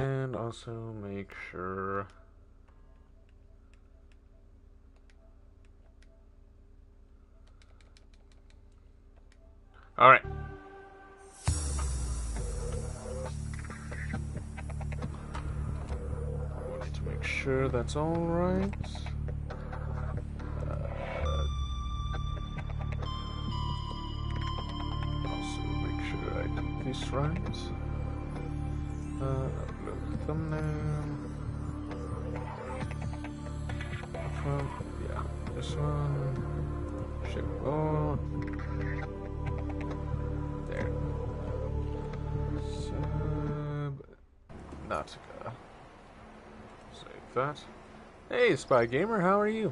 And also make sure... Alright. We need to make sure that's alright. Also make sure I do this right. Upload thumbnail. Which one? Yeah, this one. Ship all. There. Subnautica. Save that. Hey, Spy Gamer, how are you?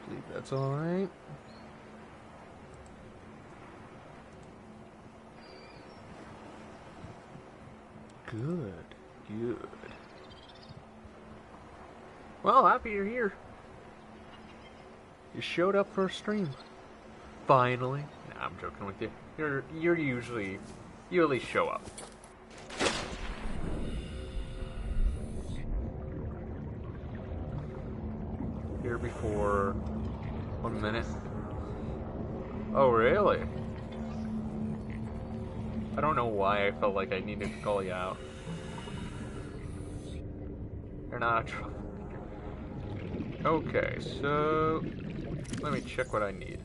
Believe that's alright. Good, good. Well, happy you're here. You showed up for a stream. Finally. Nah, I'm joking with you. You at least show up. Here before 1 minute. Oh, really? I don't know why I felt like I needed to call you out. You're not a trouble. Okay, so let me check what I need.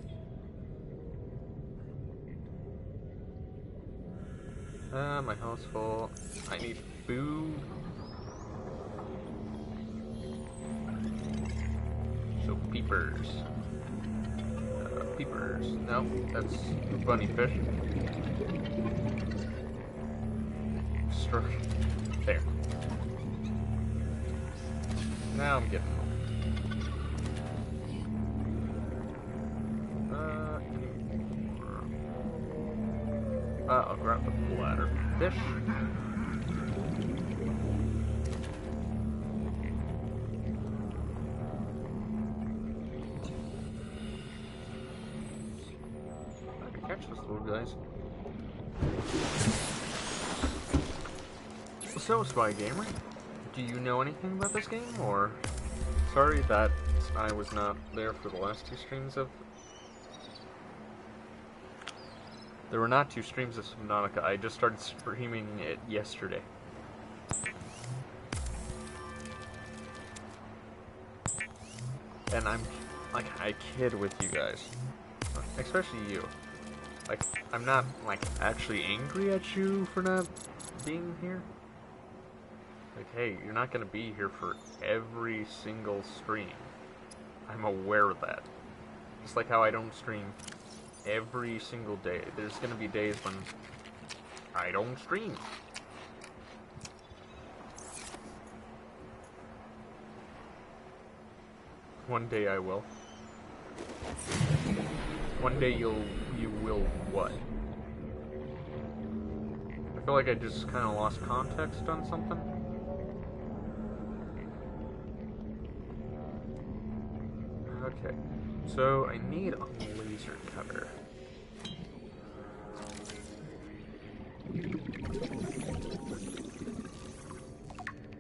My house full. I need food. So peepers. Peepers. No, that's bunny fish. There. Now I'm getting home. I'll grab the bladder fish. I can catch this little guys. So, Spy Gamer, do you know anything about this game, or... Sorry that I was not there for the last 2 streams of... There were not 2 streams of Subnautica, I just started streaming it yesterday. And I'm, like, I kid with you guys. Especially you. Like, I'm not, like, actually angry at you for not being here. Like, hey, you're not gonna be here for every single stream. I'm aware of that. Just like how I don't stream every single day. There's gonna be days when I don't stream. One day I will. One day you will what? I feel like I just kind of lost context on something. Okay, so I need a laser cutter.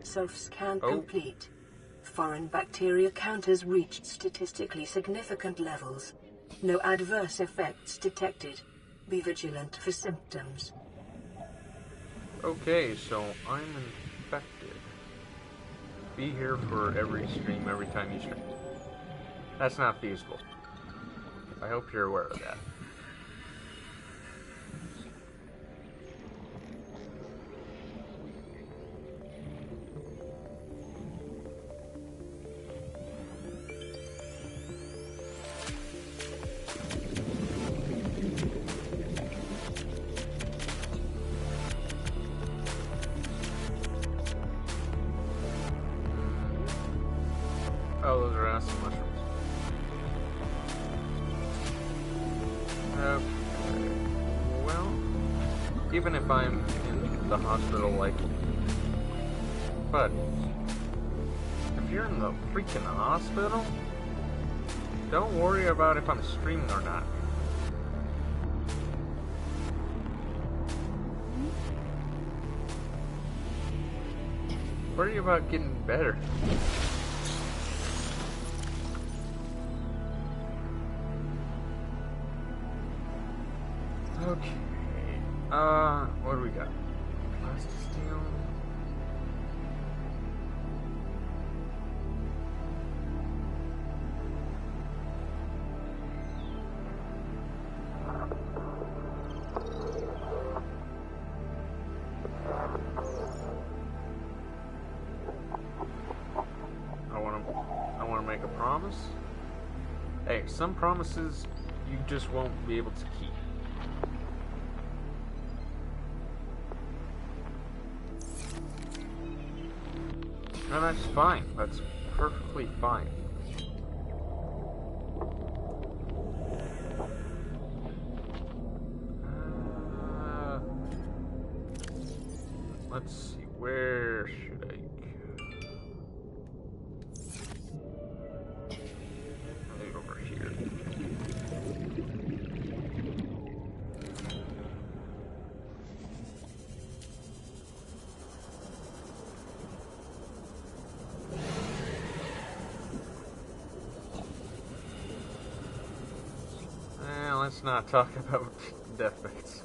Self-scan complete. Foreign bacteria count has reached statistically significant levels. No adverse effects detected. Be vigilant for symptoms. Okay, so I'm infected. Be here for every stream, every time you stream. That's not feasible. I hope you're aware of that. Oh, those are acid mushrooms. Okay. Well, even if I'm in the hospital, like... But, if you're in the freaking hospital, Don't worry about if I'm streaming or not. Worry about getting better. Okay. What do we got? Plasticine. I wanna make a promise. Hey, some promises you just won't be able to keep. No, that's fine. That's perfectly fine. Let's see. Where should I go? Maybe over here. Let's not talk about death bits.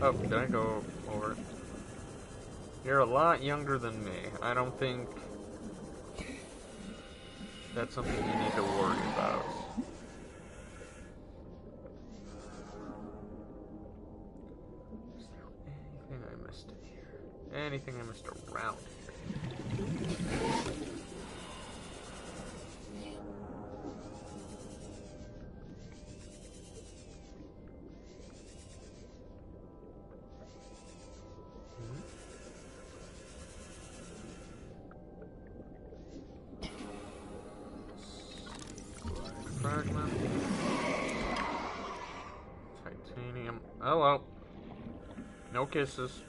Oh, did I go over it? You're a lot younger than me. I don't think that's something you need to worry about. Is there anything I missed in here? Anything I missed around here? Fragment. Titanium. Hello. No kisses.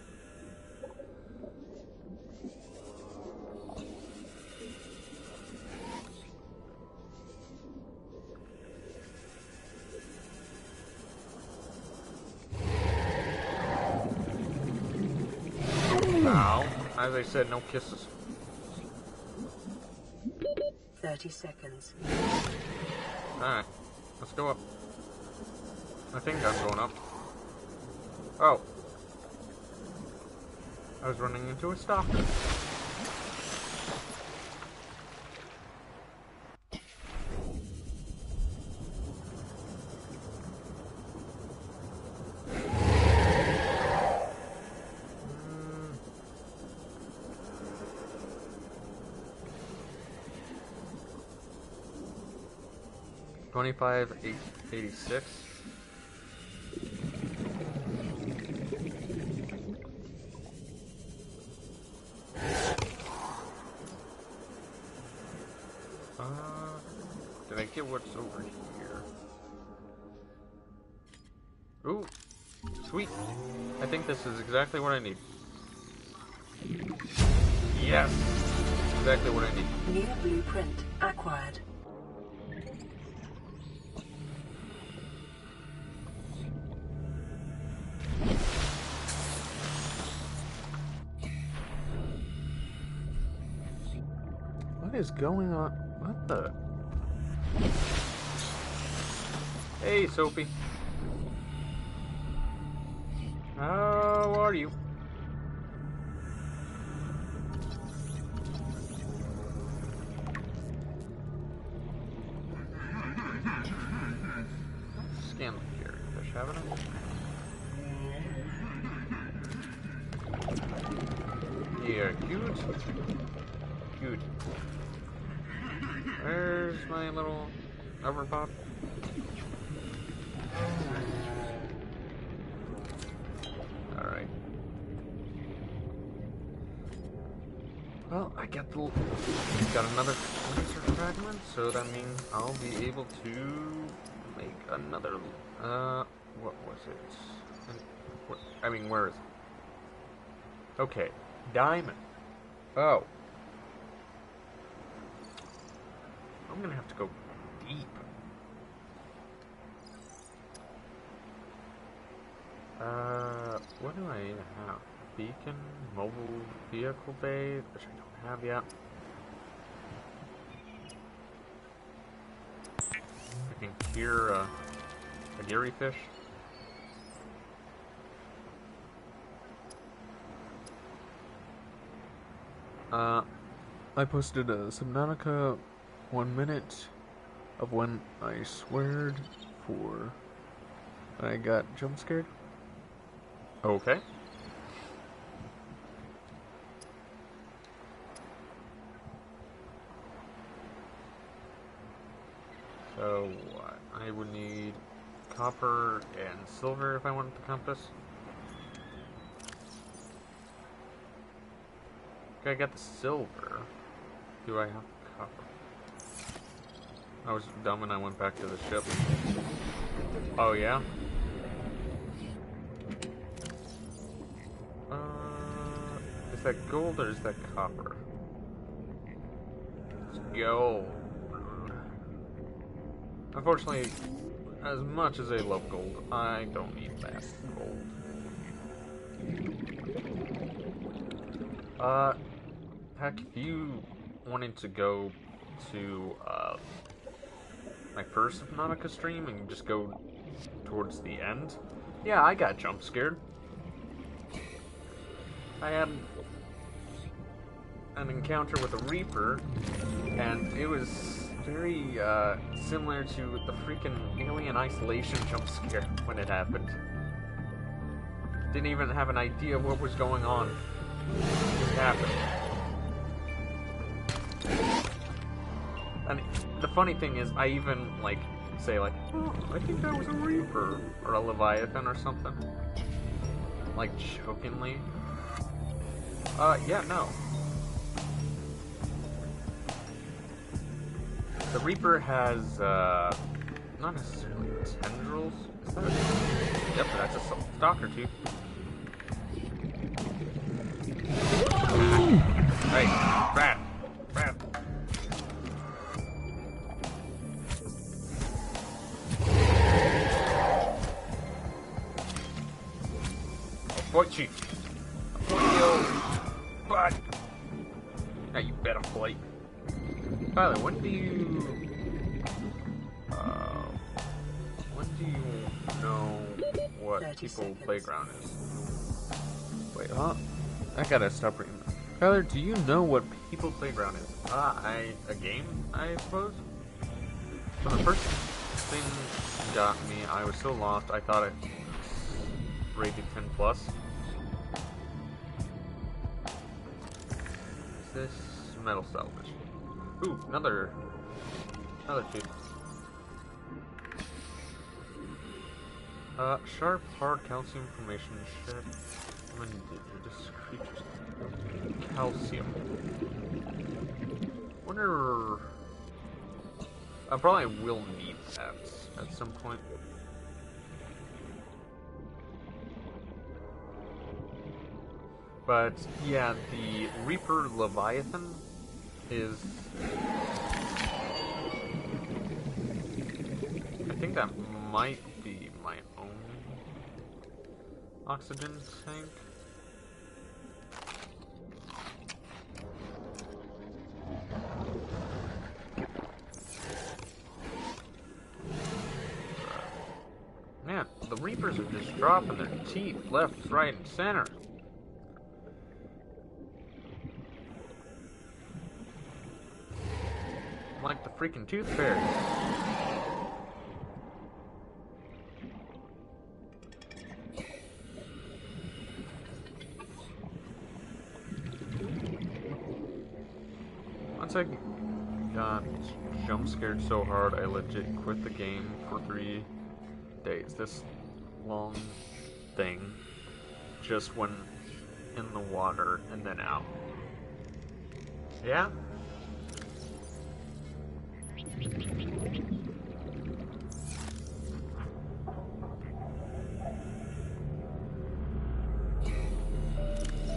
Ow. As I said, no kisses. 30 seconds. Alright, let's go up. I think I'm going up. Oh. I was running into a stalker. $25.86. Did I get what's over here? Ooh, sweet. I think this is exactly what I need. Yes, exactly what I need. New blueprint acquired. What is going on? What the? Hey, Sophie. How are you? Scan the fish, haven't I? Yeah, cute. Cute. Where's my little hover pop? Alright. Well, I got another laser fragment, so that means I'll be able to make another, what was it? Where is it? Okay, diamond. Oh. I'm gonna have to go deep. What do I even have? Beacon, mobile vehicle bay, which I don't have yet. I can hear a geary fish. I posted a Subnautica 1 minute of when I sweared for when I got jump scared. Okay. So what? I would need copper and silver if I wanted the compass. Okay, I got the silver. Do I have copper? I was dumb and I went back to the ship. Oh yeah? Is that gold or is that copper? It's gold. Unfortunately, as much as I love gold, I don't need that gold. Heck, if you wanted to go to, my first Subnautica stream and just go towards the end, yeah, I got jump scared. I had an encounter with a Reaper, and it was very, similar to the freaking Alien Isolation jump scare when it happened. Didn't even have an idea of what was going on. It just happened. And the funny thing is, I even, like, say, like, oh, I think that was a Reaper, or a Leviathan or something. Like, jokingly. Yeah, no. The Reaper has, not necessarily tendrils. Is that a... Yep, that's a stalker too. Hey, Brad! Brad! I'll fight you! I'll fight you! But... Now you better fight. Tyler, when do you know what People Playground is? Wait, huh? I gotta stop reading that. Tyler, do you know what People Playground is? A game, I suppose? So the first thing got me, I was so lost, I thought it rated 10+. Is this metal salvage? Ooh, another tooth. Sharp, hard calcium formation shed. Indigenous creatures. Calcium. Wonder. I probably will need that at some point. But yeah, the Reaper Leviathan is... I think that might be my own oxygen tank. Man, the Reapers are just dropping their teeth left, right, and center. Like the freaking Tooth Fairy. Once I got jump scared so hard, I legit quit the game for 3 days. This long thing just went in the water and then out. Yeah?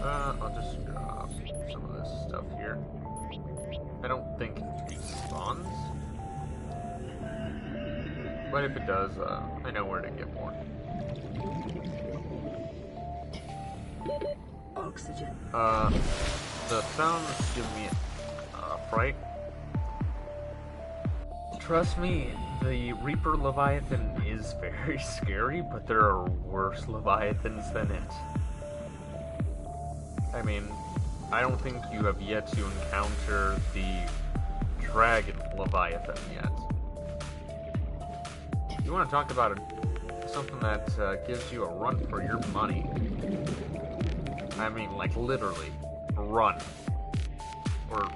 I'll just drop some of this stuff here. I don't think it spawns. But if it does, I know where to get more. Oxygen. The sounds give me fright. Trust me, the Reaper Leviathan is very scary, but there are worse Leviathans than it. I mean, I don't think you have yet to encounter the Dragon Leviathan yet. You want to talk about something that gives you a run for your money. I mean, like literally, a run. Or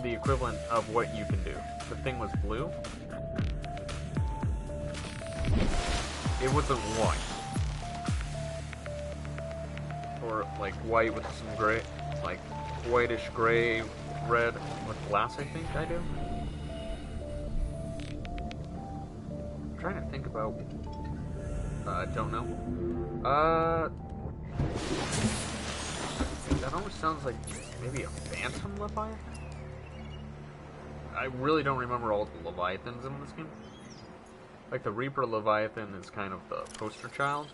the equivalent of what you can do. The thing was blue. It wasn't white. Or like white with some gray, like whitish gray, red with glass, I think I do. I'm trying to think about, I don't know. That almost sounds like maybe a Phantom Leviathan? I really don't remember all the Leviathans in this game. Like the Reaper Leviathan is kind of the poster child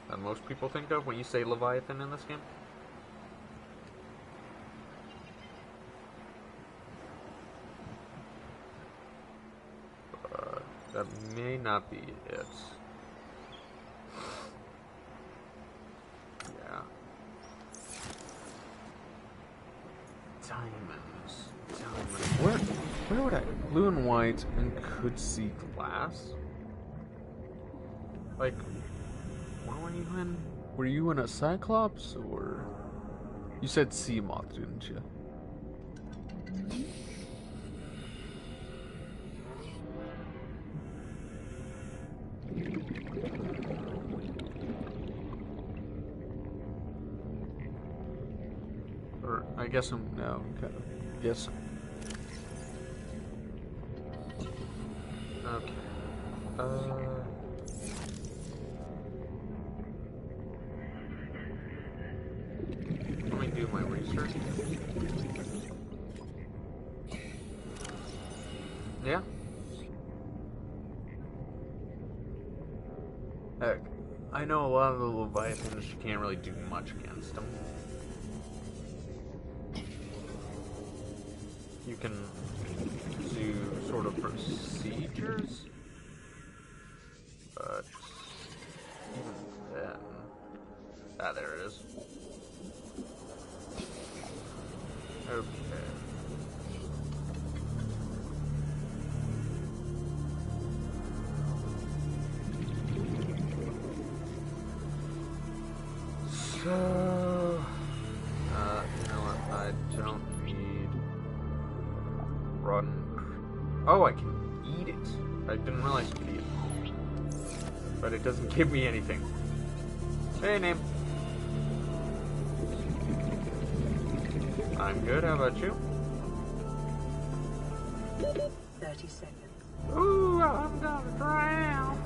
that most people think of when you say Leviathan in this game. That may not be it. Yeah. Diamonds. Where would I? Blue and white and could see glass? Like, where were you in? Were you in a Cyclops or? You said sea moth, didn't you? Or I guess I'm now kind of guessing. Okay. Let me do my research. Yeah. Heck, I know a lot of the Leviathans, you can't really do much against them. You can do sort of procedures, but even then... Ah, there it is. Okay. So... you know what, I don't need... Run. Oh, I can eat it. I didn't realize you could eat it. But it doesn't give me anything. Hey, name. I'm good, how about you? 30 seconds. Ooh, I'm gonna drown.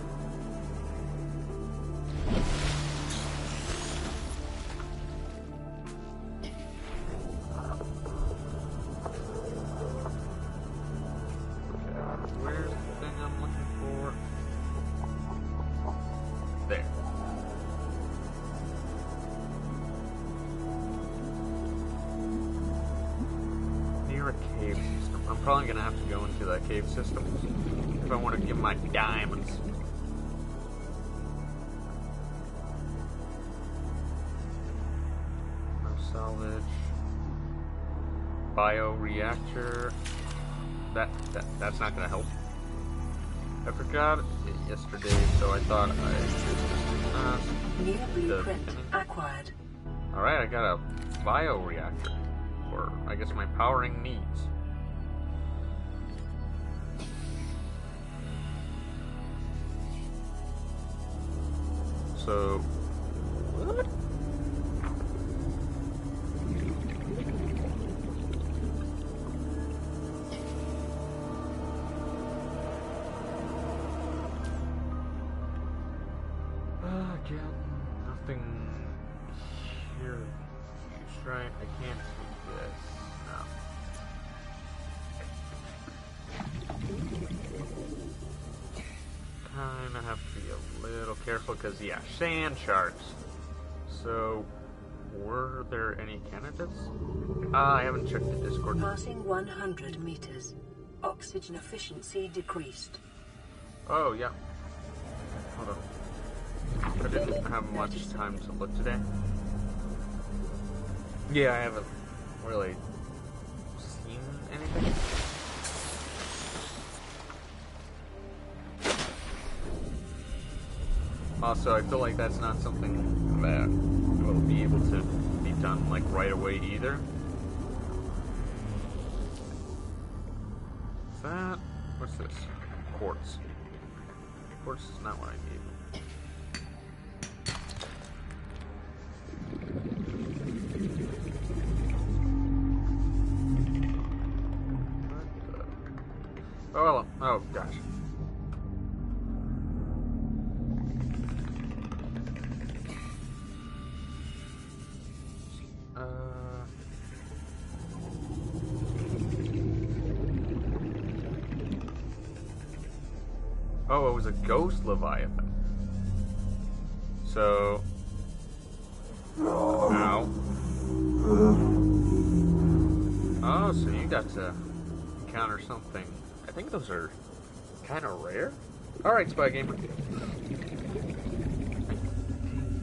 Where's the thing I'm looking for? There. Near a cave system. I'm probably gonna have to go into that cave system if I want to get my diamonds. No salvage. Bioreactor. That's not gonna help. I forgot it yesterday, so I thought I should New blueprint acquired. Alright, I got a bioreactor. Or I guess my powering needs. So what? Again, nothing here. Right, I can't see this. No. kind of have to be a little careful because, yeah, sand sharks. So, were there any candidates? I haven't checked the Discord. Passing 100 meters. Oxygen efficiency decreased. Oh, yeah. Hold on. I didn't have much time to look today. Yeah, I haven't really seen anything. Also, I feel like that's not something that will be able to be done like right away either. Is that... what's this? Quartz. Quartz is not what I need. What the... oh gosh. Oh, it was a ghost Leviathan. So... ow. Oh, so you got to encounter something. I think those are kind of rare. Alright, Spy Gamer.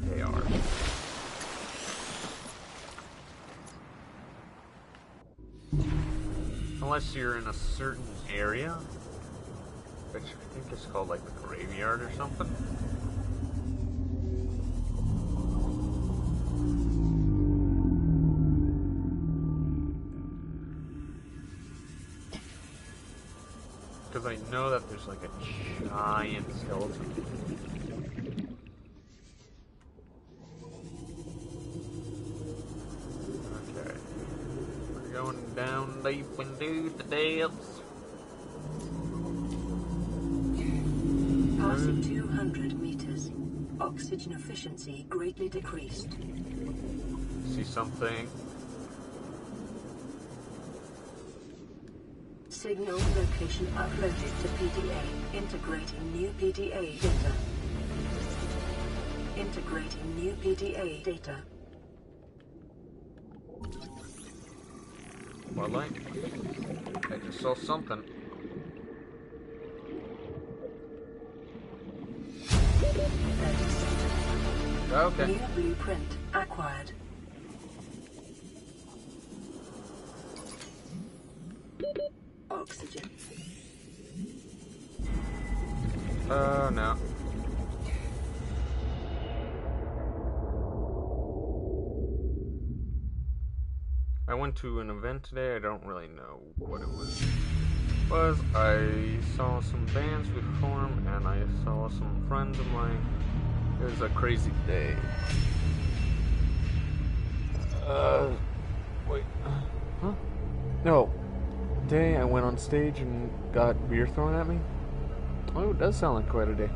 They are. Unless you're in a certain area, which I think is called like the graveyard or something. Because I know that there's like a giant skeleton. Okay. We're going down deep into the depths. Passing 200 meters. Oxygen efficiency greatly decreased. See something? Signal location uploaded to PDA. Integrating new PDA data. Integrating new PDA data. Well, I just saw something. Okay. New blueprint acquired. Oxygen. No. I went to an event today. I don't really know what it was. I saw some bands perform, and I saw some friends of mine. It was a crazy day. Wait. Huh? No. Day I went on stage and got beer thrown at me. Oh, it does sound like quite a day.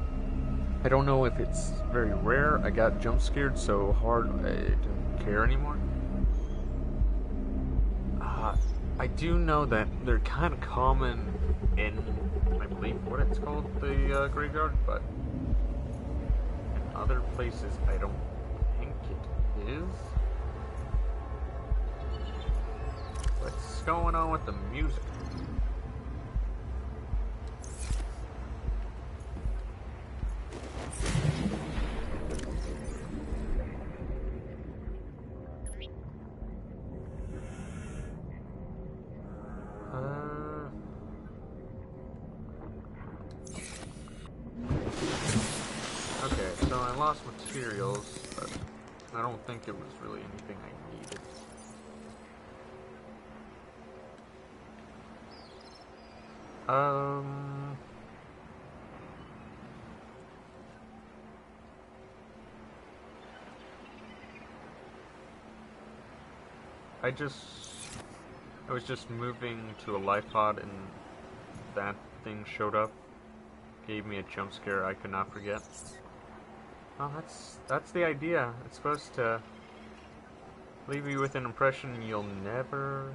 I don't know if it's very rare. I got jump scared so hard I don't care anymore. I do know that they're kind of common in, I believe, what it's called, the graveyard, but in other places I don't think it is. What's going on with the music? Okay, so I lost materials, but I don't think it was really anything I needed. I was just moving to a life pod and that thing showed up. Gave me a jump scare I could not forget. Oh, that's the idea. It's supposed to leave you with an impression you'll never,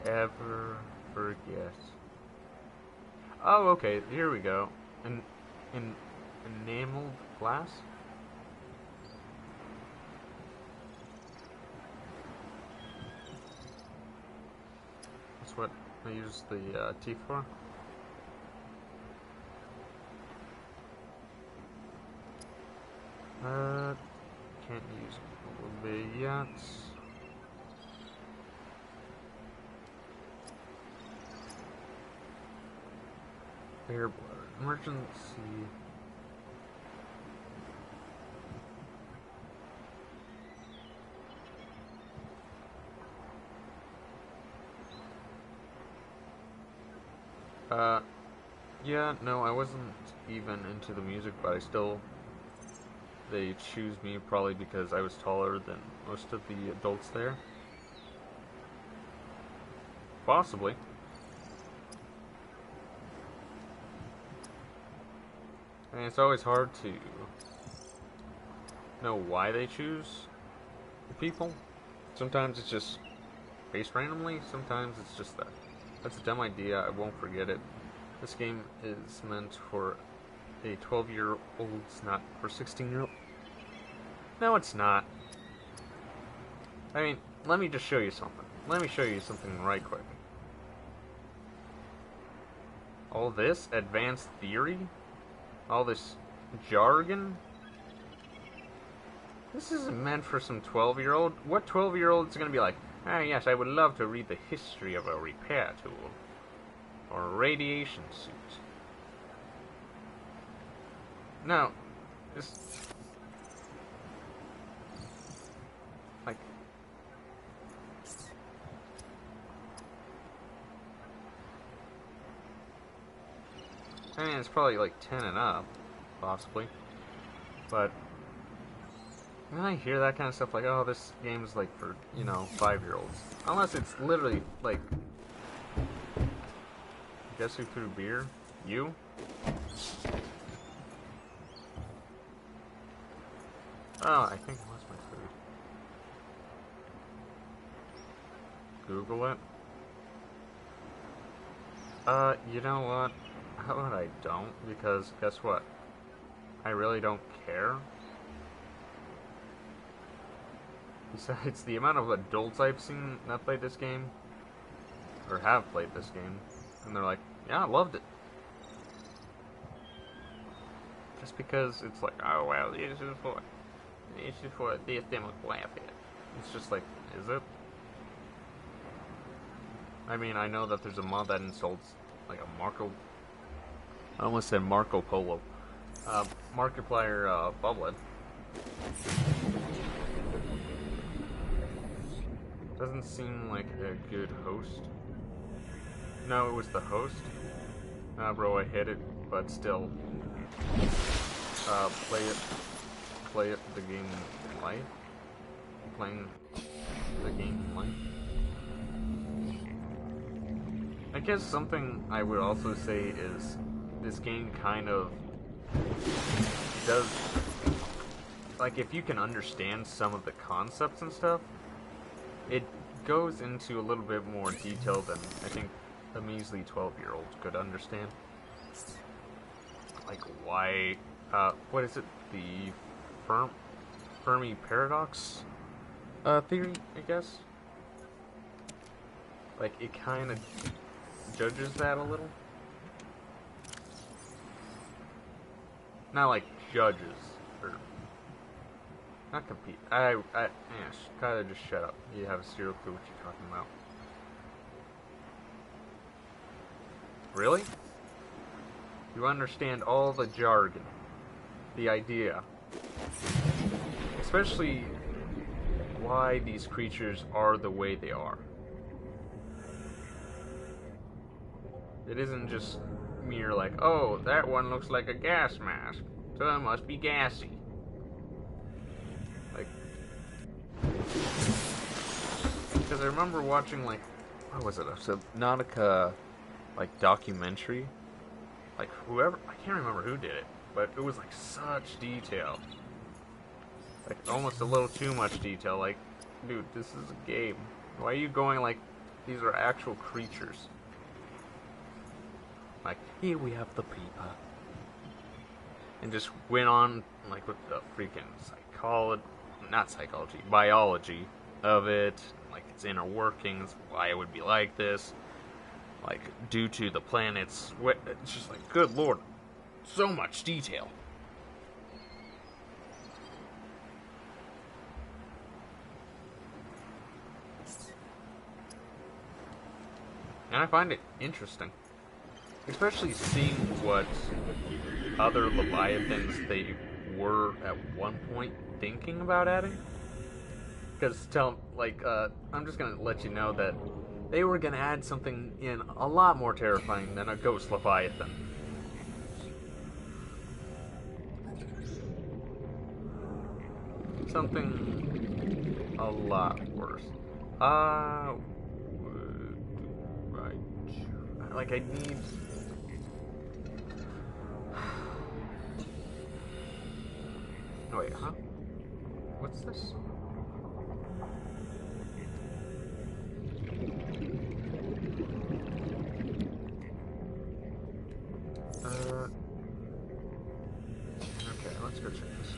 ever forget. Oh, okay, here we go. And In enameled glass? That's what I use the T for. Can't use it yet. Air bladder. Emergency. Yeah, no, I wasn't even into the music, but they choose me probably because I was taller than most of the adults there. Possibly. I mean, it's always hard to know why they choose the people. Sometimes it's just based randomly, sometimes it's just that. That's a dumb idea, I won't forget it. This game is meant for a 12-year-olds, not for 16-year-olds. No, it's not. I mean, let me just show you something. Let me show you something right quick. All this advanced theory, all this jargon, this isn't meant for some 12-year-old. What 12-year-old is going to be like, ah, yes, I would love to read the history of a repair tool. Or a radiation suit. No. This... Like... I mean, it's probably like 10 and up. Possibly. But... when I hear that kind of stuff, like, oh, this game's like for, 5-year-olds. Unless it's literally, like... Guess who threw beer? You? Oh, I think I lost my food. Google it. You know what? How about I don't? Because guess what? I really don't care. Besides, the amount of adults I've seen that play this game, or have played this game, and they're like, yeah, I loved it. Just because it's like, oh well, this is for this demographic. It's just like, is it? I mean, I know that there's a mod that insults like a I almost said Marco Polo. Markiplier Bubblehead. Doesn't seem like a good host. No, it was the host. Nah, bro, I hit it, but still. Play it the game live. Playing the game live. I guess something I would also say is this game kind of does, like, if you can understand some of the concepts and stuff, it goes into a little bit more detail than I think a measly 12-year-old could understand. Like why, what is it? The Fermi paradox theory, I guess? Like, it kind of judges that a little. Not like judges, or not compete. Yes, kind of just shut up. You have zero clue what you're talking about. Really? You understand all the jargon, the idea, especially why these creatures are the way they are. It isn't just mere like, oh, that one looks like a gas mask, so it must be gassy. Like, because I remember watching, like, what was it, a Subnautica, like, documentary. Like, whoever, I can't remember who did it, but it was, like, such detail. Like, almost a little too much detail. Like, dude, this is a game. Why are you going, like, these are actual creatures? Like, here we have the peeper. and just went on like with the freaking biology of it, like its inner workings, why it would be like this, like due to the planet's. It's just like, good lord, so much detail. And I find it interesting, especially seeing what other Leviathans they were at one point thinking about adding. Because I'm just gonna let you know that they were gonna add something in a lot more terrifying than a ghost Leviathan. Something a lot worse. Right. Like, I need... Oh, wait, huh? What's this? Okay, let's go check this.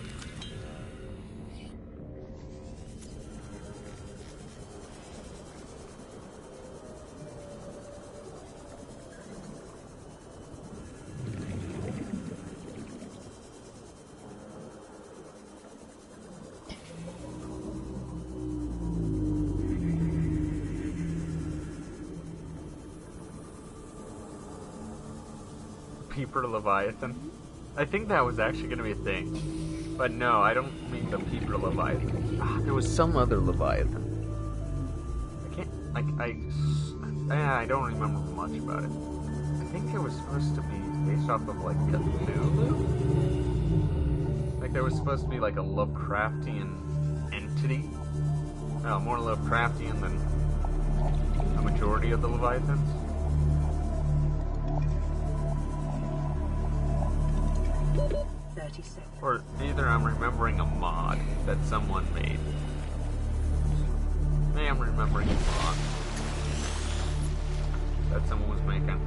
Peeper Leviathan. I think that was actually going to be a thing. But no, I don't mean the Peeper Leviathan. There was some other Leviathan. I can't, I don't remember much about it. I think it was supposed to be based off of, like, Cthulhu? Like, there was supposed to be, like, a Lovecraftian entity. No, more Lovecraftian than a majority of the Leviathans. Or either I'm remembering a mod that someone made. Maybe I'm remembering a mod that someone was making.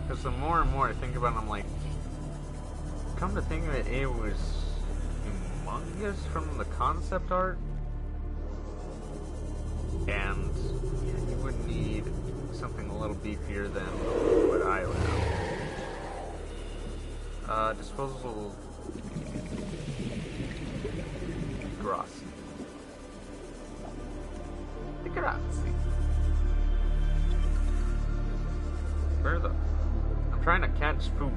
Because the more and more I think about it, I'm like, come to think of it, it was humongous from the concept art. And yeah, you would need something a little beefier than what I would have. Disposable grassi. Grazie. Where the? I'm trying to catch food.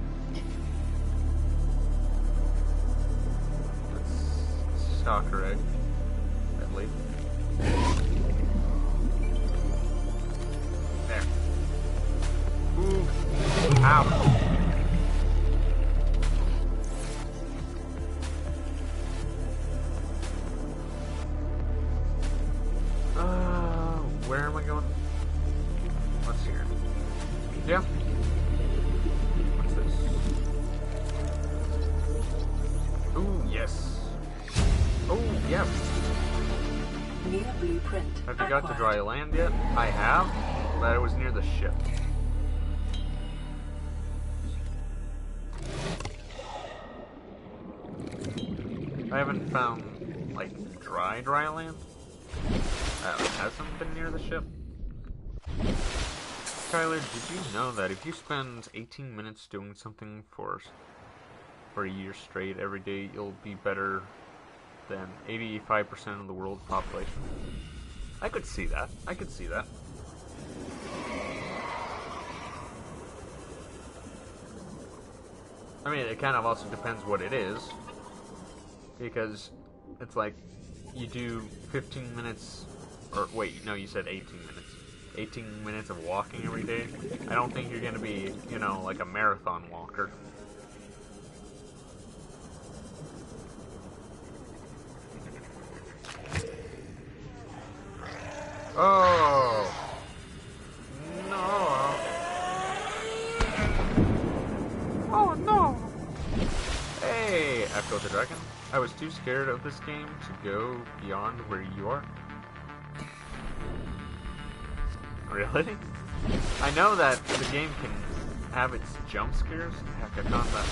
That's stalker egg, I believe. There. Ooh. Ow. Where am I going? What's here? Yeah. What's this? Ooh, yes. Oh, yes. New blueprint. Have you got to dry land yet? I have, but it was near the ship. I haven't found, like, dry land. It hasn't been near the ship. Skylar, did you know that if you spend 18 minutes doing something for a year straight every day, you'll be better than 85% of the world's population? I could see that. I could see that. I mean, it kind of also depends what it is. Because it's like, you do 15 minutes, or wait, no, you said 18 minutes. 18 minutes of walking every day. I don't think you're going to be, you know, like a marathon walker. Oh! No! Oh no! Hey, Echo the Dragon. I was too scared of this game to go beyond where you are. Really? I know that the game can have its jump scares. Heck, I found that.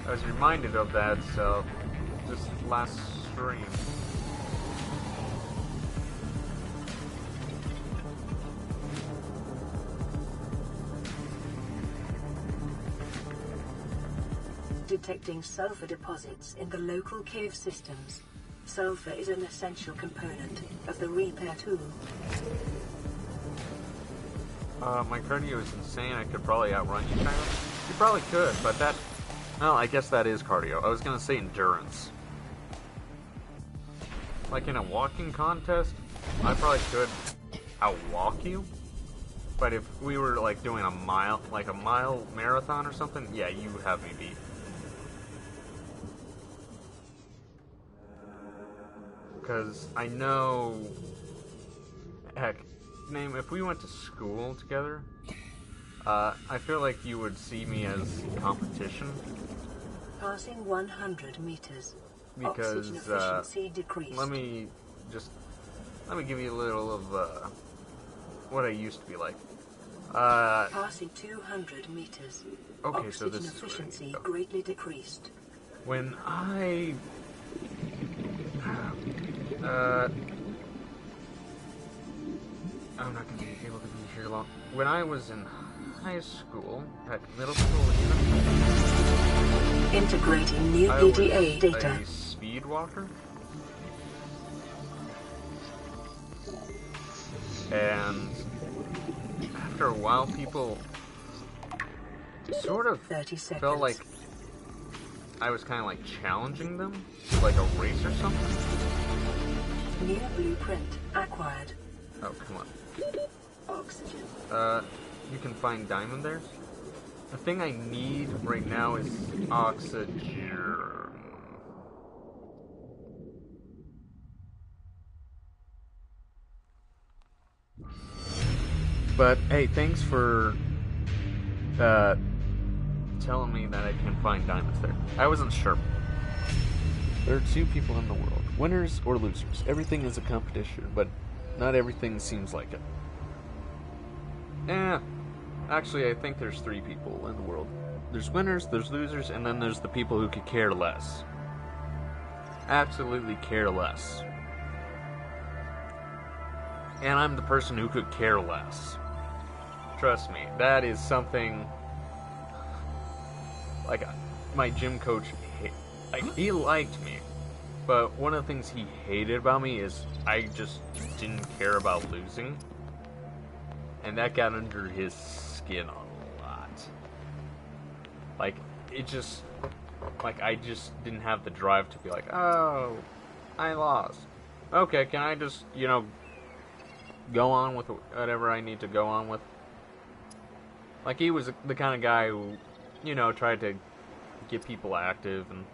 I was reminded of that, so just last stream. Detecting sulfur deposits in the local cave systems. Sulfur is an essential component of the repair tool. My cardio is insane. I could probably outrun you, kind of. You probably could, but that... Well, I guess that is cardio. I was gonna say endurance. Like in a walking contest, I probably could outwalk you. But if we were like doing a mile marathon or something, yeah, you would have me beat. Because I know... Heck, if we went to school together, I feel like you would see me as competition. Passing 100 meters. Because, Oxygen efficiency decreased. let me give you a little of, what I used to be like. Passing 200 meters. Okay, so Oxygen this is efficiency greatly decreased. When I... I'm not going to be able to be here long. When I was in high school, heck, middle school even, Integrating new I PDA was data. a speed walker. And after a while, people sort of 30 seconds. felt like I was kind of like challenging them, like a race or something. New blueprint acquired. Oh, come on. Oxygen. You can find diamond there. The thing I need right now is oxygen. But hey, thanks for telling me that I can find diamonds there. I wasn't sure. There are two people in the world, winners or losers. Everything is a competition, but not everything seems like it. Actually, I think there's three people in the world. There's winners, there's losers, and then there's the people who could care less. Absolutely care less. And I'm the person who could care less. Trust me, that is something... Like, my gym coach, he liked me. But one of the things he hated about me is I just didn't care about losing. And that got under his skin a lot. Like, it just... Like, I just didn't have the drive to be like, oh, I lost. Okay, can I just, you know, go on with whatever I need to go on with? Like, he was the kind of guy who, you know, tried to get people active, and,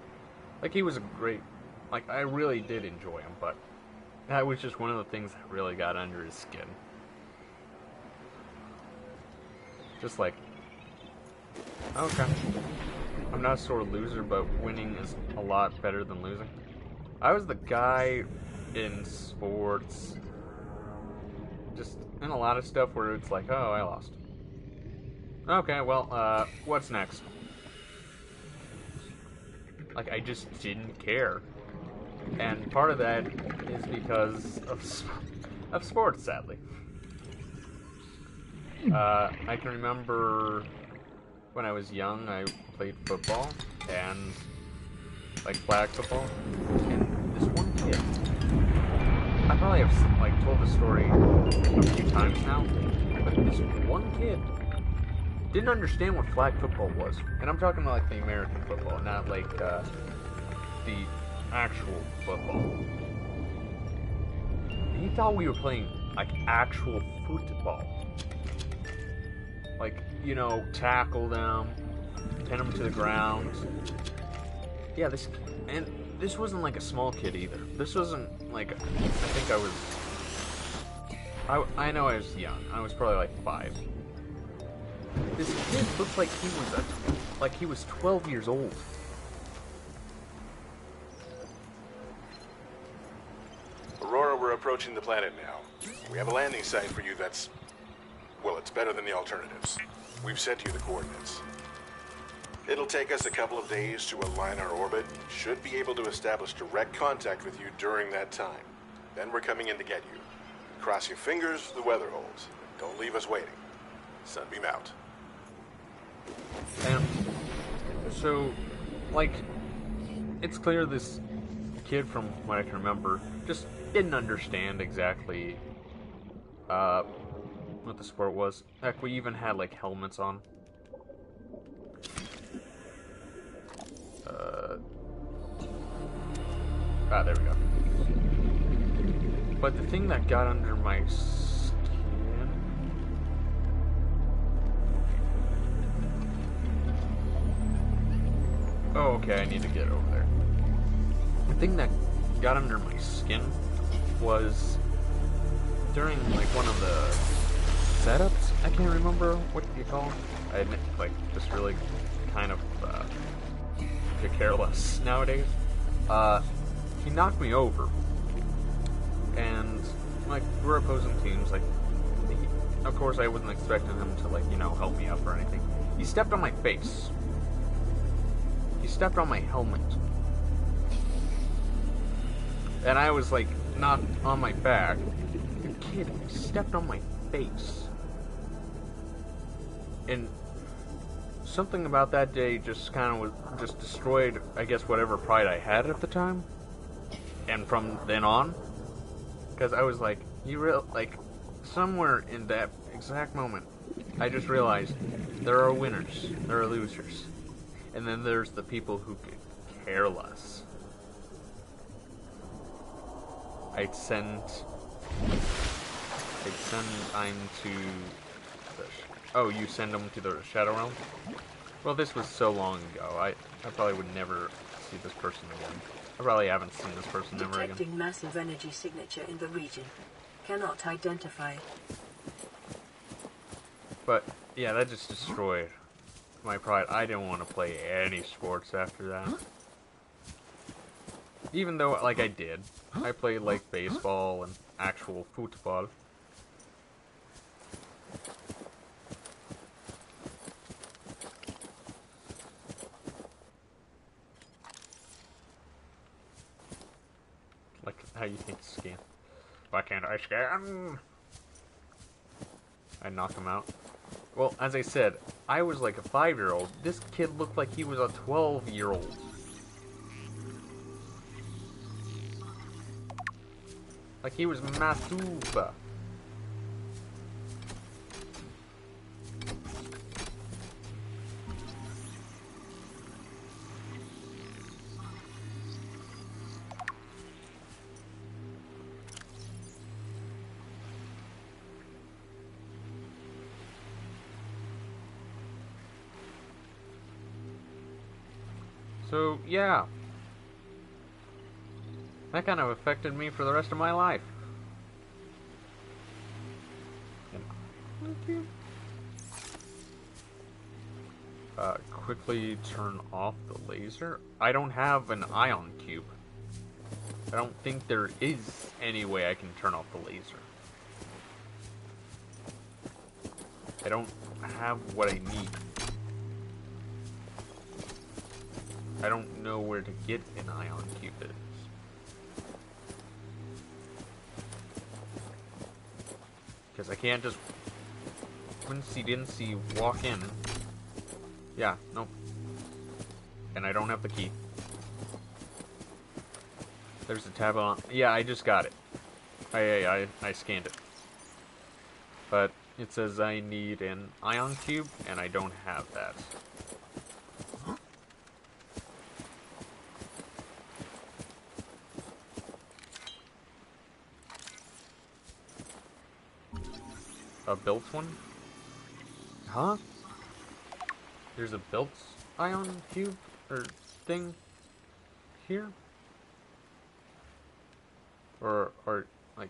like, he was a great, like, I really did enjoy him, but that was just one of the things that really got under his skin. Just like, okay, I'm not a sore loser, but winning is a lot better than losing. I was the guy in sports, just in a lot of stuff where it's like, oh, I lost. Okay, well, what's next? Like, I just didn't care. And part of that is because of sports, sadly. I can remember when I was young, I played football, and, like, flag football, and this one kid, I probably have, like, told the story a few times now, but this one kid didn't understand what flag football was. And I'm talking about, like, the American football, not, like, the actual football. He thought we were playing, like, actual football. Like, you know, tackle them, pin them to the ground. Yeah, this wasn't, like, a small kid either. This wasn't, like, I think I know I was young. I was probably, like, 5. This kid looked like he was 12 years old. Aurora, we're approaching the planet now. We have a landing site for you that's Well, it's better than the alternatives. We've sent you the coordinates. It'll take us a couple of days to align our orbit. Should be able to establish direct contact with you during that time. Then we're coming in to get you. Cross your fingers, the weather holds. Don't leave us waiting. Sunbeam out. And so, like, it's clear this kid, from what I can remember, just didn't understand exactly what the sport was. Heck, we even had, like, helmets on. There we go. But the thing that got under my skin... Oh, okay, I need to get over there. The thing that got under my skin was during, like, one of the setups. I can't remember what you call them. I admit, like, just really kind of careless nowadays. He knocked me over, and, like, we're opposing teams. Like, of course, I wasn't expecting him to, like, you know, help me up or anything. He stepped on my face. He stepped on my helmet. And I was, like, not on my back. The kid stepped on my face. And something about that day just kind of just destroyed, I guess, whatever pride I had at the time. And from then on, because I was like, somewhere in that exact moment, I just realized there are winners, there are losers, and then there's the people who could care less. I'd send I'm to the... Oh, you send them to the Shadow Realm? Well, this was so long ago, I probably would never see this person again. I probably haven't seen this person ever again. Detecting massive energy signature in the region. Cannot identify. But, yeah, that just destroyed my pride. I didn't want to play any sports after that. Even though, like, I did. I played, like, baseball and actual football. Like, how you think to scan. Why can't I scan? I knock him out. Well, as I said, I was like a 5-year-old. This kid looked like he was a 12-year-old. Like he was Matuba. So, yeah. That kind of affected me for the rest of my life. Quickly turn off the laser. I don't have an ion cube. I don't think there is any way I can turn off the laser. I don't have what I need. I don't know where to get an ion cube is. Because I can't just Quincy walk in. Yeah, nope. And I don't have the key. There's a tab on. Yeah, I just got it. I scanned it. But it says I need an ion cube, and I don't have that. A built one? Huh? There's a built ion cube or thing here? Or like,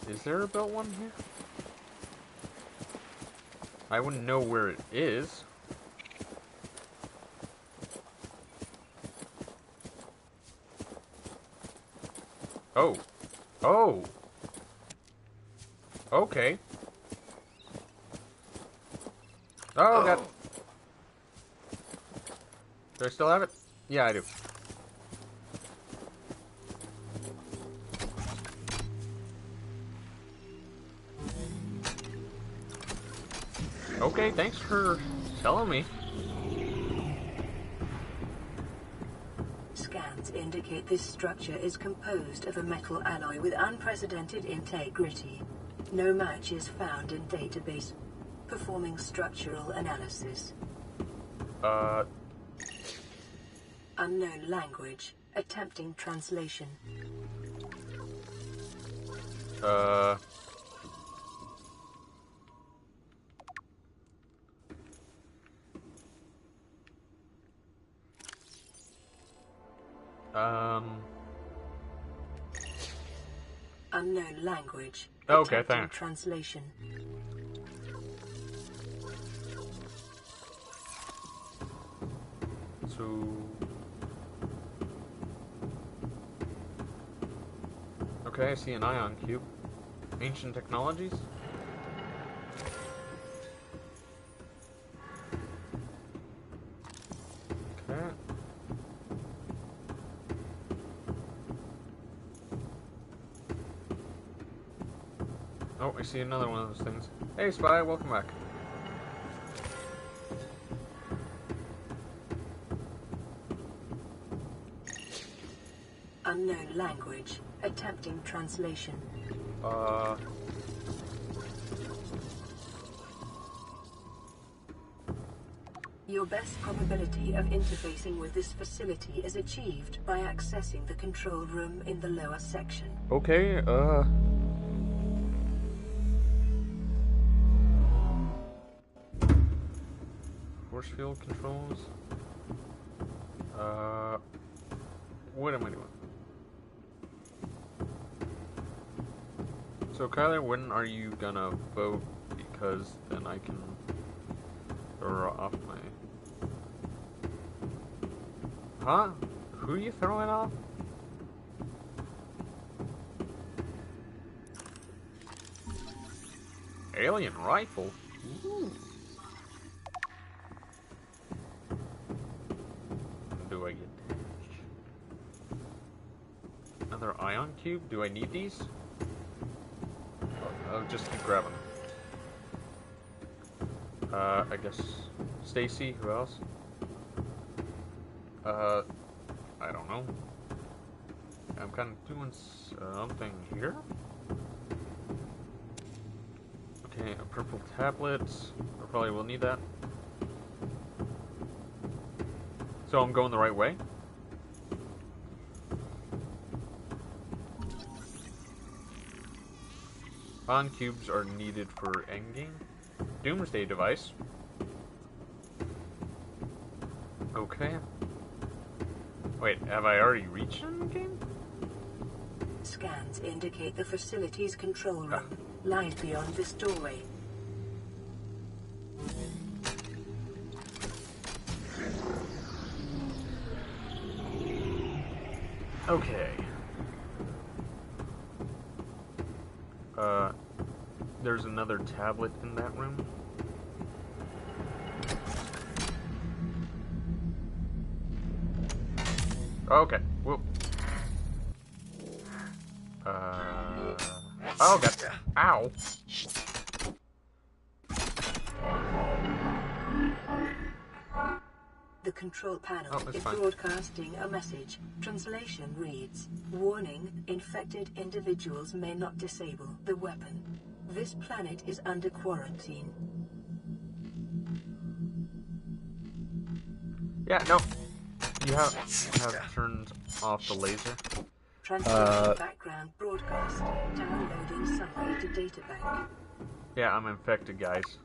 is there a built one here? I wouldn't know where it is. Oh. Oh! Okay. Oh, God. Do I still have it? Yeah, I do. Okay, thanks for telling me. Scans indicate this structure is composed of a metal alloy with unprecedented integrity. No match is found in database. Performing structural analysis. Unknown language. Attempting translation. Unknown language. Okay, Attempting thanks. translation. So... Okay, I see an ion cube. Ancient technologies? Okay. Oh, I see another one of those things. Hey, Spy, welcome back. Unknown language. Attempting translation. Your best probability of interfacing with this facility is achieved by accessing the control room in the lower section. Okay, force field controls. What am I doing? So, Kyler, when are you gonna vote? Because then I can throw off my... Huh? Who are you throwing off? Alien rifle? Ooh. Do I get another ion cube? Do I need these? I'll just keep grabbing them. I guess Stacy, who else? I don't know. I'm kind of doing something here. Okay, a purple tablet. I probably will need that. So I'm going the right way? On cubes are needed for endgame. Doomsday device. Okay. Wait, have I already reached endgame? Scans indicate the facility's control room lies beyond this doorway. Okay. There's another tablet in that room. Okay. Whoop. Oh god. Ow. The control panel Oh, is fine. broadcasting a message. Translation reads, "Warning, infected individuals may not disable the weapon. This planet is under quarantine." Yeah, no. You have turned off the laser. Translation background broadcast. Downloading summary to databank. Yeah, I'm infected, guys.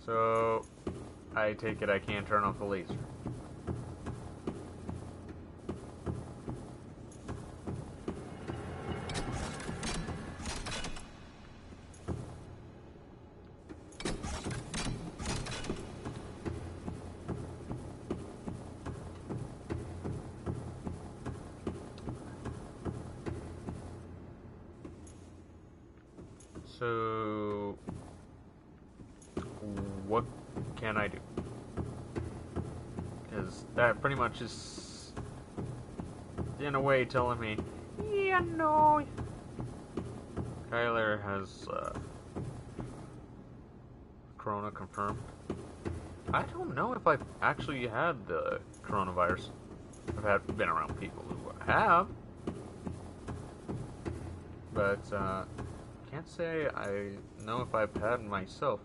So, I take it I can't turn off the laser. So, what can I do? Because that pretty much is, in a way, telling me, yeah, no. Kyler has Corona confirmed. I don't know if I've actually had the coronavirus. I've been around people who have, but can't say I know if I've had myself.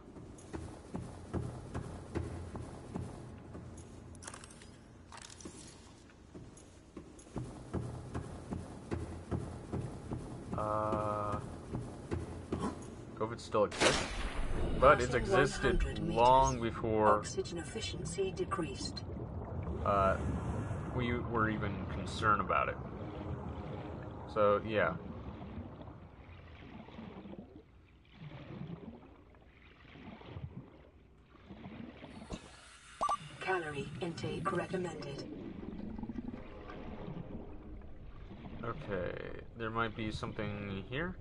COVID still exists, but it's existed long before oxygen efficiency decreased. We were even concerned about it. So yeah. Calorie intake recommended. Okay, there might be something here.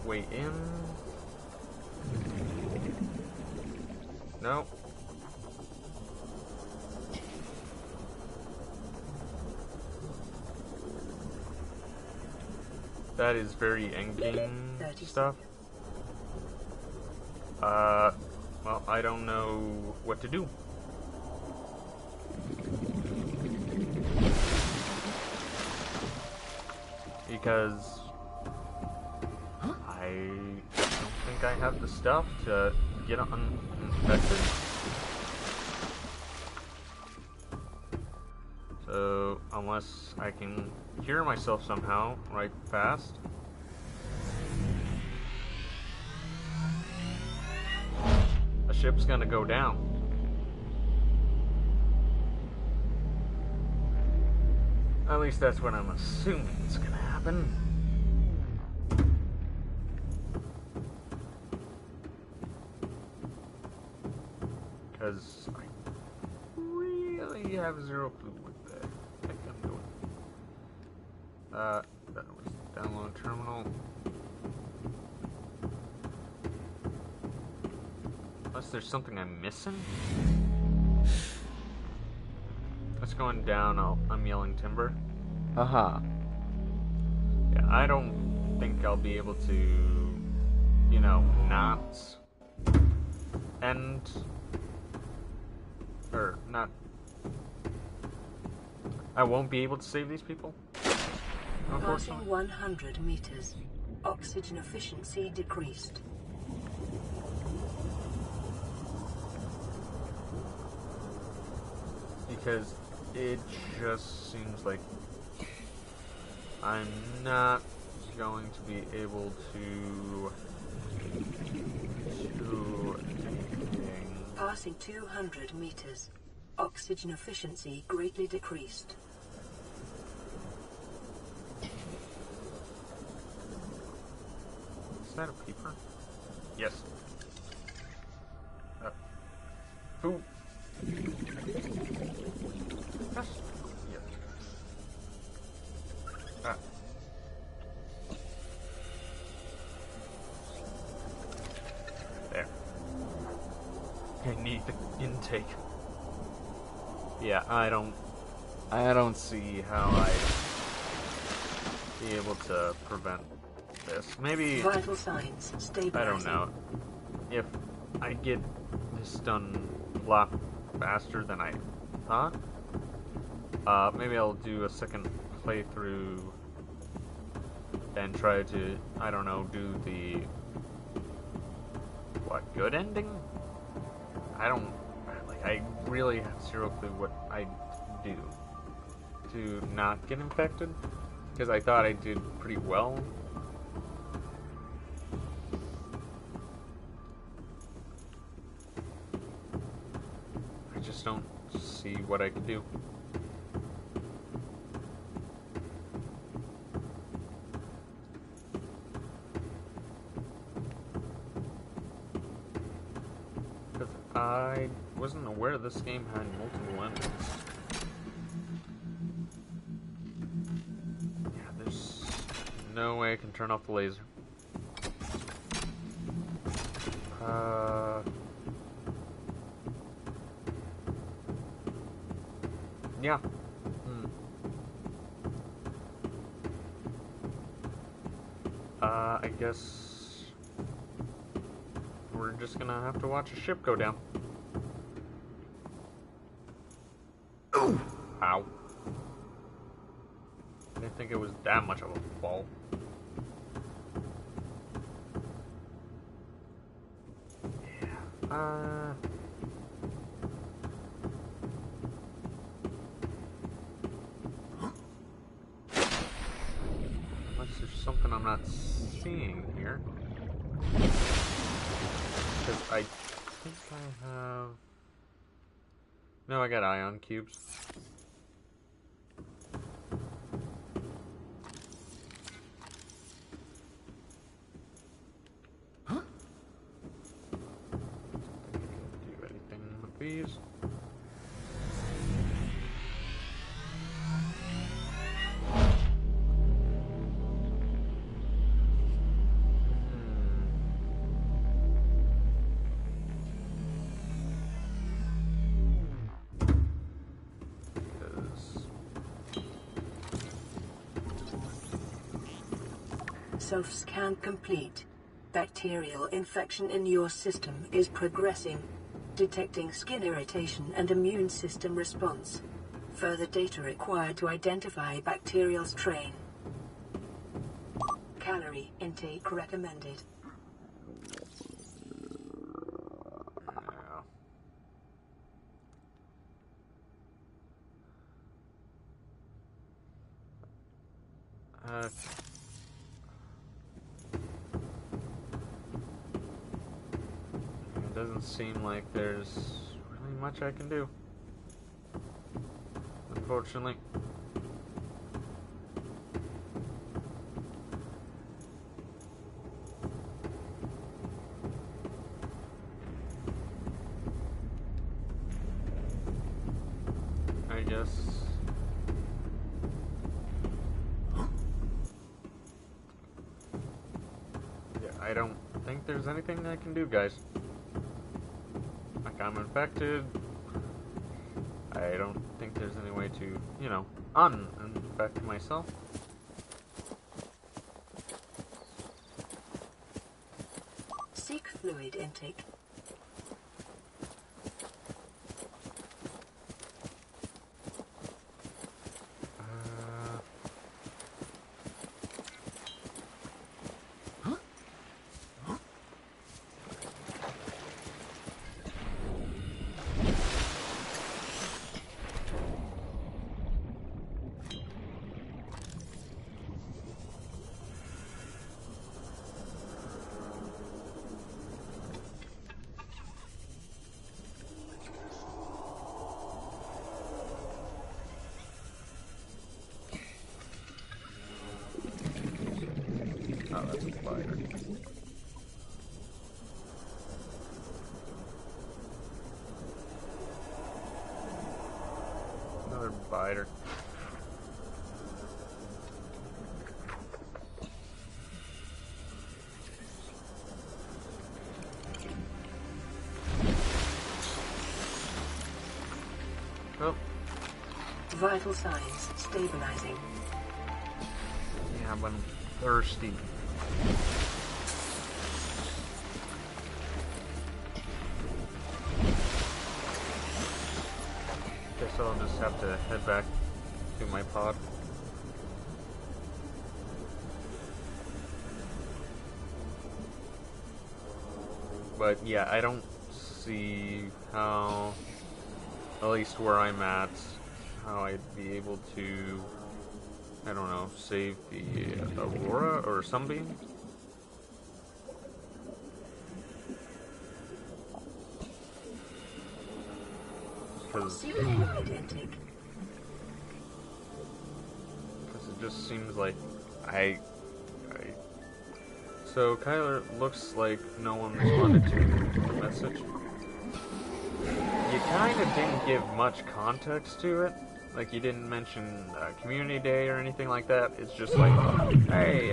Way in. No. That is very endgame stuff. Well, I don't know what to do. Because I don't think I have the stuff to get uninfected. So, unless I can cure myself somehow, right fast. The ship's gonna go down. At least that's what I'm assuming is gonna happen. Because I really have zero clue what the heck I'm doing. That was download terminal. Unless there's something I'm missing. That's going down. I'm yelling timber. Haha. Yeah, I don't think I'll be able to, you know, not end. Or not. I won't be able to save these people. Passing 100 meters. Oxygen efficiency decreased. Because it just seems like I'm not going to be able to Passing 200 meters. Oxygen efficiency greatly decreased. Is that a peeper? Yes. Food. Yes. Yeah. There. I need the intake. Yeah, I don't see how I'd be able to prevent this. Maybe Vital signs stabilizing. I don't know. If I get this done a lot faster than I thought, maybe I'll do a second playthrough and try to, I don't know, do the good ending? I really have zero clue what I do to not get infected, because I thought I did pretty well. don't see what I can do. Because I wasn't aware this game had multiple endings. Yeah, there's no way I can turn off the laser. Yeah. I guess we're just gonna have to watch a ship go down. Ow. I didn't think it was that much of a fall. Yeah. Unless there's something I'm not seeing here. Because I think I have... No, I got ion cubes. Huh? I think I can do anything with these. Self-scan complete. Bacterial infection in your system is progressing. Detecting skin irritation and immune system response. Further data required to identify bacterial strain. Calorie intake recommended. It doesn't seem like there's really much I can do, unfortunately. I guess. Yeah, I don't think there's anything I can do, guys. Like, I'm infected. I don't think there's any way to, you know, uninfect myself. Seek fluid intake. Oh, that's a spider. Another biter. Oh. Vital signs stabilizing. Yeah, but I'm thirsty. Guess I'll just have to head back to my pod. But yeah, I don't see how, at least where I'm at, how I'd be able to, I don't know, save the Aurora or Sunbeam? because Fluid intake. it just seems like I. So Kyler, looks like no one responded to the message. You kind of didn't give much context to it. Like, you didn't mention Community Day or anything like that. It's just like, hey,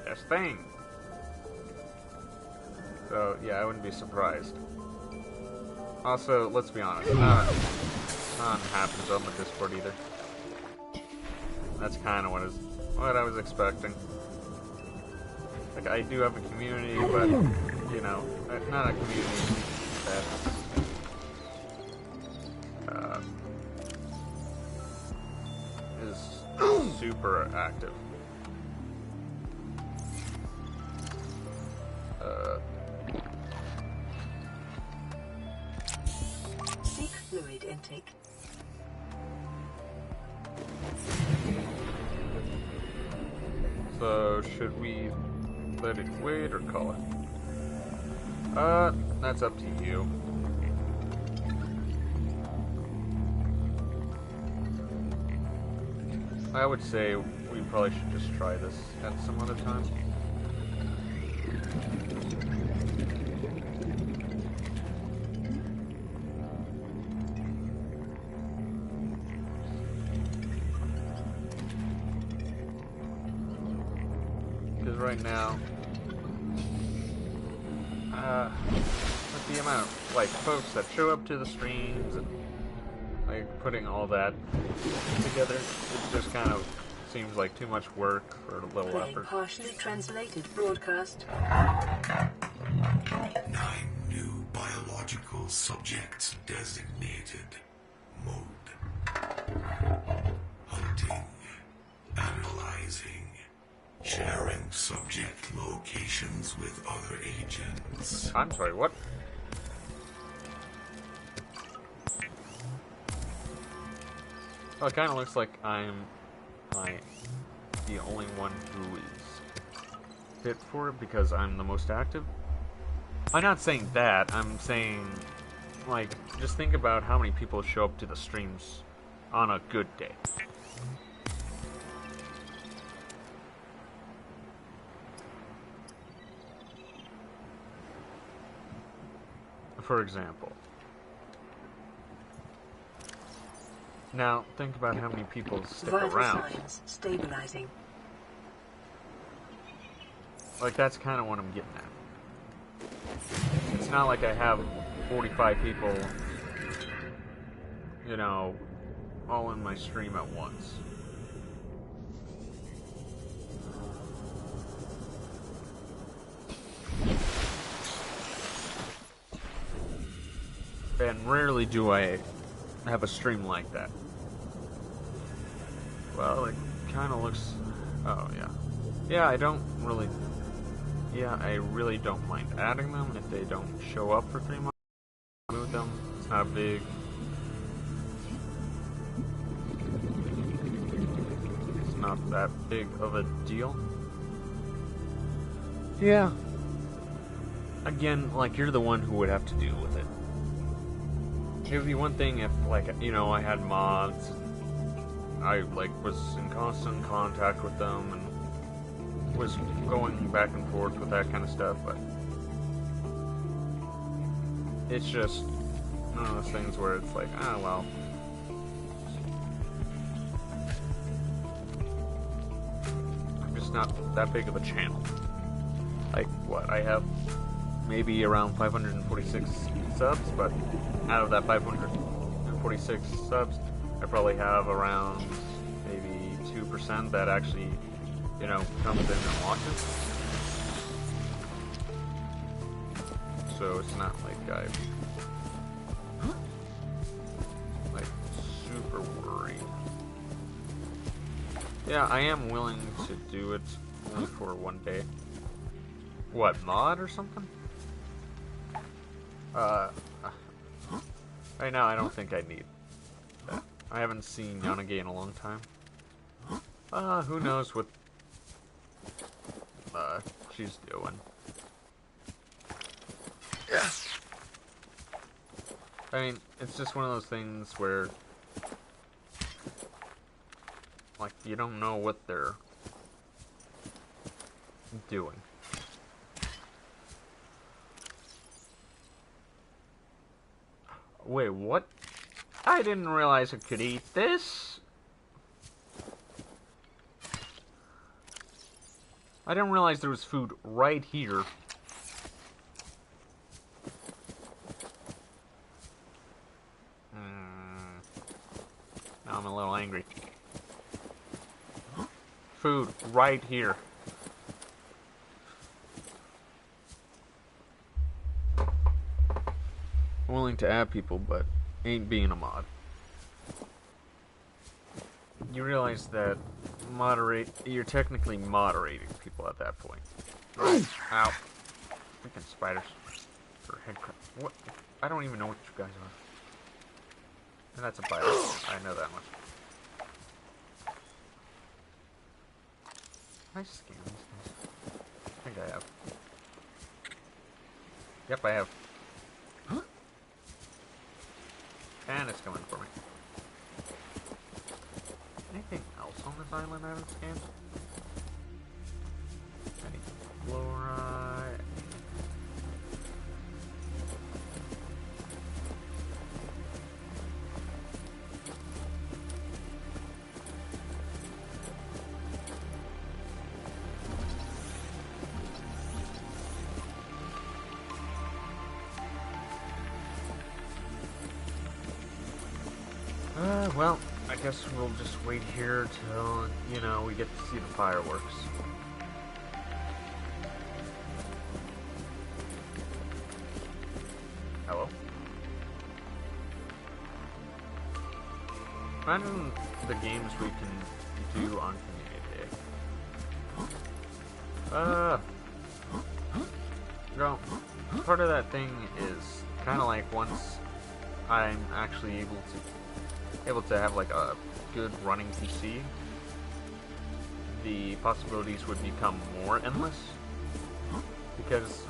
this thing. So, yeah, I wouldn't be surprised. Also, let's be honest, none happens on the Discord either. That's kind of what I was expecting. Like, I do have a community, but, you know, not a community that's is super active. Seek fluid intake. So, should we let it wait or call it? That's up to you. I would say we probably should just try this at some other time. Because right now, with the amount of, like, folks that show up to the streams and, like, putting all that together, it just kind of seems like too much work for a little Playing effort. partially translated broadcast. 9 new biological subjects designated. Mode. Hunting. Analyzing. Sharing subject locations with other agents. I'm sorry, what? Well, it kind of looks like I'm the only one who is fit for it because I'm the most active. I'm not saying that. I'm saying, like, just think about how many people show up to the streams on a good day. For example. Now, think about how many people stick Vital around. signs stabilizing. Like, that's kind of what I'm getting at. It's not like I have 45 people, you know, all in my stream at once. And rarely do I have a stream like that. Well, it kind of looks... Oh, yeah. Yeah, I don't really... Yeah, I really don't mind adding them if they don't show up for 3 months. Move them. It's not big. It's not that big of a deal. Yeah. Again, like, you're the one who would have to deal with it. It would be one thing if, like, you know, I had mods, I, like, was in constant contact with them and was going back and forth with that kind of stuff, but it's just one of those things where it's like, ah, well, I'm just not that big of a channel. Like, what, I have maybe around 546 subs, but out of that 546 subs, I probably have around maybe 2% that actually, you know, comes in and watches. So it's not like I'm like super worried. Yeah, I am willing to do it only for one day. What, mod or something? Right now, I don't think I need that. I haven't seen Yanagi in a long time. Who knows what she's doing. I mean, it's just one of those things where, like, you don't know what they're doing. Wait, what? I didn't realize I could eat this. I didn't realize there was food right here. Now I'm a little angry. Food right here. I'm willing to add people, but ain't being a mod. You realize that you're technically moderating people at that point. Right. Ow. Freaking spiders. Or headcrab. What? I don't even know what you guys are. And that's a bite. I know that much. Can I scan these guys? I think I have. Yep, I have. And it's coming for me. Anything else on this island I haven't scanned? Any fluoride? Well, I guess we'll just wait here till, you know, we get to see the fireworks. Hello? Imagine the games we can do on Community Day. Well, part of that thing is kind of like once I'm actually able to have like a good running PC, the possibilities would become more endless, because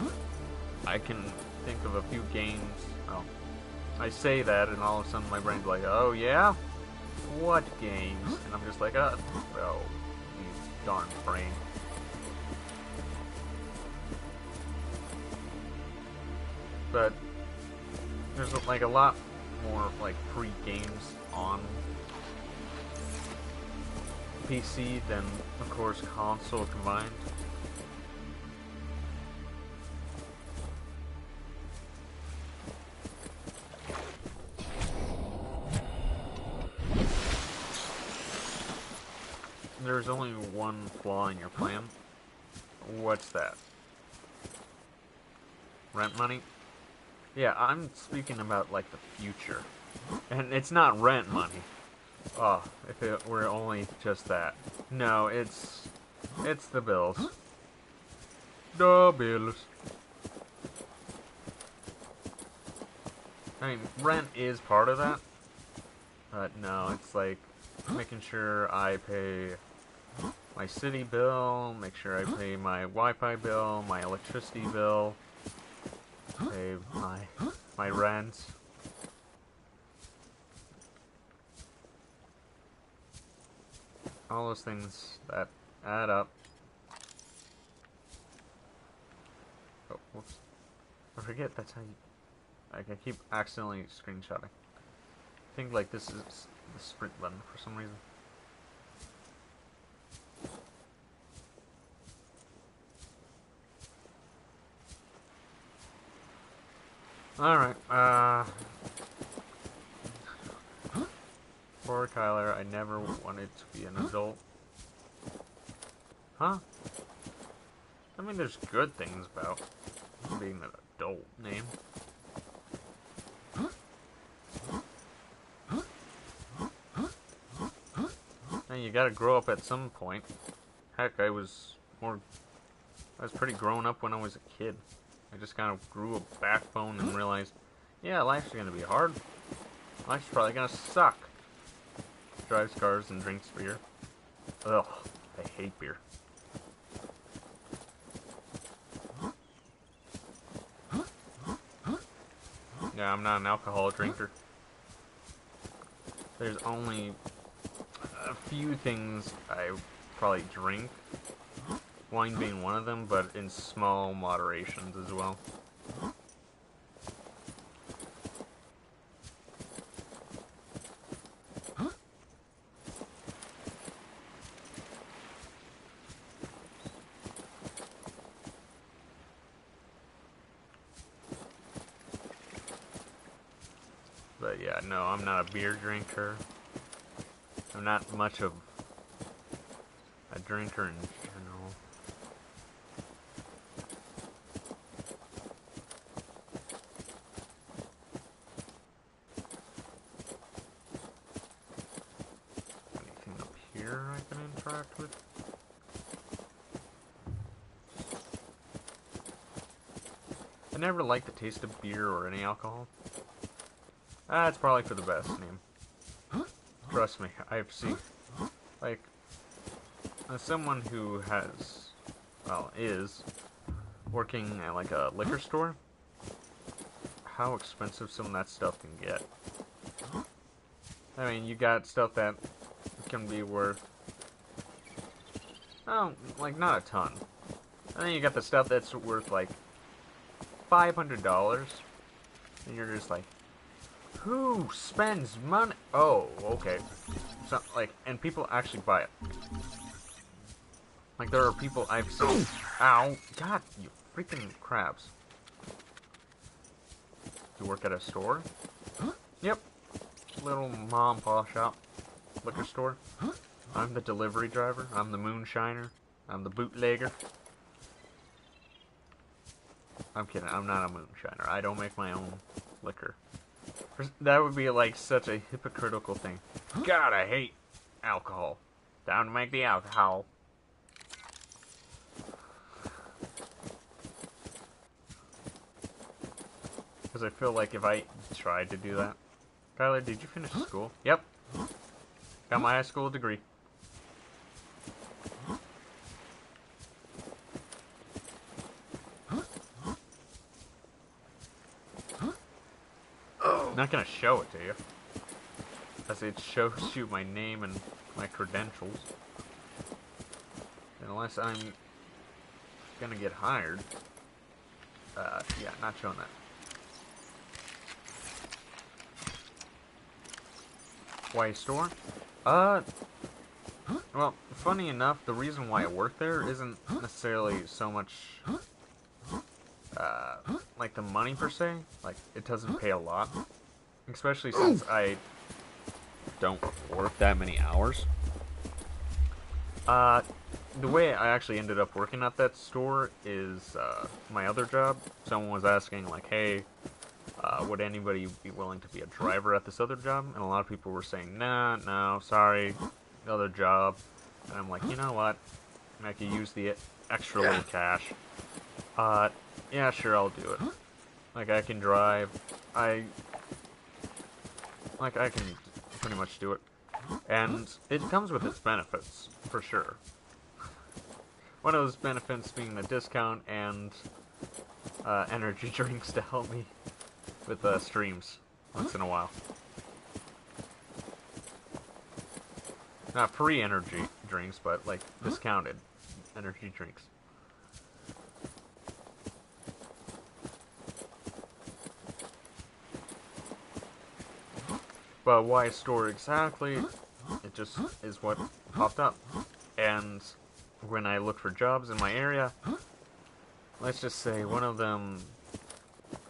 I can think of a few games. Oh, I say that and all of a sudden my brain's like, oh yeah? What games? And I'm just like, oh, you darn brain. But there's like a lot more like free games on PC than, of course, console combined. There's only one flaw in your plan. What's that? Rent money? Yeah, I'm speaking about, like, the future. And it's not rent money. Oh, if it were only just that. No, it's the bills. The bills. I mean, rent is part of that. But no, it's like making sure I pay my city bill, make sure I pay my Wi-Fi bill, my electricity bill, pay my rent. All those things that add up. Oh, whoops. I forget that's how you... Like, I keep accidentally screenshotting. I think, like, this is the sprint button for some reason. Alright, poor Kyler, I never wanted to be an adult. Huh? I mean, there's good things about being an adult name. And you gotta grow up at some point. Heck, I was pretty grown up when I was a kid. I just kind of grew a backbone and realized, yeah, life's gonna be hard. Life's probably gonna suck. Drives cars and drinks beer. Ugh, I hate beer. Yeah, I'm not an alcohol drinker. There's only a few things I probably drink. Wine being one of them, but in small moderations as well. But yeah, no, I'm not a beer drinker. I'm not much of a drinker in general. Anything up here I can interact with? I never liked the taste of beer or any alcohol. It's probably for the best, name. Trust me, I've seen, like, as someone who has, well, is working at, like, a liquor store, how expensive some of that stuff can get. I mean, you got stuff that can be worth, oh, like, not a ton. And then you got the stuff that's worth, like, $500, and you're just like, who spends money? Oh, okay. So, like, and people actually buy it. Like, there are people I've seen. Ow. God, you freaking crabs. You work at a store? Yep. Little mom and pop shop. Liquor store. I'm the delivery driver. I'm the moonshiner. I'm the bootlegger. I'm kidding. I'm not a moonshiner. I don't make my own liquor. That would be like such a hypocritical thing. God, I hate alcohol. Down to make the alcohol. Because I feel like if I tried to do that... Tyler, did you finish school? Yep. Got my high school degree. I'm not gonna show it to you, as it shows you my name and my credentials. Unless I'm gonna get hired. Yeah, not showing that. Why store? Well, funny enough, the reason why I work there isn't necessarily so much, like the money per se. Like, it doesn't pay a lot. Especially since I don't work that many hours. The way I actually ended up working at that store is, my other job. Someone was asking, like, hey, would anybody be willing to be a driver at this other job? And a lot of people were saying, nah, no, sorry, the other job. And I'm like, you know what? I could use the extra little cash. Yeah, sure, I'll do it. Like, I can drive. I can pretty much do it. And it comes with its benefits, for sure. One of those benefits being the discount and energy drinks to help me with streams once in a while. Not free energy drinks, but like discounted energy drinks. But why store exactly? It just is what popped up. And when I look for jobs in my area, let's just say one of them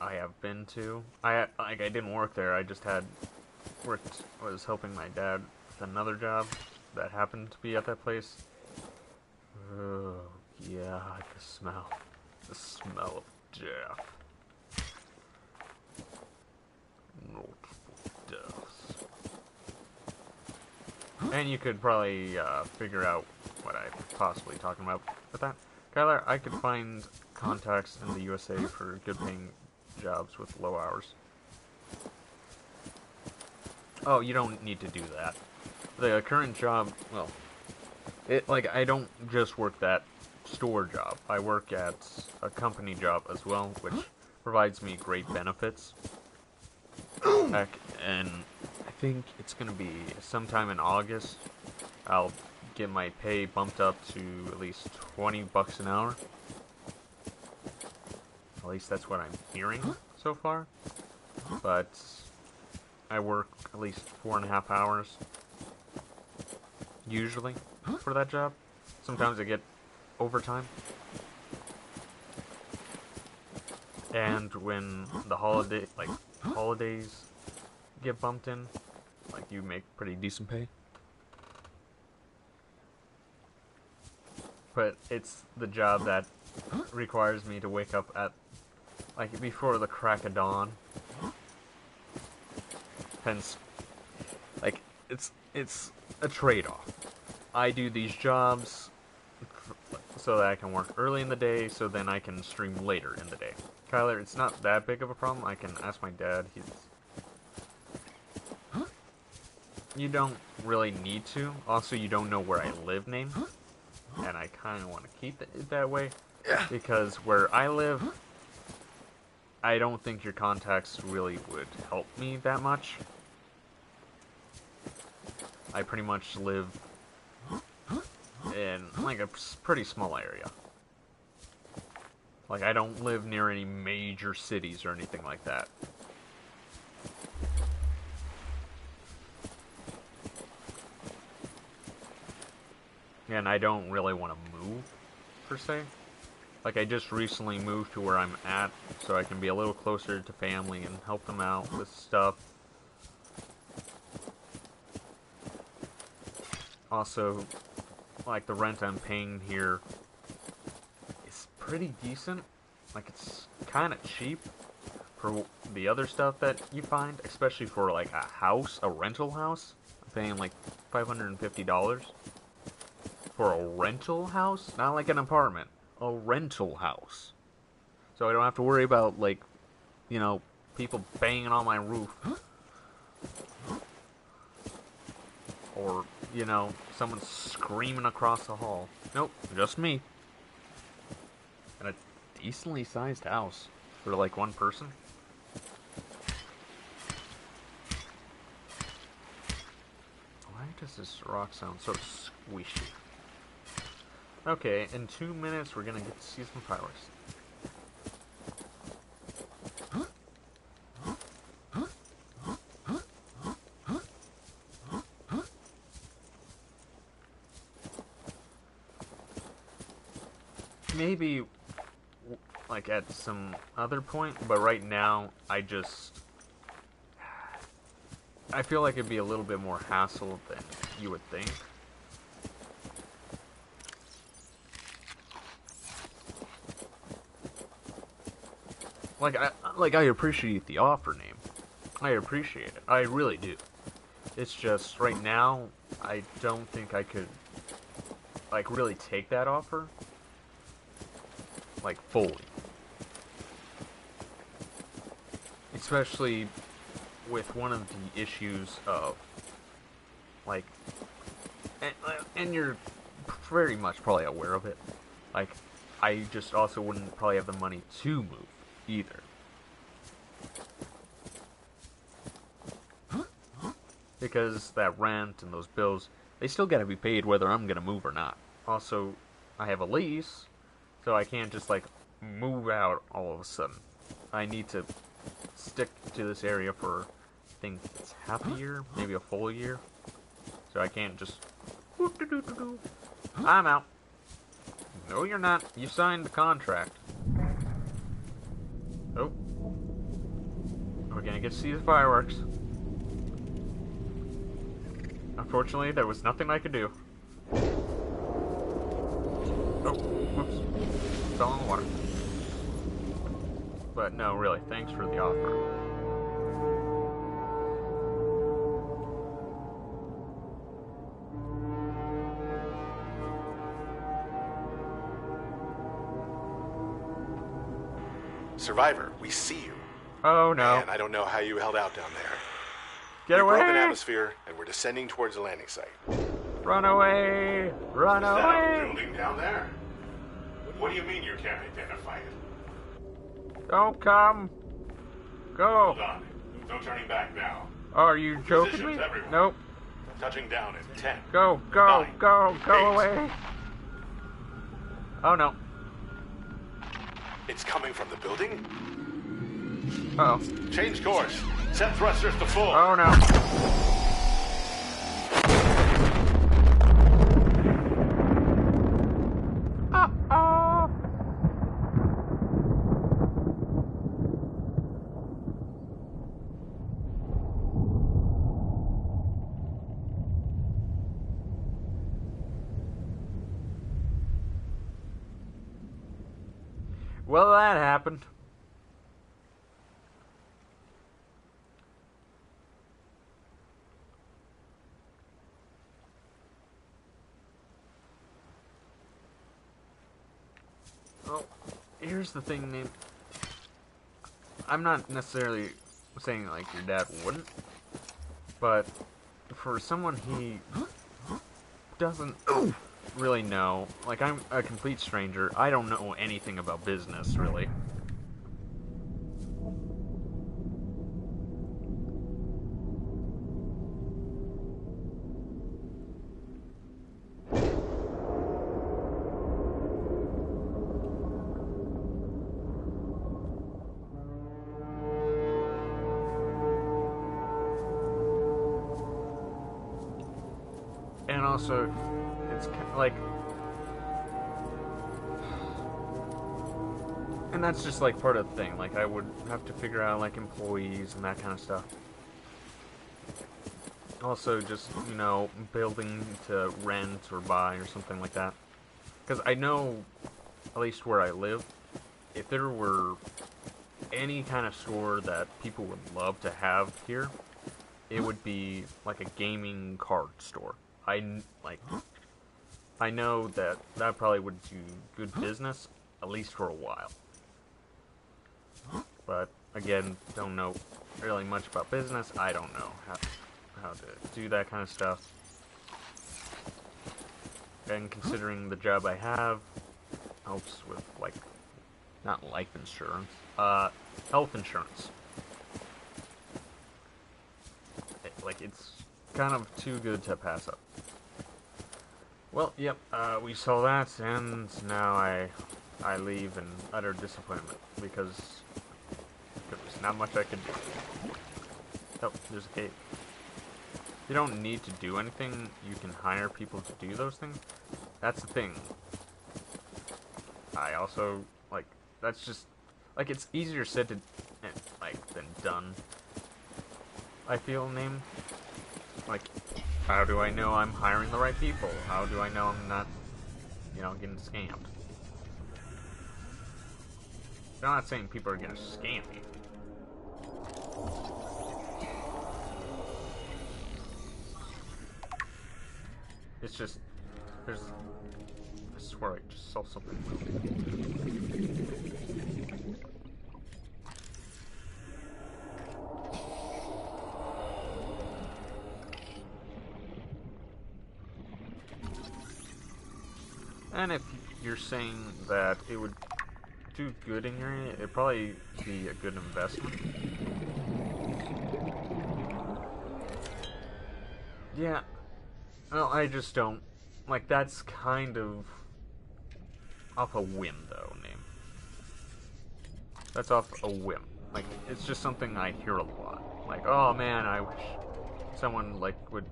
I have been to. I didn't work there. I just was helping my dad with another job that happened to be at that place. Oh, yeah, the smell. The smell of death. Multiple deaths. And you could probably figure out what I'm possibly talking about with that. Kyler, I could find contacts in the USA for good paying jobs with low hours. Oh, you don't need to do that. The current job, well, I don't just work that store job. I work at a company job as well, which provides me great benefits. Heck, and I think it's gonna be sometime in August. I'll get my pay bumped up to at least $20 an hour. At least that's what I'm hearing so far. But I work at least 4.5 hours usually for that job. Sometimes I get overtime. And when the holidays get bumped in, like, you make pretty decent pay. But it's the job that requires me to wake up at, like, before the crack of dawn. Hence, like, it's a trade-off. I do these jobs so that I can work early in the day, so then I can stream later in the day. Kyler, it's not that big of a problem. I can ask my dad. You don't really need to. Also, you don't know where I live, name. And I kind of want to keep it that way. Because where I live, I don't think your contacts really would help me that much. I pretty much live in, like, a pretty small area. Like, I don't live near any major cities or anything like that. And I don't really want to move, per se. Like, I just recently moved to where I'm at, so I can be a little closer to family and help them out with stuff. Also, like, the rent I'm paying here is pretty decent. Like, it's kind of cheap for the other stuff that you find, especially for, like, a house, a rental house. I'm paying, like, $550 for a rental house, not like an apartment, a rental house. So I don't have to worry about, like, you know, people banging on my roof. Or, you know, someone screaming across the hall. Nope, just me. And a decently sized house for, like, one person. Why does this rock sound so squishy? Okay, in 2 minutes we're gonna get to see some fireworks. Maybe, like, at some other point, but right now, I feel like it'd be a little bit more hassle than you would think. I appreciate the offer, name. I appreciate it. I really do. It's just, right now, I don't think I could, like, really take that offer. Like, fully. Especially with one of the issues of, like, and you're very much probably aware of it. Like, I just also wouldn't probably have the money to move either. Because that rent and those bills, they still gotta be paid whether I'm gonna move or not. Also, I have a lease, so I can't just, like, move out all of a sudden. I need to stick to this area for, I think it's half a year, maybe a full year. So I can't just, I'm out. No, you're not. You signed the contract. Oh. We're gonna get to see the fireworks. Unfortunately, there was nothing I could do. Oh, whoops. Fell in the water. But no, really, thanks for the offer. Survivor, we see you. Oh no. Man, I don't know how you held out down there. Get away! We broke an atmosphere, and we're descending towards the landing site. Run away! Run Is that away! a building down there? What do you mean you can't identify it? Don't come! Go! Hold on. No turning back now. Oh, are you joking me? Positions, everyone. Nope. Touching down in 10. Go, 9, go 8. away. Oh no. It's coming from the building? Uh oh. Change course. Set thrusters to full. Oh no. Uh-oh. Well, that happened. Well, here's the thing, man. I'm not necessarily saying, like, your dad wouldn't, but for someone he doesn't really know, like, I'm a complete stranger. I don't know anything about business, really. And also, it's kind of like, and that's just like part of the thing. Like, I would have to figure out like employees and that kind of stuff. Also, just, you know, building to rent or buy or something like that. Because I know, at least where I live, if there were any kind of store that people would love to have here, it would be like a gaming card store. I know that probably would do good business, at least for a while. But, again, don't know really much about business. I don't know how to do that kind of stuff. And considering the job I have, helps with, like, not life insurance, health insurance. It's kind of too good to pass up. Well, yep, we saw that, and now I leave in utter disappointment, because there was not much I could do. Oh, there's a cave. You don't need to do anything, you can hire people to do those things. That's the thing. I also, like, that's just, like, it's easier said to, like, than done, I feel, name. Like, how do I know I'm hiring the right people? How do I know I'm not, you know, getting scammed? I'm not saying people are gonna scam me. It's just, I swear I just saw something move. And if you're saying that it would do good in your area, it'd probably be a good investment. Yeah. Well, I just don't. Like, that's kind of off a whim, though, name. That's off a whim. Like, it's just something I hear a lot. Like, oh man, I wish someone, like, would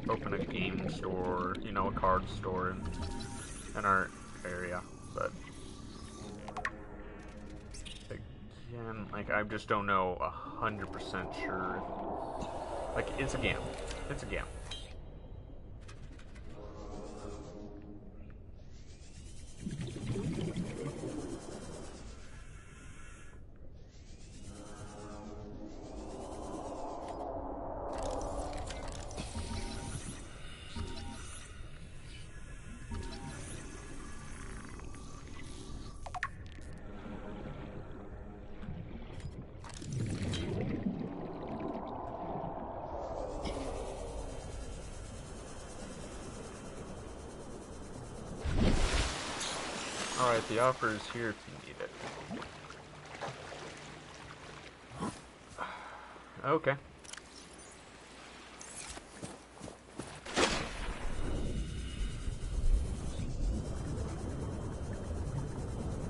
open a game store, you know, a card store in our area, but again, like, I just don't know 100% sure. Like, it's a gamble. It's a gamble. Alright, the offer is here if you need it. Okay.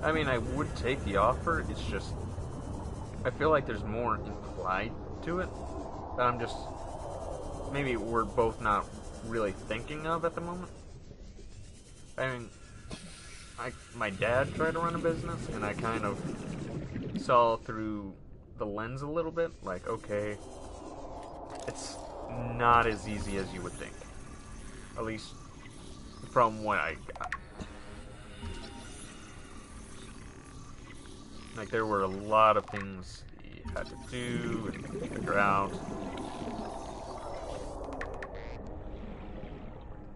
I mean, I would take the offer, it's just, I feel like there's more implied to it that I'm just, maybe we're both not really thinking of at the moment. I mean, my dad tried to run a business, and I kind of saw through the lens a little bit, like, okay, it's not as easy as you would think. At least from what I got. Like, there were a lot of things you had to do and figure out.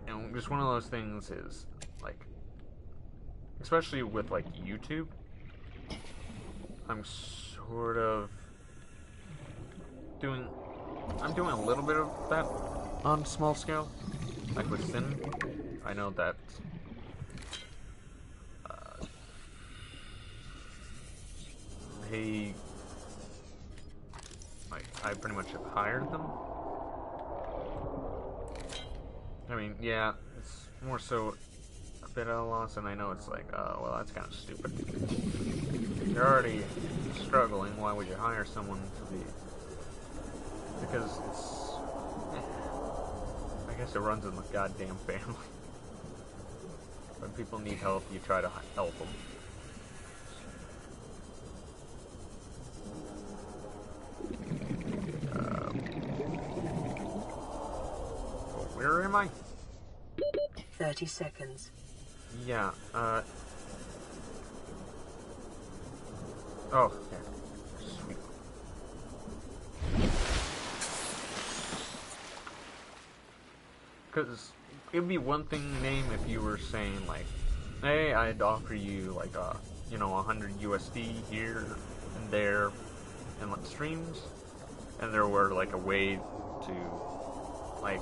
And just one of those things is, like, especially with, like, YouTube, I'm sort of doing a little bit of that on small scale. Like with Sin, I know that they, like, I pretty much have hired them. I mean, yeah, it's more so a bit of a loss, and I know it's like, well, that's kind of stupid. You're already struggling, why would you hire someone to be... Because it's... I guess it runs in the goddamn family. When people need help, you try to help them. Where am I? 30 seconds. Yeah, oh, yeah. Sweet. Because it would be one thing, name, if you were saying, like, hey, I'd offer you, like, 100 USD here and there in, like, streams, and there were, like, a way to, like,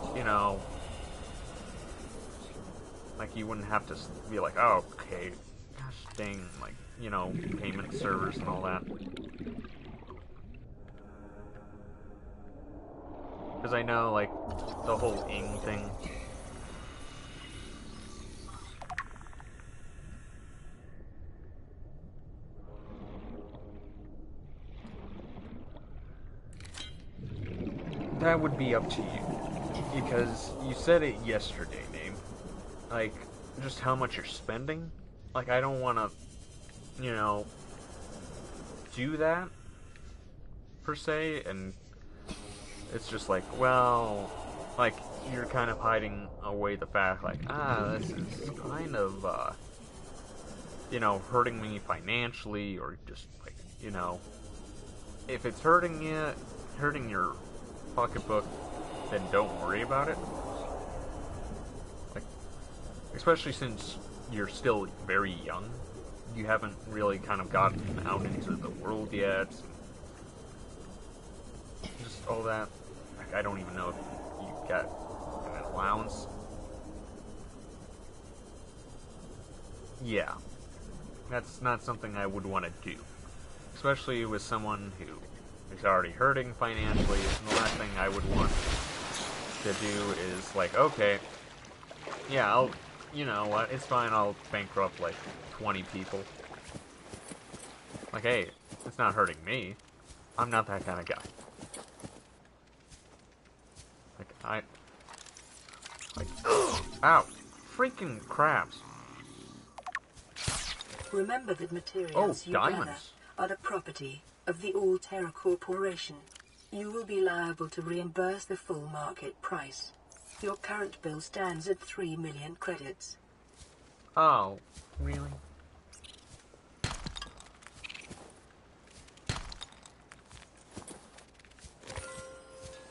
like, you wouldn't have to be like, oh, okay, gosh dang, like, payment servers and all that. Because I know, like, the whole ing thing. That would be up to you. Because you said it yesterday, Name. Like, just how much you're spending. Like, I don't want to, do that, per se, and it's just like, well, like, you're kind of hiding away the fact, like, this is kind of, hurting me financially, or just, like, if it's hurting your pocketbook, then don't worry about it. Like, especially since you're still very young, you haven't really kind of gotten out into the world yet. Just all that. Like, I don't even know if you got an allowance. Yeah. That's not something I would want to do. Especially with someone who is already hurting financially, and the last thing I would want to do is, like, okay, yeah, you know what, it's fine, I'll bankrupt, like, 20 people. Like, hey, it's not hurting me. I'm not that kind of guy. Like, ow, freaking crabs. Remember that materials you gather are the property of the All-Terra Corporation. You will be liable to reimburse the full market price. Your current bill stands at 3 million credits. Oh, really?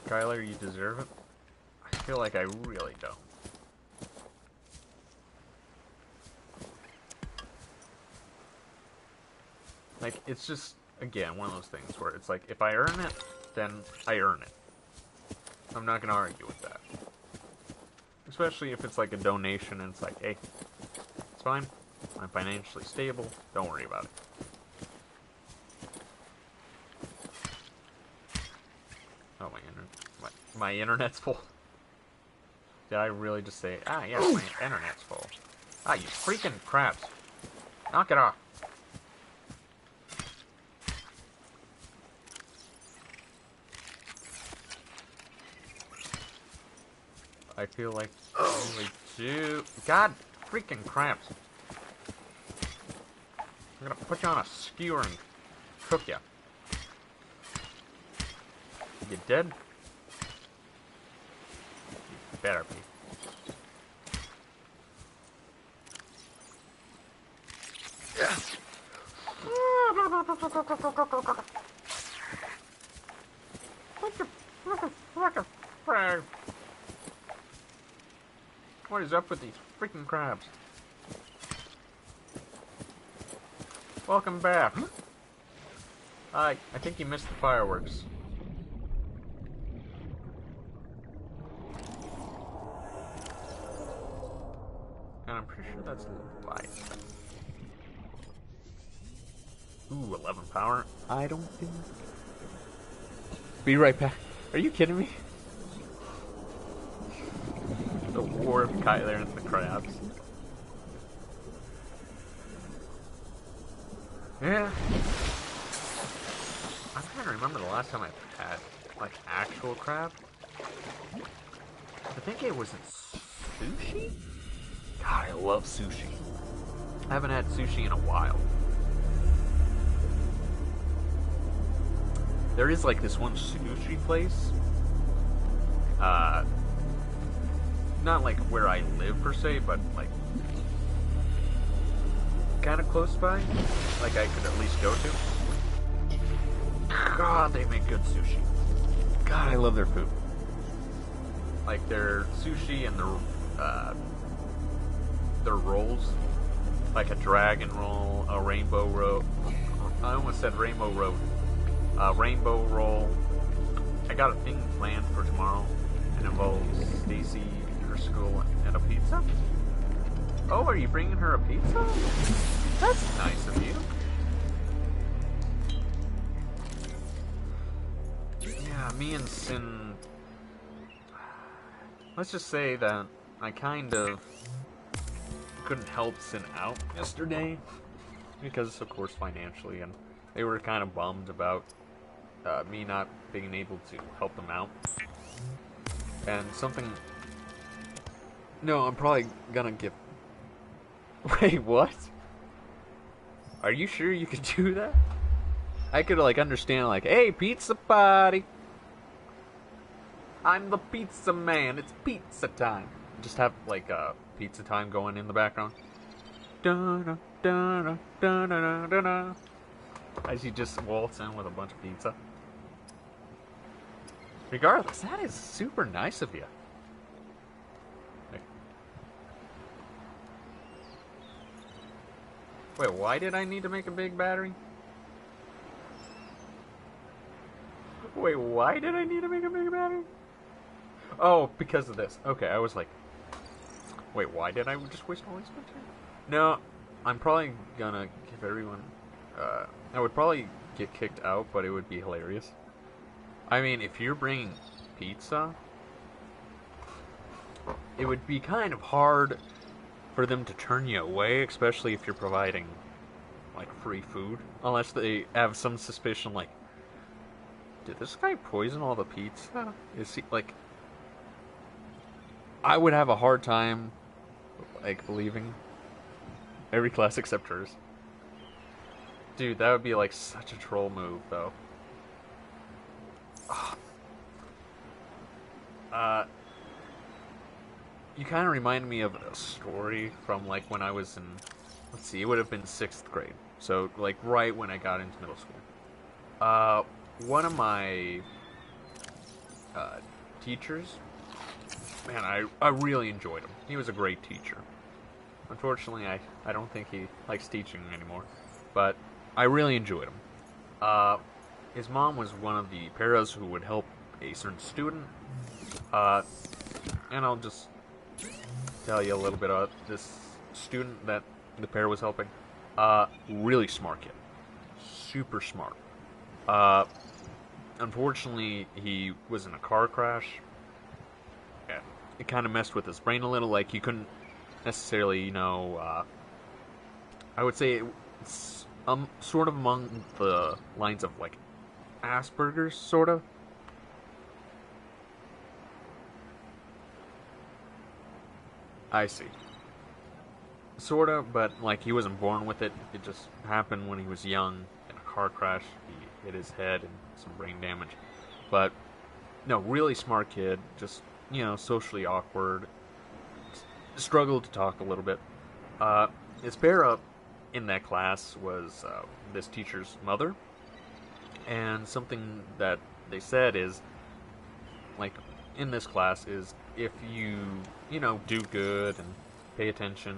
Kyler, you deserve it. I feel like I really don't. Like, it's just, again, one of those things where it's like, if I earn it, then I earn it. I'm not gonna argue with that. Especially if it's like a donation and it's like, hey, it's fine. I'm financially stable. Don't worry about it. My internet's full. Did I really just say, ah, yes, my internet's full? Ah, you freaking crabs. Knock it off. I feel like only two... God freaking crabs. I'm gonna put you on a skewer and cook you. You dead? You better be. What is up with these freaking crabs? Welcome back. I think you missed the fireworks. And I'm pretty sure that's light. Ooh, 11 power. I don't think. Be right back. Are you kidding me? The war of Kyler and the crabs. Yeah. I'm trying to remember the last time I had, like, actual crab. I think it was in sushi? God, I love sushi. I haven't had sushi in a while. There is, like, this one sushi place. Not, like, where I live, per se, but, like, kind of close by. Like, I could at least go to. God, they make good sushi. God, I love their food. Like, their sushi and their rolls. Like a dragon roll, a rainbow roll. I almost said rainbow roll. Rainbow roll. I got a thing planned for tomorrow. It involves Stacy, her school, and a pizza. Oh, are you bringing her a pizza? That's nice of you. Yeah, me and Sin... Let's just say that I kind of couldn't help Sin out yesterday. Because, of course, financially, and they were kind of bummed about me not being able to help them out. And something... No, I'm probably gonna give... Wait, what? Are you sure you could do that? I could, like, understand, like, hey, pizza party! I'm the pizza man, it's pizza time! Just have, like, pizza time going in the background. Da-da, da-da, da-da, da-da. As you just waltz in with a bunch of pizza. Regardless, that is super nice of you. Wait, why did I need to make a big battery? Wait, why did I need to make a big battery? Oh, because of this. Okay, I was like... Wait, why did I just waste all these materials? No, I'm probably gonna give everyone... I would probably get kicked out, but it would be hilarious. I mean, if you're bringing pizza... It would be kind of hard for them to turn you away, especially if you're providing, like, free food. Unless they have some suspicion, like, did this guy poison all the pizza? Is he, like... I would have a hard time, like, believing every class except hers. Dude, that would be, like, such a troll move, though. You kind of remind me of a story from, like, when I was in, let's see, it would have been 6th grade. So, like, right when I got into middle school. One of my teachers, man, I really enjoyed him. He was a great teacher. Unfortunately, I don't think he likes teaching anymore. But I really enjoyed him. His mom was one of the paras who would help a certain student. And I'll just tell you a little bit about this student that the para was helping. Really smart kid. Super smart. Unfortunately, he was in a car crash it kind of messed with his brain a little. Like, you couldn't necessarily, I would say it's sort of among the lines of, like, Asperger's, sort of. I see. Sort of, but, like, he wasn't born with it. It just happened when he was young in a car crash. He hit his head and some brain damage. But, no, really smart kid. Just, socially awkward. Struggled to talk a little bit. His pair-up in that class was this teacher's mother. And something that they said is, like, in this class is if you, do good and pay attention,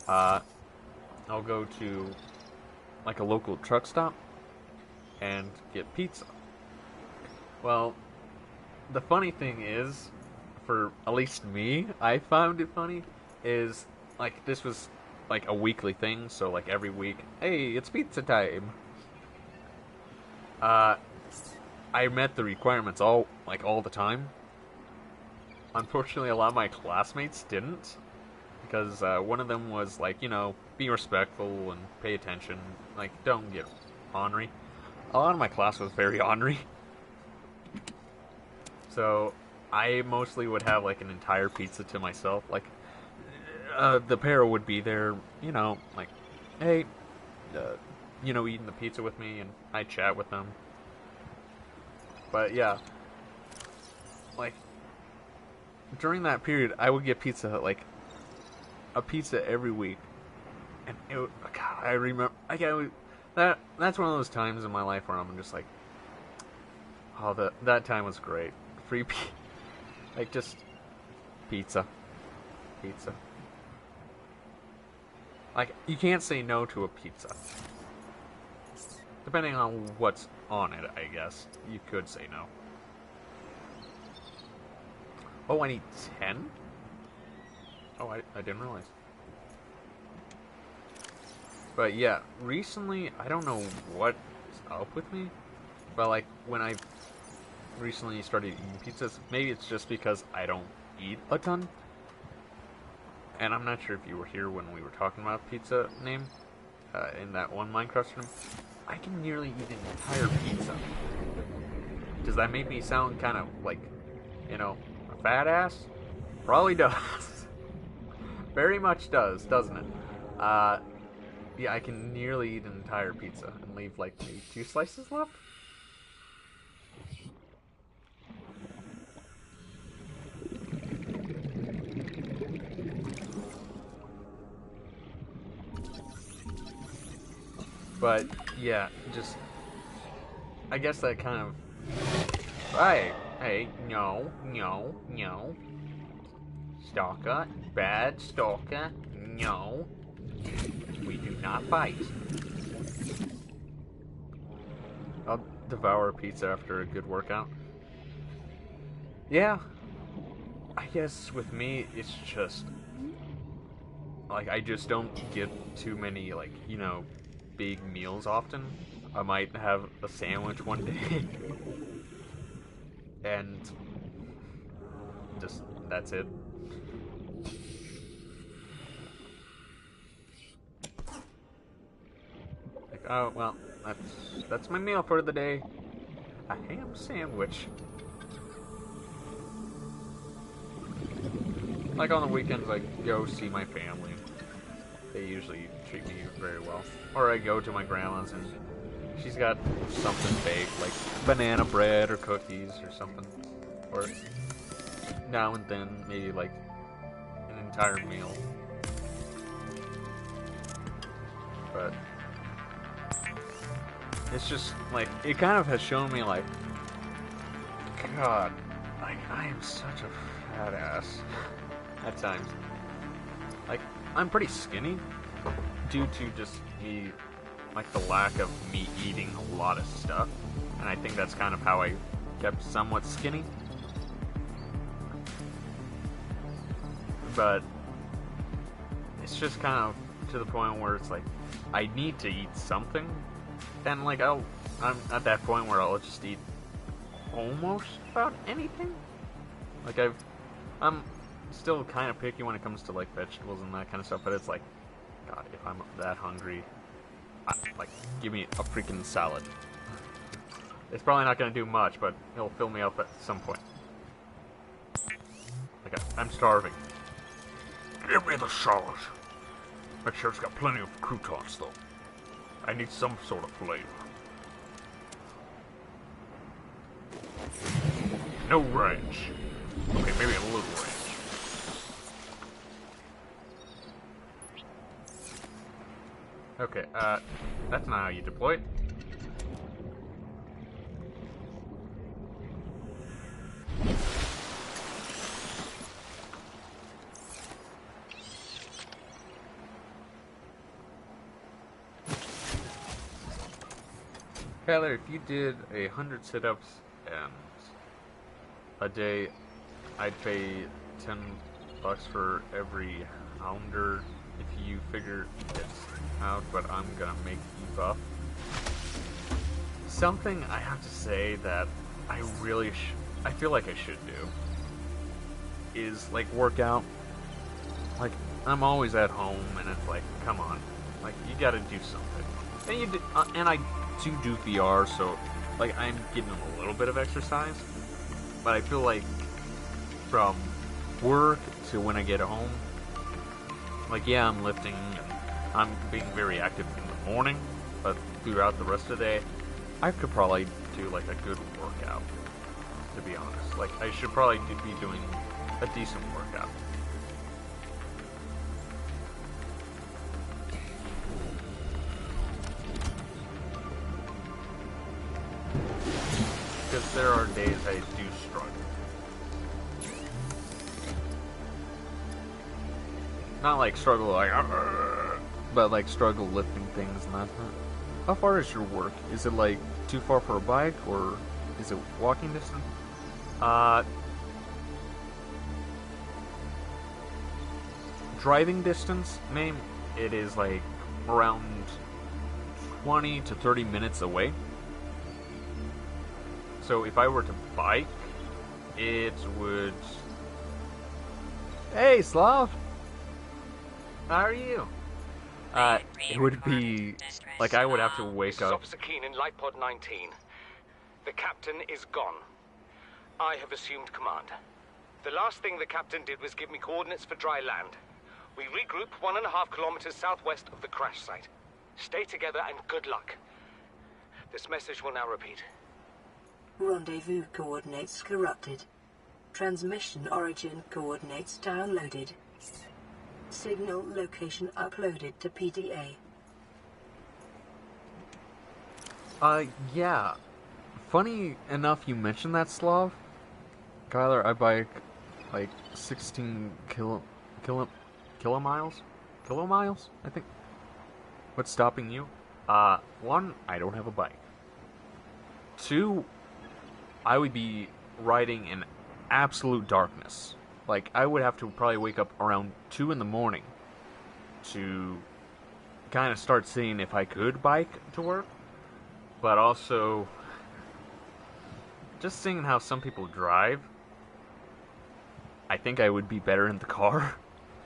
I'll go to, like, a local truck stop and get pizza. Well, the funny thing is, for at least me, I found it funny, is, like, this was, like, a weekly thing, so, like, every week, hey, it's pizza time. I met the requirements all the time. Unfortunately, a lot of my classmates didn't, because one of them was like, be respectful and pay attention, like, don't get ornery. A lot of my class was very ornery. So I mostly would have, like, an entire pizza to myself. Like, the pair would be there, like, hey, eating the pizza with me, and I'd chat with them. But yeah, like, during that period, I would get pizza, like, a pizza every week. And God, I remember, that's one of those times in my life where I'm just like, oh, that time was great. Free like, just pizza. Like, you can't say no to a pizza. Depending on what's on it, I guess. You could say no. Oh, I need 10? Oh, I didn't realize. But yeah, recently, I don't know what's up with me, but, like, when I recently started eating pizzas, maybe it's just because I don't eat a ton. And I'm not sure if you were here when we were talking about pizza name, in that one Minecraft stream. I can nearly eat an entire pizza. Does that make me sound kind of like, a fat ass? Probably does. Very much does, doesn't it? Yeah, I can nearly eat an entire pizza and leave, like, maybe 2 slices left? But, yeah, just, I guess that kind of, hey, no, stalker, bad stalker, no, we do not bite. I'll devour a pizza after a good workout. Yeah, I guess with me, it's just, like, I just don't get too many, like, big meals often. I might have a sandwich one day. And just, that's it. Like, oh, well, that's my meal for the day. A ham sandwich. Like, on the weekends, I go see my family. They usually treat me very well. Or I go to my grandma's and she's got something baked, like banana bread or cookies or something. Or now and then, maybe like an entire meal. But it's just, like, it kind of has shown me, like, God, like, I am such a fat ass at times. Like, I'm pretty skinny due to just the lack of me eating a lot of stuff. And I think that's kind of how I kept somewhat skinny. But it's just kind of to the point where it's like, I need to eat something. And, like, I'm at that point where I'll just eat almost about anything. Like, I've I'm still kind of picky when it comes to like vegetables and that kind of stuff, but it's like, God, if I'm that hungry, like, give me a freaking salad. It's probably not going to do much, but it'll fill me up at some point. Like, I'm starving. Give me the salad. Make sure it's got plenty of croutons, though. I need some sort of flavor. No ranch. Okay, maybe a little ranch. Okay, that's not how you deploy it. Kyler, if you did 100 sit-ups and a day, I'd pay $10 for every pounder if you figure it out, but I'm gonna make you buff. Something I have to say that I really I feel like I should do is like work out. Like, I'm always at home and it's like, come on, like, you gotta do something. And you do, and I do VR, so like I'm getting a little bit of exercise, but I feel like from work to when I get home, like, yeah, I'm lifting and I'm being very active in the morning, but throughout the rest of the day, I could probably do like a good workout, to be honest. Like, I should probably be doing a decent workout. Because there are days I do struggle. Not like struggle like, but like struggle lifting things and that. How far is your work? Is it like too far for a bike, or is it walking distance? Driving distance, name, it is like around 20 to 30 minutes away. So if I were to bike, it would... Hey, Slav! How are you? It would be... Like, I would have to wake up... Officer Keen in Light Pod 19. The captain is gone. I have assumed command. The last thing the captain did was give me coordinates for dry land. We regroup 1.5 kilometers southwest of the crash site. Stay together and good luck. This message will now repeat. Rendezvous coordinates corrupted. Transmission origin coordinates downloaded. Signal location uploaded to PDA. Yeah. Funny enough you mentioned that, Slav. Kyler, I bike like 16 kilomiles, I think. What's stopping you? One, I don't have a bike. Two, I would be riding in absolute darkness. Like, I would have to probably wake up around 2 in the morning to kind of start seeing if I could bike to work. But also, just seeing how some people drive, I think I would be better in the car.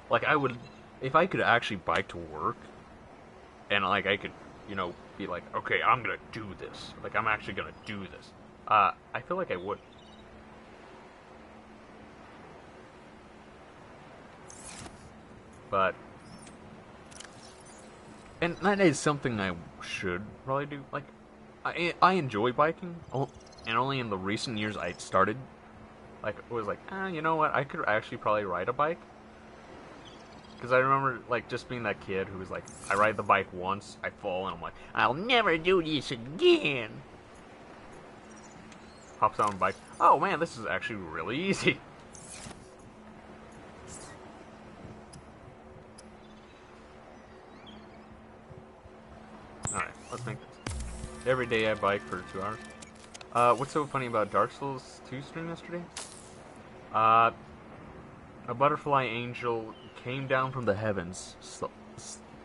Like, I would, if I could actually bike to work, and like I could, you know, be like, okay, I'm gonna do this. Like, I'm actually gonna do this. I feel like I would. But, and that is something I should probably do. Like, I enjoy biking, and only in the recent years I started, like, it was like, you know what, I could actually probably ride a bike. Because I remember, like, just being that kid who was like, I ride the bike once, I fall, and I'm like, I'll never do this again. Hops on the bike. Oh man, this is actually really easy. Alright, let's make this. Every day I bike for 2 hours. What's so funny about Dark Souls 2 stream yesterday? A butterfly angel came down from the heavens,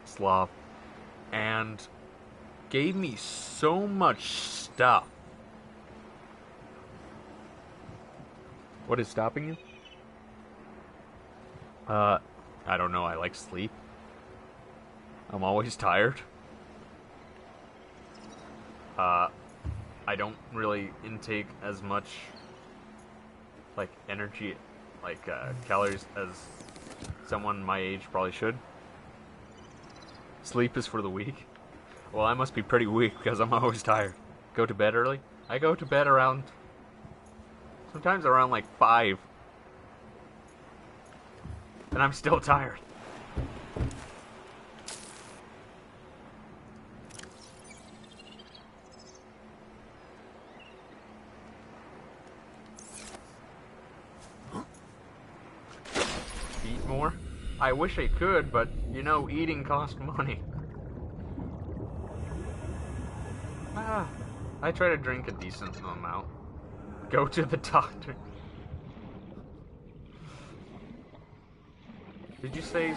Slav, and gave me so much stuff. What is stopping you? I don't know, I like sleep. I'm always tired. I don't really intake as much, like, energy, like, calories as someone my age probably should. Sleep is for the weak. Well, I must be pretty weak because I'm always tired. Go to bed early? I go to bed around, sometimes around like 5. And I'm still tired. Eat more? I wish I could, but you know, eating costs money. I try to drink a decent amount. Go to the doctor. Did you say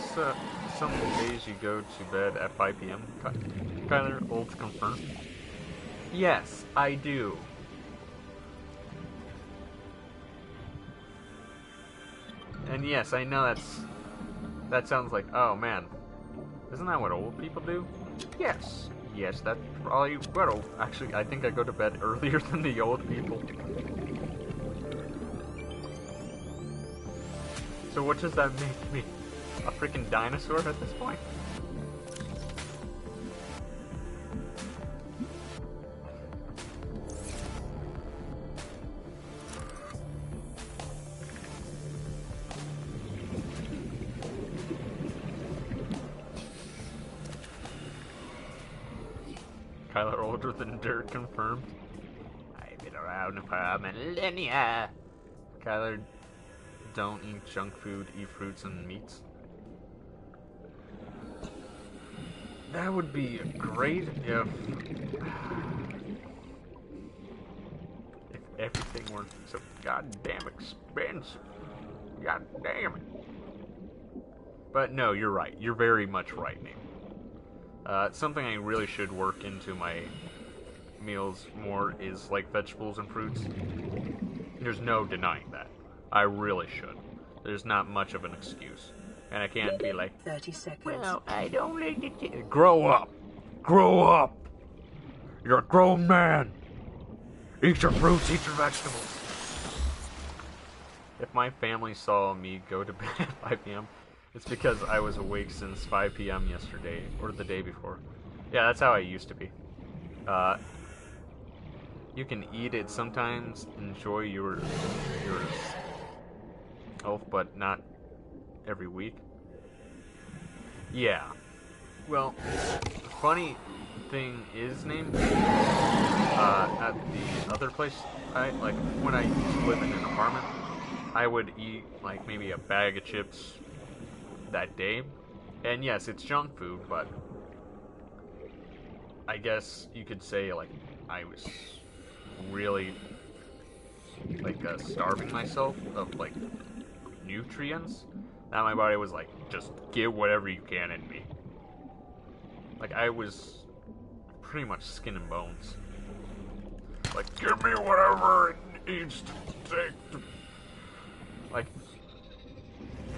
some days you go to bed at 5 p.m., Kyler? Old confirmed? Yes, I do. And yes, I know that sounds like, oh man, isn't that what old people do? Yes. Yes, that's probably what actually, I think I go to bed earlier than the old people. So what does that make me? A freaking dinosaur at this point? Kyler older than dirt confirmed. I've been around for a millennia. Kyler, don't eat junk food, eat fruits and meats. That would be great if everything weren't so goddamn expensive. God damn it. But no, you're right. You're very much right, Nate. Something I really should work into my meals more is like vegetables and fruits. There's no denying that. I really should. There's not much of an excuse. And I can't be like, 30 seconds. well, I don't like it. Grow up. Grow up. You're a grown man. Eat your fruits, eat your vegetables. If my family saw me go to bed at 5 p.m., it's because I was awake since 5 p.m. yesterday, or the day before. Yeah, that's how I used to be. You can eat it sometimes, enjoy your health, but not every week. Yeah. Well, the funny thing is, named at the other place, like when I used to live in an apartment, I would eat like maybe a bag of chips that day. And yes, it's junk food, but I guess you could say like I was really like starving myself of like nutrients. Now my body was like, just get whatever you can in me. Like I was pretty much skin and bones. Like, give me whatever it needs to take to... Like,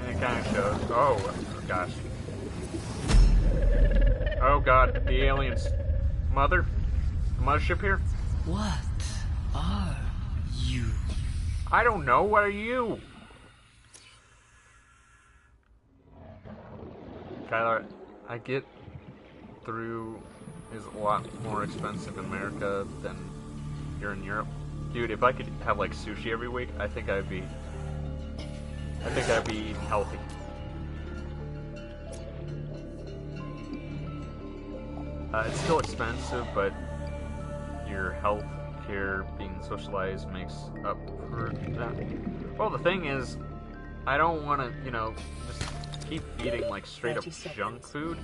and it kind of shows. Oh gosh. Oh god, the aliens. Mother? The mothership here? What are you? I don't know, what are you? Kyler, I get through is a lot more expensive in America than here in Europe. Dude, if I could have like sushi every week, I think I'd be eating healthy. It's still expensive, but your health care, being socialized, makes up for that. Well, the thing is, I don't want to, you know, just keep eating like straight up junk food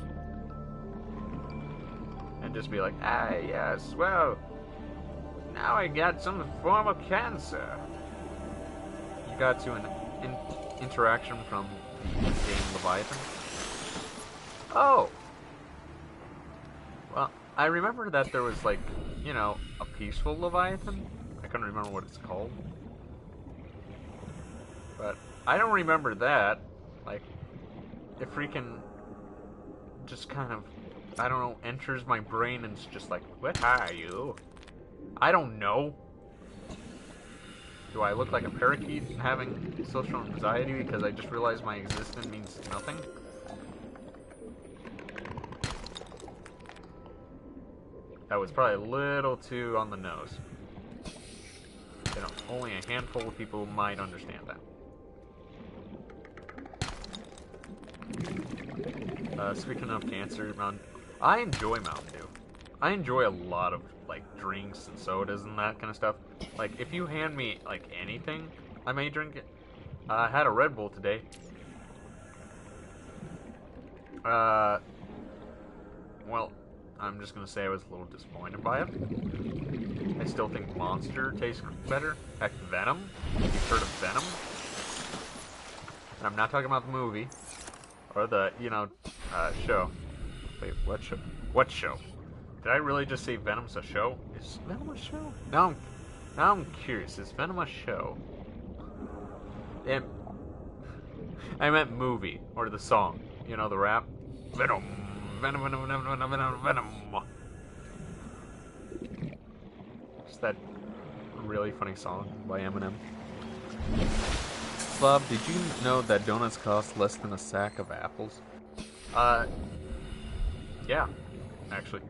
and just be like, ah, yes, well, now I got some form of cancer. You got to an interaction from the game Leviathan. Oh! Well, I remember that there was like, you know, a peaceful Leviathan. I couldn't remember what it's called. But I don't remember that. Like, it freaking just kind of, I don't know, enters my brain and it's just like, what are you? I don't know. Do I look like a parakeet having social anxiety because I just realized my existence means nothing? That was probably a little too on the nose. You know, only a handful of people might understand that. Speaking of cancer, I enjoy Mountain Dew. I enjoy a lot of, like, drinks and sodas and that kind of stuff. Like, if you hand me, like, anything, I may drink it. I had a Red Bull today. Well, I'm just gonna say I was a little disappointed by it. I still think Monster tastes better. Heck, Venom. You've heard of Venom? And I'm not talking about the movie. Or the, you know, show. Wait, what show? What show? Did I really just say Venom's a show? Is Venom a show? Now I'm curious. Is Venom a show? And I meant movie or the song. You know, the rap. Venom, Venom, Venom, Venom, Venom, Venom, Venom. It's that really funny song by Eminem. Bob, did you know that donuts cost less than a sack of apples? Yeah, actually.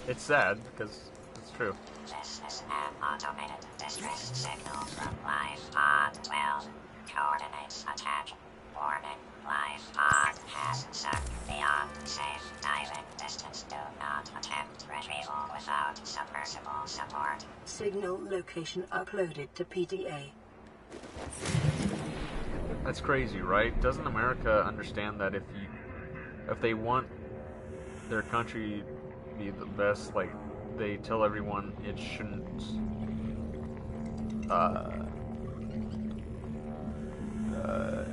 It's sad, because it's true. This is an automated distress signal from Life Pod 12. Coordinates attached. Warning, Life Pod has sunk beyond safe diving distance. Do not attempt retrieval without submersible support. Signal location uploaded to PDA. That's crazy, right? Doesn't America understand that if they want their country to be the best, like, they tell everyone it shouldn't,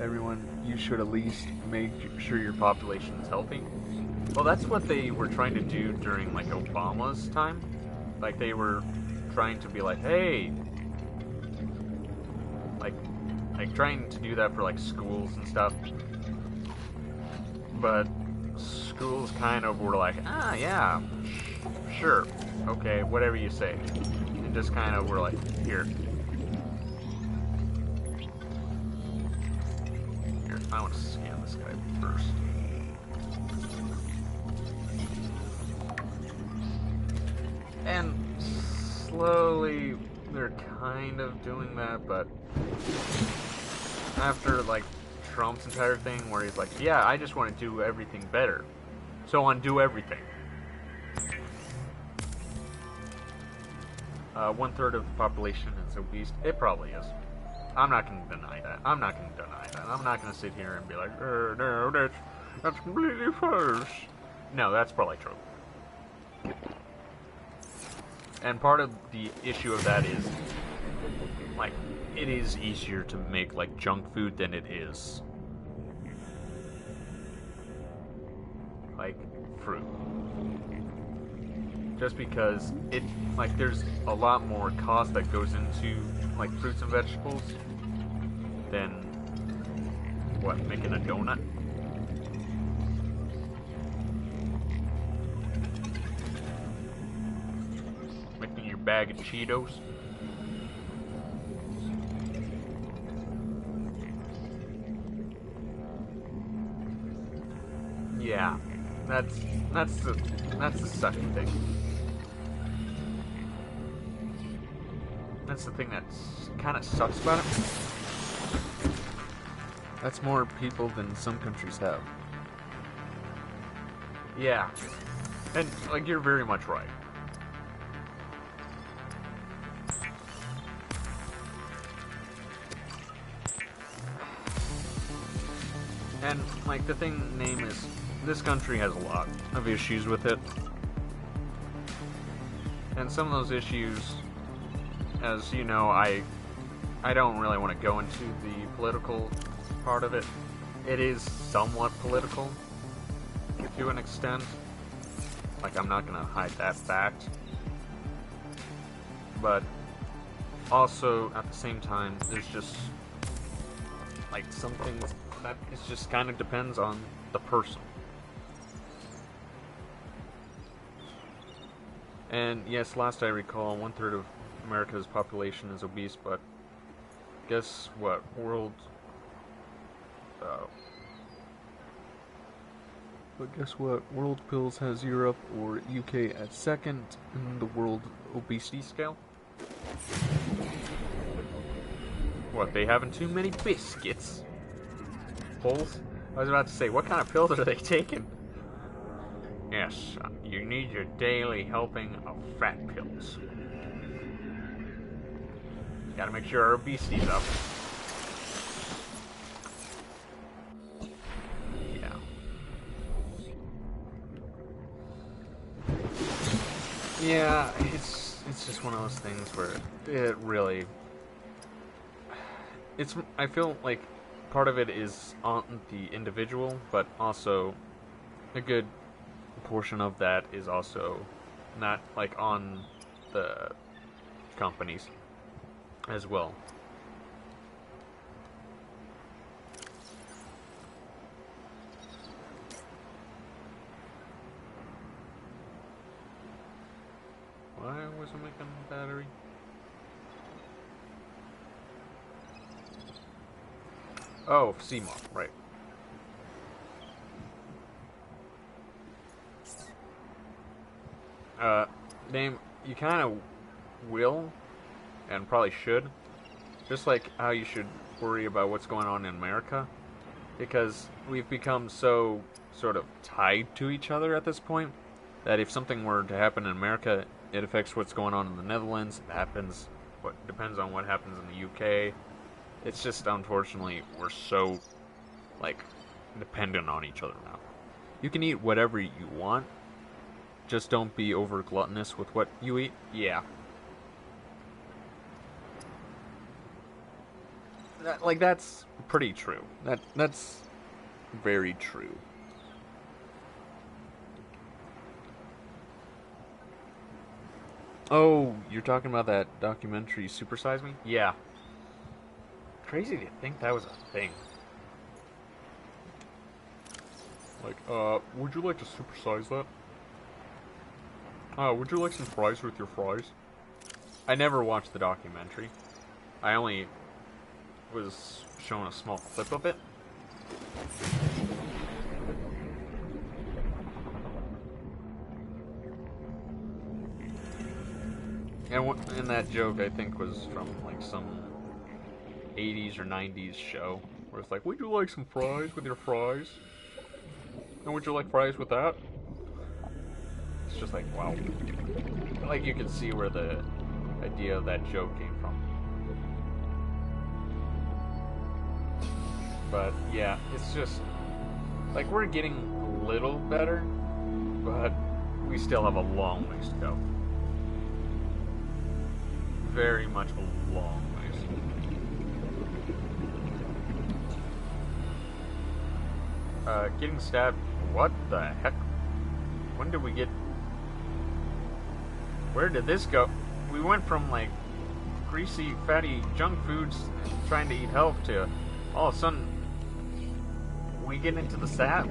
everyone, you should at least make sure your population is healthy? Well, that's what they were trying to do during, like, Obama's time. Like, they were trying to be like, hey, like trying to do that for, like, schools and stuff. But schools kind of were like, yeah, sure, okay, whatever you say. And just kind of were like, here, I want to scan this guy first. And slowly, they're kind of doing that, but after, like, Trump's entire thing where he's like, yeah, I just want to do everything better, so undo everything. 1/3 of the population is obese. It probably is. I'm not going to deny that. I'm not going to sit here and be like, no, that's completely false. No, that's probably true. And part of the issue of that is, like, it is easier to make, like, junk food than it is, like, fruit. Just because it, like, there's a lot more cost that goes into, like, fruits and vegetables than, what, making a donut? Making your bag of Cheetos? Yeah, that's the second thing. That's the thing that kind of sucks about it. That's more people than some countries have. Yeah, and, like, you're very much right. And, like, the thing name is, this country has a lot of issues with it. And some of those issues, as you know, I don't really want to go into the political part of it. It is somewhat political, to an extent. Like, I'm not going to hide that fact. But also, at the same time, there's just like some things that it just kind of depends on the person. And yes, last I recall, 1/3 of America's population is obese, but guess what? But guess what? World Pills has Europe or UK at second in the world obesity scale. What, they having too many biscuits? Pills? I was about to say, what kind of pills are they taking? Yes, you need your daily helping of fat pills. Gotta make sure our obesity's up. Yeah, it's just one of those things where it really... I feel like part of it is on the individual, but also a good portion of that is also not, like, on the companies as well. Why wasn't making a battery? Oh, CMOS, right. Name, you kind of will, and probably should, just like how you should worry about what's going on in America, because we've become so sort of tied to each other at this point, that if something were to happen in America, it affects what's going on in the Netherlands. It happens, what depends on what happens in the UK. It's just, unfortunately, we're so, like, dependent on each other now. You can eat whatever you want, just don't be over gluttonous with what you eat. Yeah. That's pretty true. That's very true. Oh, you're talking about that documentary, Super Size Me? Yeah. Crazy to think that was a thing. Like, would you like to supersize that? Would you like some fries with your fries? I never watched the documentary. I only was shown a small clip of it. And that joke, I think, was from, like, some 80s or 90s show, where it's like, would you like some fries with your fries? And would you like fries with that? It's just like, wow. Like, you can see where the idea of that joke came from. But, yeah, it's just, like, we're getting a little better, but we still have a long ways to go. Very much a long ways. Getting stabbed. What the heck? When did we get... Where did this go? We went from, like, greasy, fatty junk foods trying to eat health to all of a sudden we get into the stab?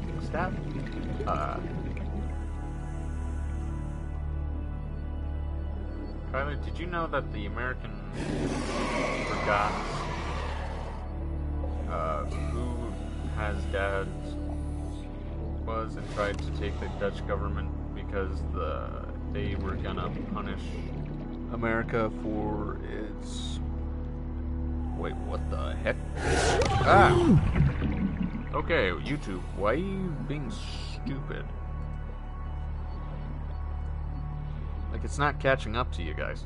Kyler, did you know that the American forgot who has dads was and tried to take the Dutch government because they were gonna punish America for its... Wait, what the heck? Ah! Okay, YouTube, why are you being stupid? Like, it's not catching up to you guys.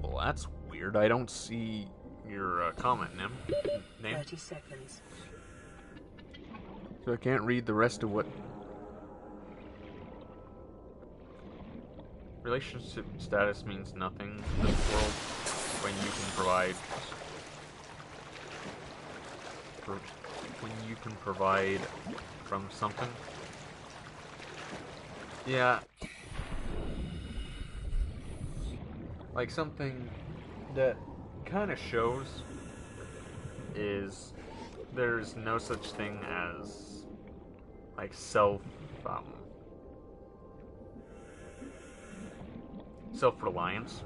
Well, that's weird. I don't see your comment, name. 30 seconds. So I can't read the rest of what... Relationship status means nothing in this world when you can provide... when you can provide from something. Yeah. like something that kind of shows is there's no such thing as like self-reliance.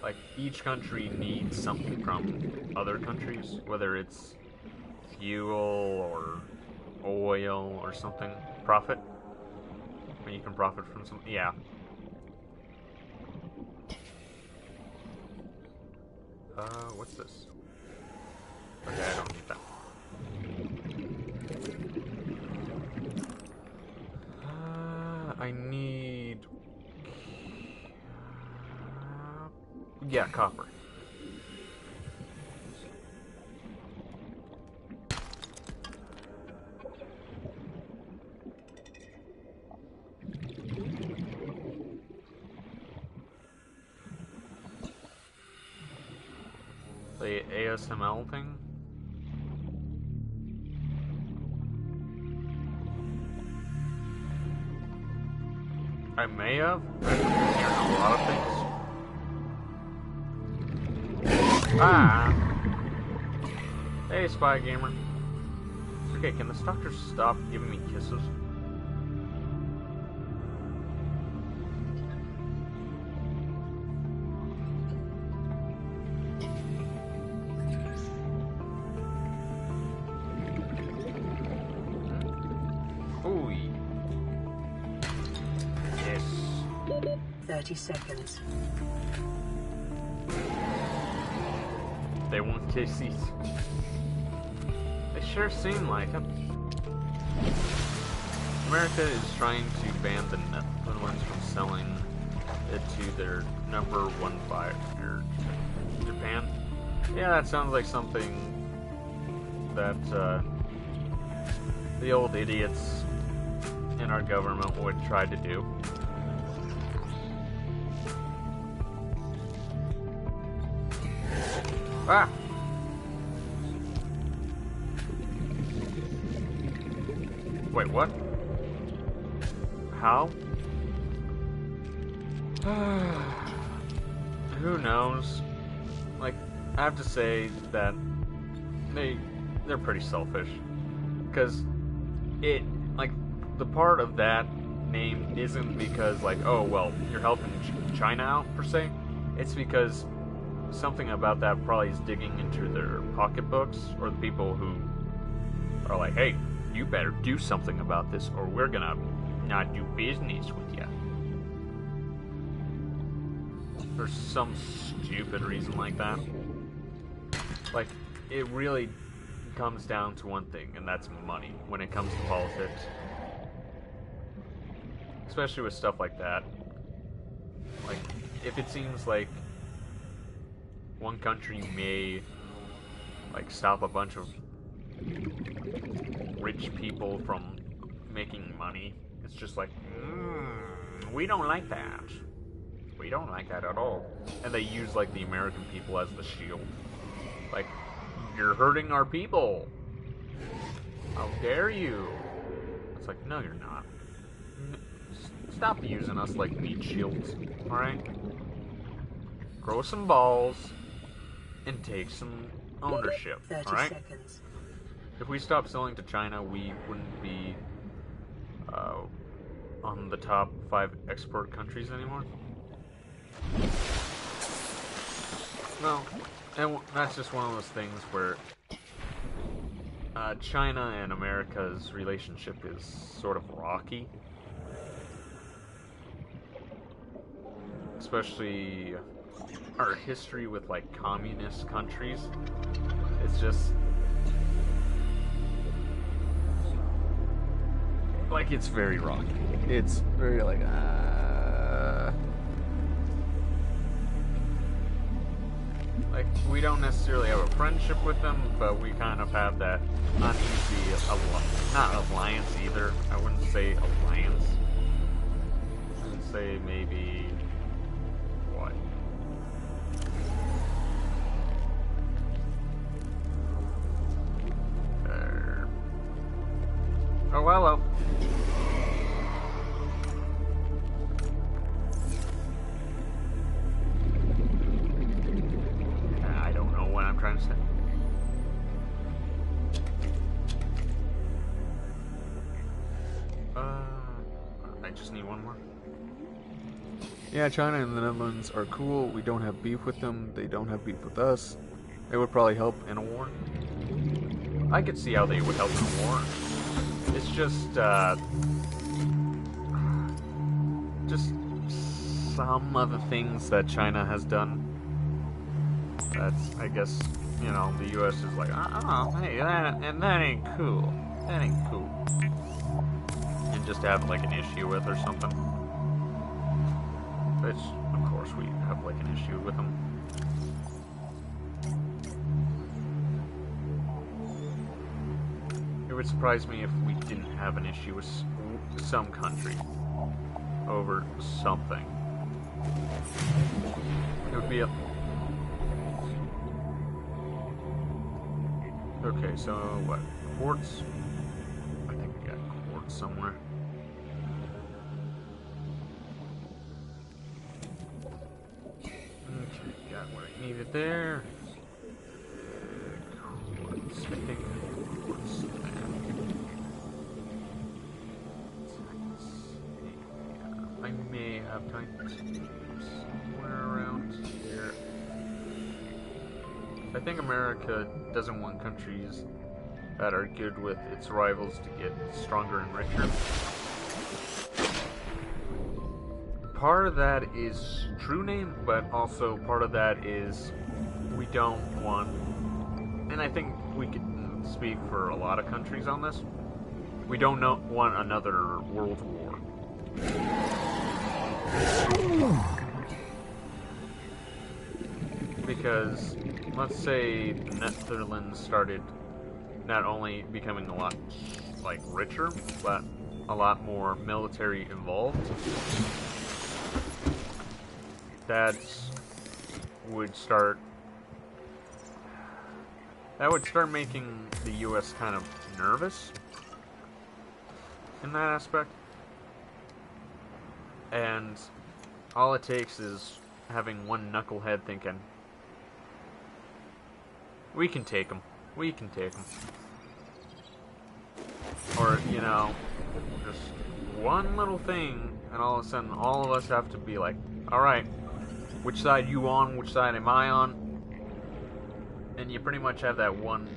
Like each country needs something from other countries, whether it's fuel or oil or something. Profit. When you can profit from some, yeah. What's this? Okay, I don't need that. I need... yeah, copper. The ASML thing? I may have. I've been hearing a lot of things. Ah! Hey, Spy Gamer. Okay, can this doctor stop giving me kisses? Ooh. Yes. 30 seconds. They want kisses. They sure seem like it. America is trying to ban the Netherlands from selling it to their number one buyer, Japan. Yeah, that sounds like something that the old idiots in our government would try to do. Ah! Wait, what? How? Who knows? Like, I have to say that they're pretty selfish. Because like, the part of that name isn't because, like, oh, well, you're helping China out, per se. It's because something about that probably is digging into their pocketbooks, or the people who are like, hey, you better do something about this, or we're gonna not do business with you. For some stupid reason like that. Like, it really comes down to one thing, and that's money when it comes to politics. Especially with stuff like that. Like, if it seems like one country may, like, stop a bunch of rich people from making money, it's just like, we don't like that. We don't like that at all. And they use, like, the American people as the shield. Like, you're hurting our people. How dare you? It's like, no, you're not. Stop using us like meat shields, alright? Grow some balls and take some ownership, 30 alright? seconds. If we stopped selling to China, we wouldn't be on the top 5 export countries anymore. No, and that's just one of those things where China and America's relationship is sort of rocky. Especially our history with, like, communist countries. It's just, like, it's very rocky. It's very, like, like, we don't necessarily have a friendship with them, but we kind of have that uneasy, not alliance either. I wouldn't say alliance. I would say maybe, what? Oh, hello. just need one more. Yeah, China and the Netherlands are cool. We don't have beef with them. They don't have beef with us. It would probably help in a war. I could see how they would help in a war. It's just some of the things that China has done. That's, I guess, you know, the U.S. is like, oh, hey, that ain't cool. That ain't cool. And just have like an issue with or something. Which, of course, we have like an issue with them. It would surprise me if we didn't have an issue with some country over something. It would be a... Okay, so what? Quartz? I think we got quartz somewhere. Okay, got what I needed there. Quartz, I think quartz there. I may have time somewhere around here. I think America doesn't want countries that are good with its rivals to get stronger and richer. Part of that is true name, but also part of that is we don't want, and I think we could speak for a lot of countries on this, we don't want another world war. Because, let's say the Netherlands started not only becoming a lot, like, richer, but a lot more military involved. That would start making the US kind of nervous in that aspect. And all it takes is having one knucklehead thinking, we can take them. We can take them. Or, you know, just one little thing, and all of a sudden all of us have to be like, alright, which side you on, which side am I on? And you pretty much have that one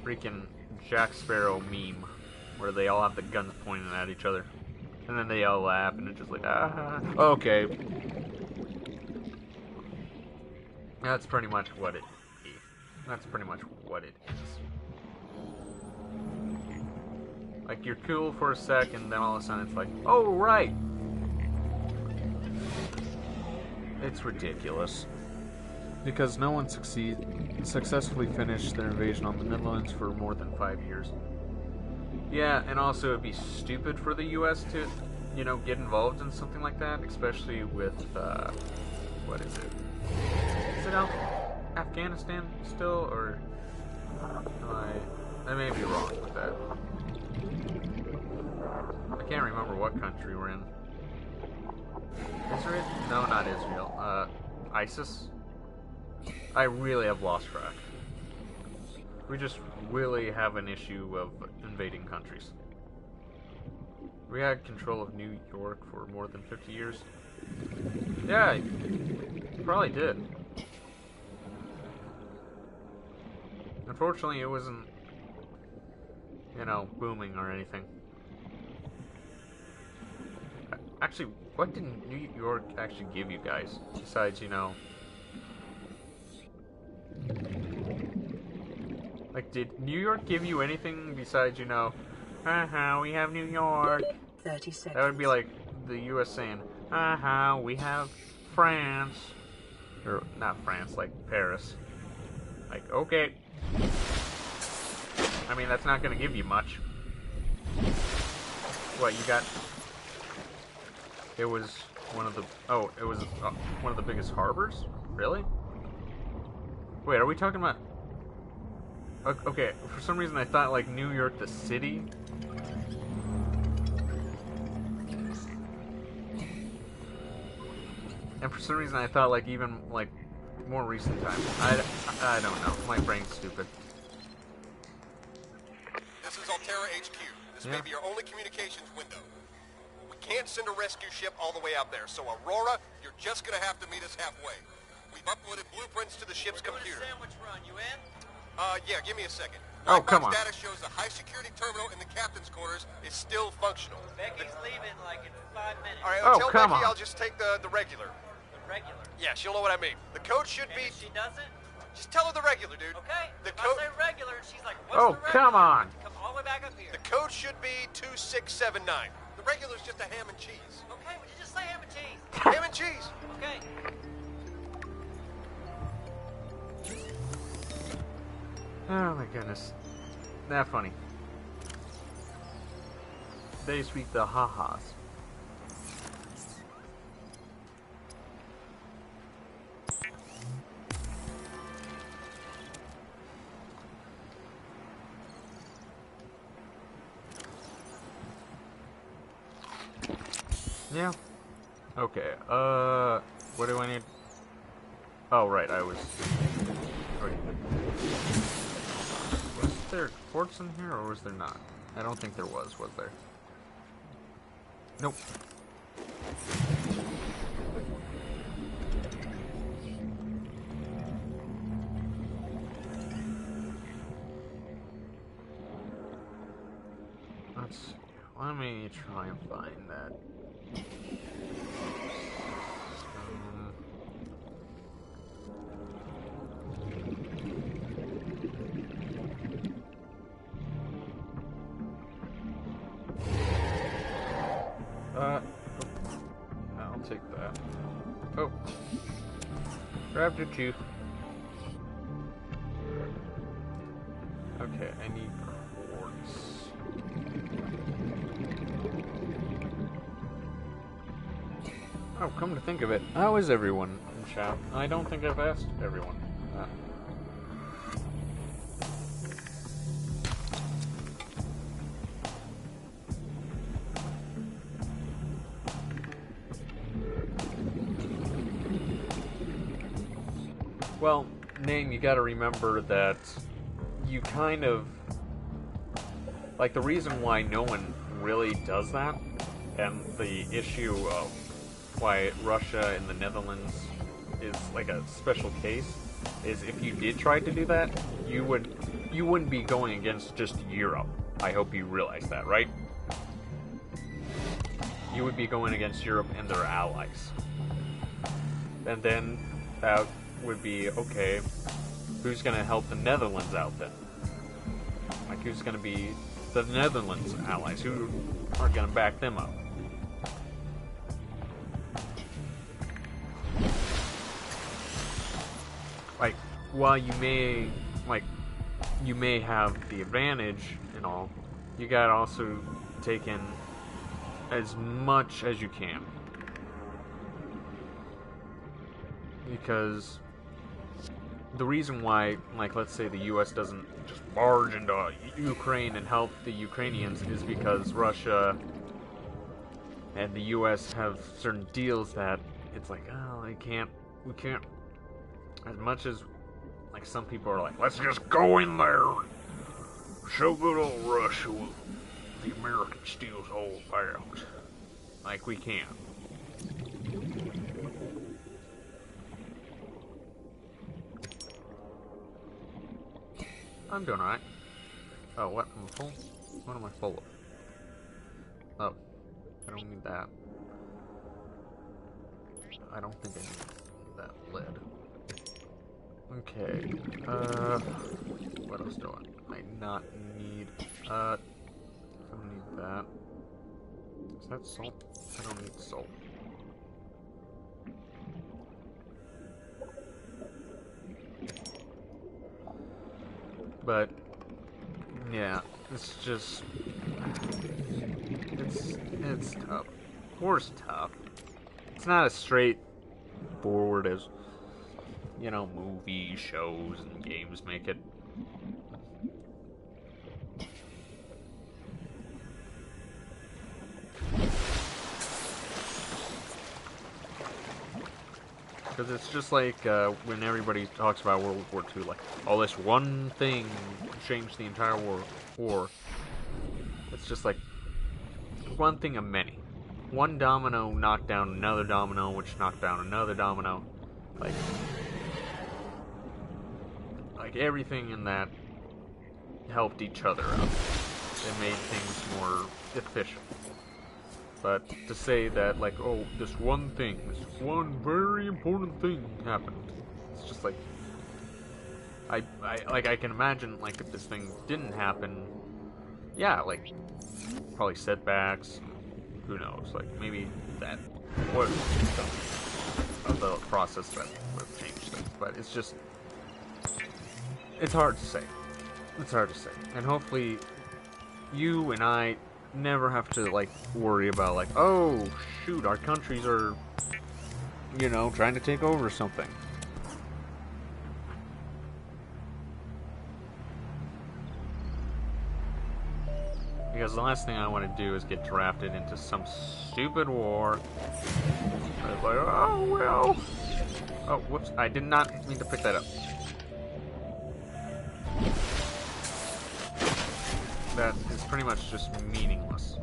freaking Jack Sparrow meme where they all have the guns pointing at each other. And then they all laugh, and it's just like, ah, okay. That's pretty much what it is. That's pretty much what it is. Like, you're cool for a second, then all of a sudden it's like, oh, right! It's ridiculous. Because no one successfully finished their invasion on the Netherlands for more than 5 years. Yeah, and also it'd be stupid for the U.S. to, you know, get involved in something like that, especially with, what is it? Is it Afghanistan still, or... I may be wrong with that. I can't remember what country we're in. Israel? No, not Israel. ISIS? I really have lost track. We just really have an issue of invading countries. We had control of New York for more than 50 years. Yeah, probably did. Unfortunately, it wasn't, you know, booming or anything. Actually, what did New York actually give you guys? Besides, you know... Like, did New York give you anything besides, you know, haha, we have New York? 30 seconds. That would be like the US saying, haha, we have France. Or, not France, like Paris. Like, okay. I mean, that's not gonna give you much. What, you got... It was one of the... Oh, it was one of the biggest harbors? Really? Wait, are we talking about... Okay, for some reason I thought, like, New York the city... And for some reason I thought, like, even, like, more recent times. I don't know. My brain's stupid. This is Altera HQ. This may be your only communications window. can't send a rescue ship all the way out there, so Aurora, you're just gonna have to meet us halfway. We've uploaded blueprints to the ship's computer. Sandwich run, you in? Yeah, give me a second. Oh, Black come box on. data shows the high-security terminal in the captain's quarters is still functional. Becky's leaving like in 5 minutes. All right, Oh, tell come Becky on. I'll just take the regular. The regular. Yeah, she'll know what I mean. The code should And be... if she doesn't, Just tell her the regular, dude. okay. The If code... I say regular, and she's like, what's Oh, the regular? come on. Come all the way back up here. The code should be 2679. The regular's just a ham and cheese. Okay, would you just say ham and cheese? Ham and cheese. Okay. Oh my goodness. That funny. They speak the ha-has. Yeah. Okay, what do I need? Oh, right, I was... Was there quartz in here, or was there not? I don't think there was there? Nope. Let's see. Let me try and find that. I'll take that. Oh. Grabbed it too. Okay, I need quartz. Oh, come to think of it, how is everyone in chat? I don't think I've asked everyone. Well, Name, you gotta remember that you kind of... Like, the reason why no one really does that, and the issue of why Russia and the Netherlands is like a special case, is if you did try to do that, you wouldn't be going against just Europe. I hope you realize that, right? You would be going against Europe and their allies. And then that would be, okay, who's gonna help the Netherlands out then? Like, who's gonna be the Netherlands allies? Who are gonna back them up? Like, while you may have the advantage and all, you gotta also take in as much as you can. Because the reason why, like, let's say the US doesn't just barge into Ukraine and help the Ukrainians is because Russia and the US have certain deals that it's like, oh, we can't, as much as, like, some people are like, let's just go in there, show good old Russia the American steel's all about. Like, we can't. I'm doing alright. Oh, what? Am I full? What am I full of? Oh, I don't need that. I don't think I need that lead. Okay, what else do I not need? I don't need that. Is that salt? I don't need salt. But, yeah, it's just, it's tough. War's tough. It's not as straightforward as, you know, movies, shows, and games make it. Because it's just like when everybody talks about World War II, like, oh, this one thing changed the entire war. It's just like one thing of many. one domino knocked down another domino, which knocked down another domino. Like everything in that helped each other out. It made things more efficient. But to say that, like, oh, this one very important thing happened, it's just like, I can imagine, like, if this thing didn't happen, yeah, like, probably setbacks, who knows, like, maybe that was some of the process that would have changed things, but it's just, it's hard to say. It's hard to say. And hopefully, you and I never have to, like, worry about, like, oh, shoot, our countries are, you know, trying to take over something. Because the last thing I want to do is get drafted into some stupid war. It's like, oh, well. Oh, whoops, I did not mean to pick that up. That is pretty much just meaningless.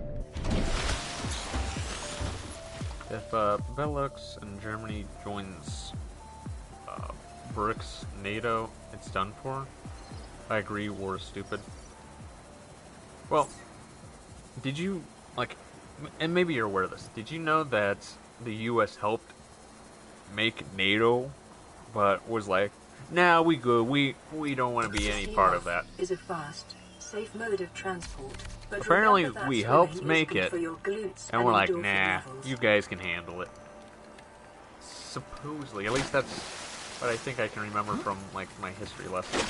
If Benelux and Germany joins BRICS, NATO, it's done for. I agree, war is stupid. Well, did you, like, and maybe you're aware of this, did you know that the US helped make NATO, but was like, nah, we good, we don't want to be any part of that. Is a fast, safe mode of transport, but apparently we helped make it, and we're like, nah, levels. you guys can handle it. Supposedly, at least that's what I think I can remember from, like, my history lesson.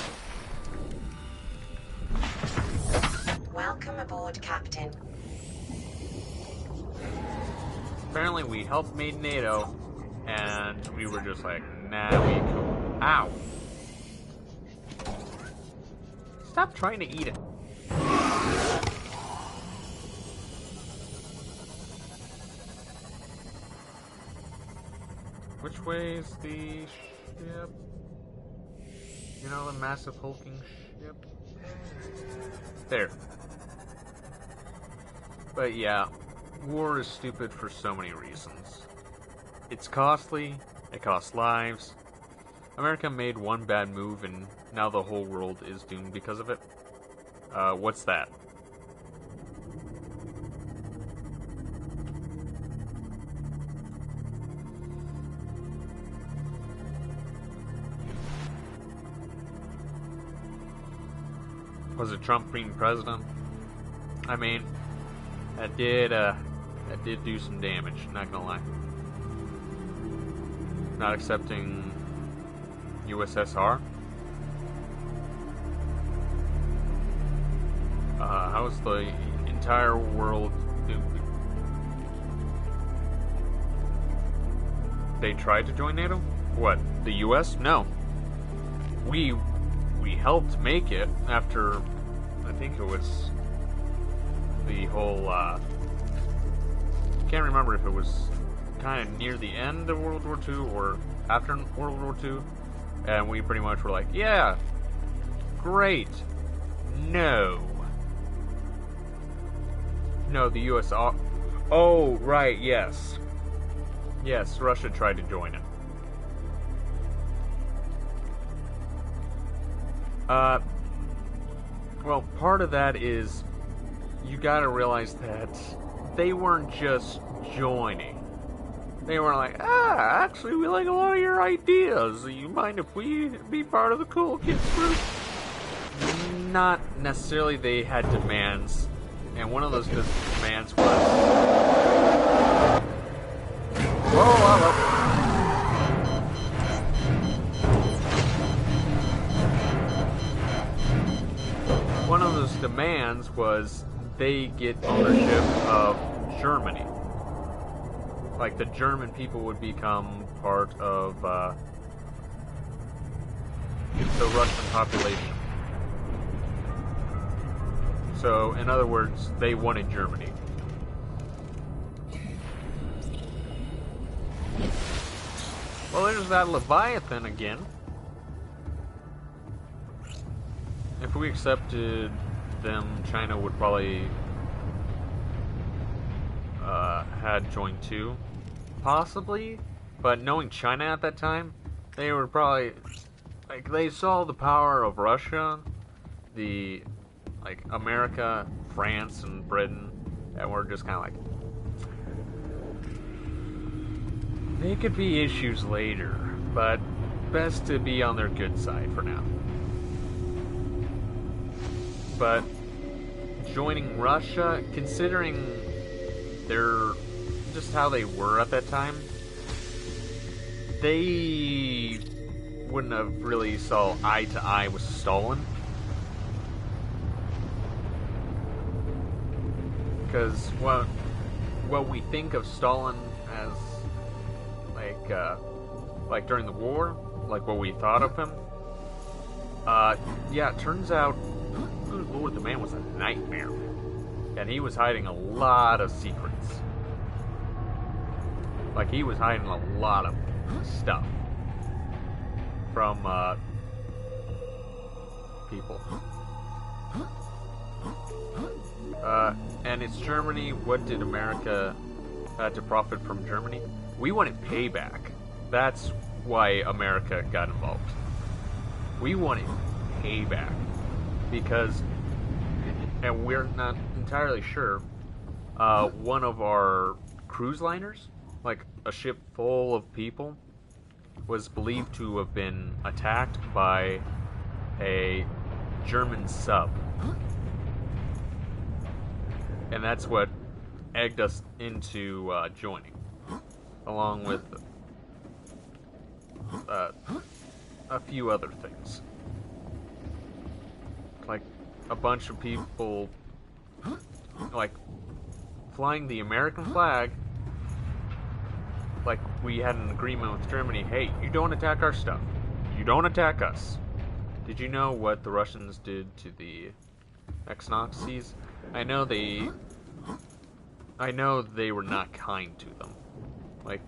Welcome aboard, Captain. Apparently we helped make NATO, and we were just like, nah, we cool. Ow! Stop trying to eat it. Which way is the ship? You know, the massive hulking ship? There. But yeah, war is stupid for so many reasons. It's costly, it costs lives. America made one bad move and now the whole world is doomed because of it. What's that? Was it Trump being president? I mean, that did do some damage, not gonna lie. Not accepting USSR? How's the entire world doomed? They tried to join NATO? What, the US? No. We helped make it after, I think it was the whole, can't remember if it was kind of near the end of World War II or after World War II, and we pretty much were like, yeah, great, no, the US, oh, right, yes, Russia tried to join it. Well, part of that is you gotta realize that they weren't just joining. They weren't like, actually, we like a lot of your ideas. You mind if we be part of the cool kids group? Not necessarily. They had demands, and one of those demands was, whoa. One of those demands was they get ownership of Germany. Like, the German people would become part of the Russian population. So, in other words, they wanted Germany. Well, there's that Leviathan again. If we accepted them, China would probably had joined too, possibly. But knowing China at that time, they were probably like they saw the power of Russia, the like America, France, and Britain, and were just kind of like they could be issues later, but best to be on their good side for now. But joining Russia, considering their just how they were at that time, they wouldn't have really saw eye to eye with Stalin. Because what we think of Stalin as like during the war, like what we thought of him, yeah, it turns out, good lord, the man was a nightmare. And he was hiding a lot of secrets. Like, he was hiding a lot of stuff from people. And it's Germany. What did America had to profit from Germany? We wanted payback. That's why America got involved. We wanted payback because, and we're not entirely sure, one of our cruise liners, like a ship full of people, was believed to have been attacked by a German sub. And that's what egged us into joining, along with a few other things. Like a bunch of people, like, flying the American flag. Like, we had an agreement with Germany, hey, you don't attack our stuff. You don't attack us. Did you know what the Russians did to the ex-Nazis? I know they were not kind to them. Like,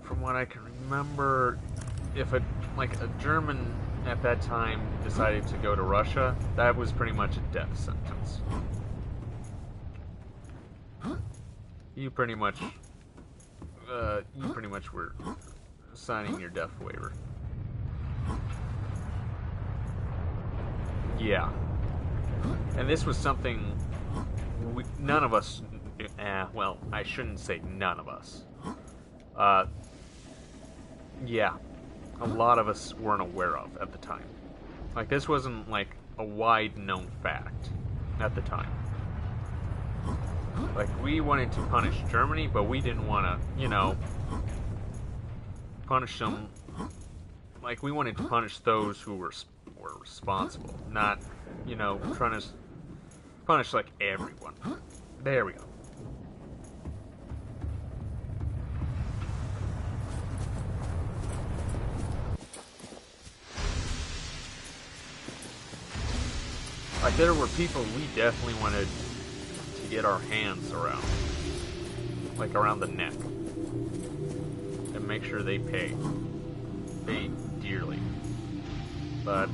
from what I can remember, if a German at that time decided to go to Russia, that was pretty much a death sentence. You pretty much were signing your death waiver. Yeah. And this was something none of us, well, I shouldn't say none of us. Yeah, a lot of us weren't aware of at the time. Like, this wasn't, like, a wide-known fact at the time. Like, we wanted to punish Germany, but we didn't want to, you know, punish them. Like, we wanted to punish those who were responsible, not, you know, trying to punish, like, everyone. There we go. Like, there were people we definitely wanted to get our hands around. Like, around the neck. And make sure they pay. Pay dearly. But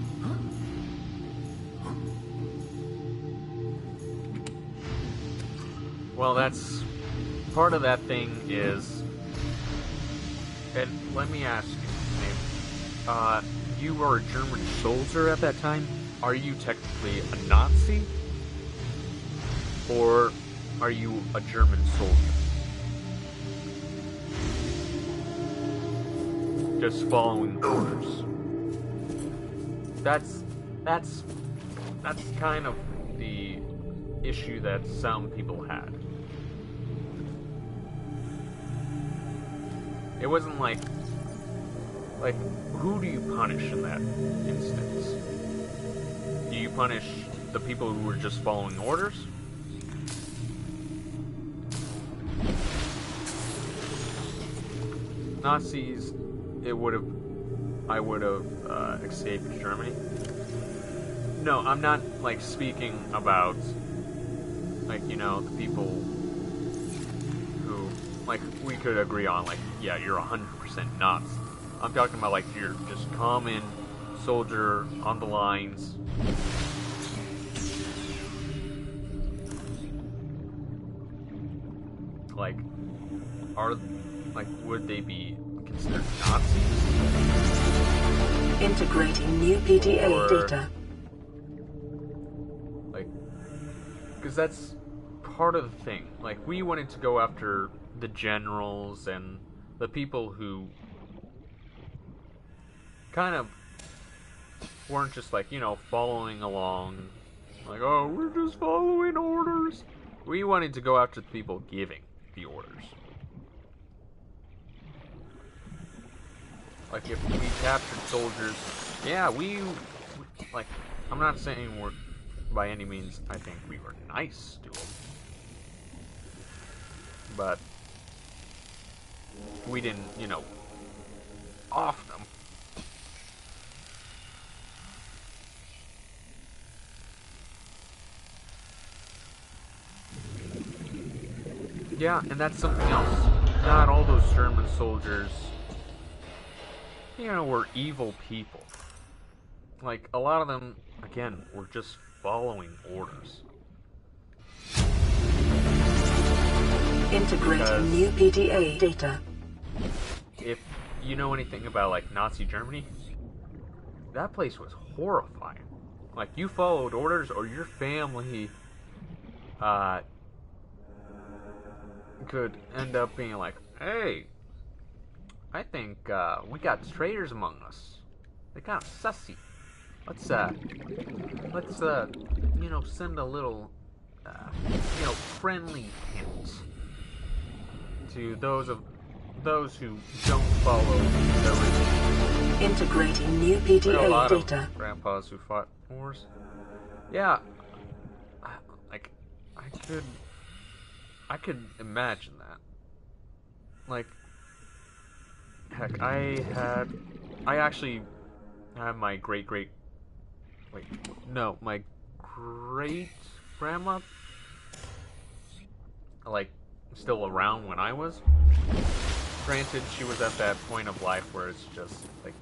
well, that's part of that thing is, and let me ask you, you were a German soldier at that time? Are you technically a Nazi? Or are you a German soldier? Just following orders. That's kind of the issue that some people had. It wasn't like, who do you punish in that instance? Do you punish the people who were just following orders? Nazis, I would have escaped Germany. No, I'm not, like, speaking about, like, you know, the people who, like, we could agree on, like, yeah, you're 100% Nazi. I'm talking about, like, you're just common soldier on the lines. like, would they be considered Nazis? Integrating new PDA Or, data. like, because that's part of the thing. Like, we wanted to go after the generals and the people who kind of weren't just like, you know, following along. Like, oh, we're just following orders. We wanted to go after the people giving the orders. Like, if we captured soldiers, yeah, like, I'm not saying we're, by any means, I think we were nice to them. But, we didn't, you know, off them. Yeah, and that's something else. Not all those German soldiers, you know, were evil people. Like, a lot of them, again, were just following orders. Integrating new PDA data. If you know anything about, like, Nazi Germany, that place was horrifying. Like, you followed orders or your family, could end up being like, hey, I think, we got traitors among us. They're kind of sussy. Let's, you know, send a little, you know, friendly hint to those who don't follow the regime. Integrating new A PDA lot data. of grandpas who fought wars. Yeah, like, I could imagine that. Like, heck, I actually had my my great grandma, like, still around when I was. Granted, she was at that point of life where it's just, like,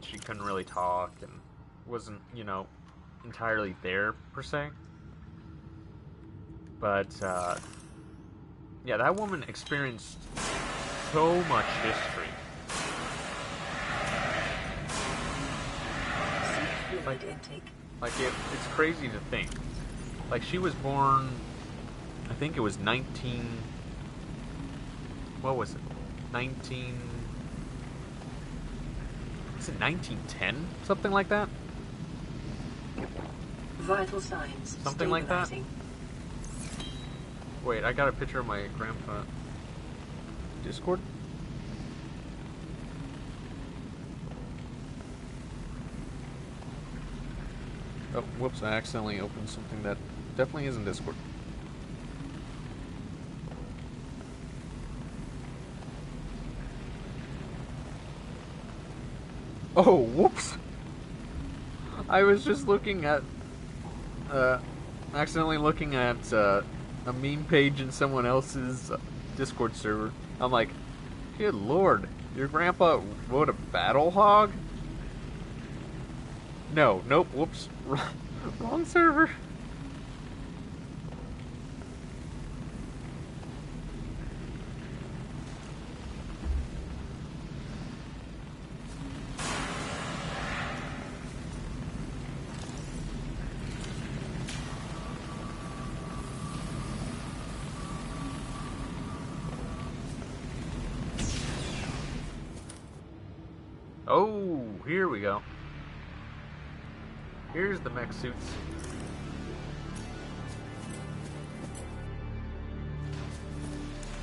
she couldn't really talk and wasn't, you know, entirely there, per se. But, yeah, that woman experienced so much history. Like it's crazy to think. Like, she was born, I think it was 19... What was it? 19... Was it 1910? Something like that? Vital signs. Something like that? Wait, I got a picture of my grandpa. Discord? Oh, whoops, I accidentally opened something that definitely isn't Discord. Oh, whoops! I was just looking at, accidentally looking at, a meme page in someone else's Discord server. I'm like, good lord, your grandpa rode a battle hog? No, nope, whoops, wrong server. Oh, here we go. Here's the mech suits.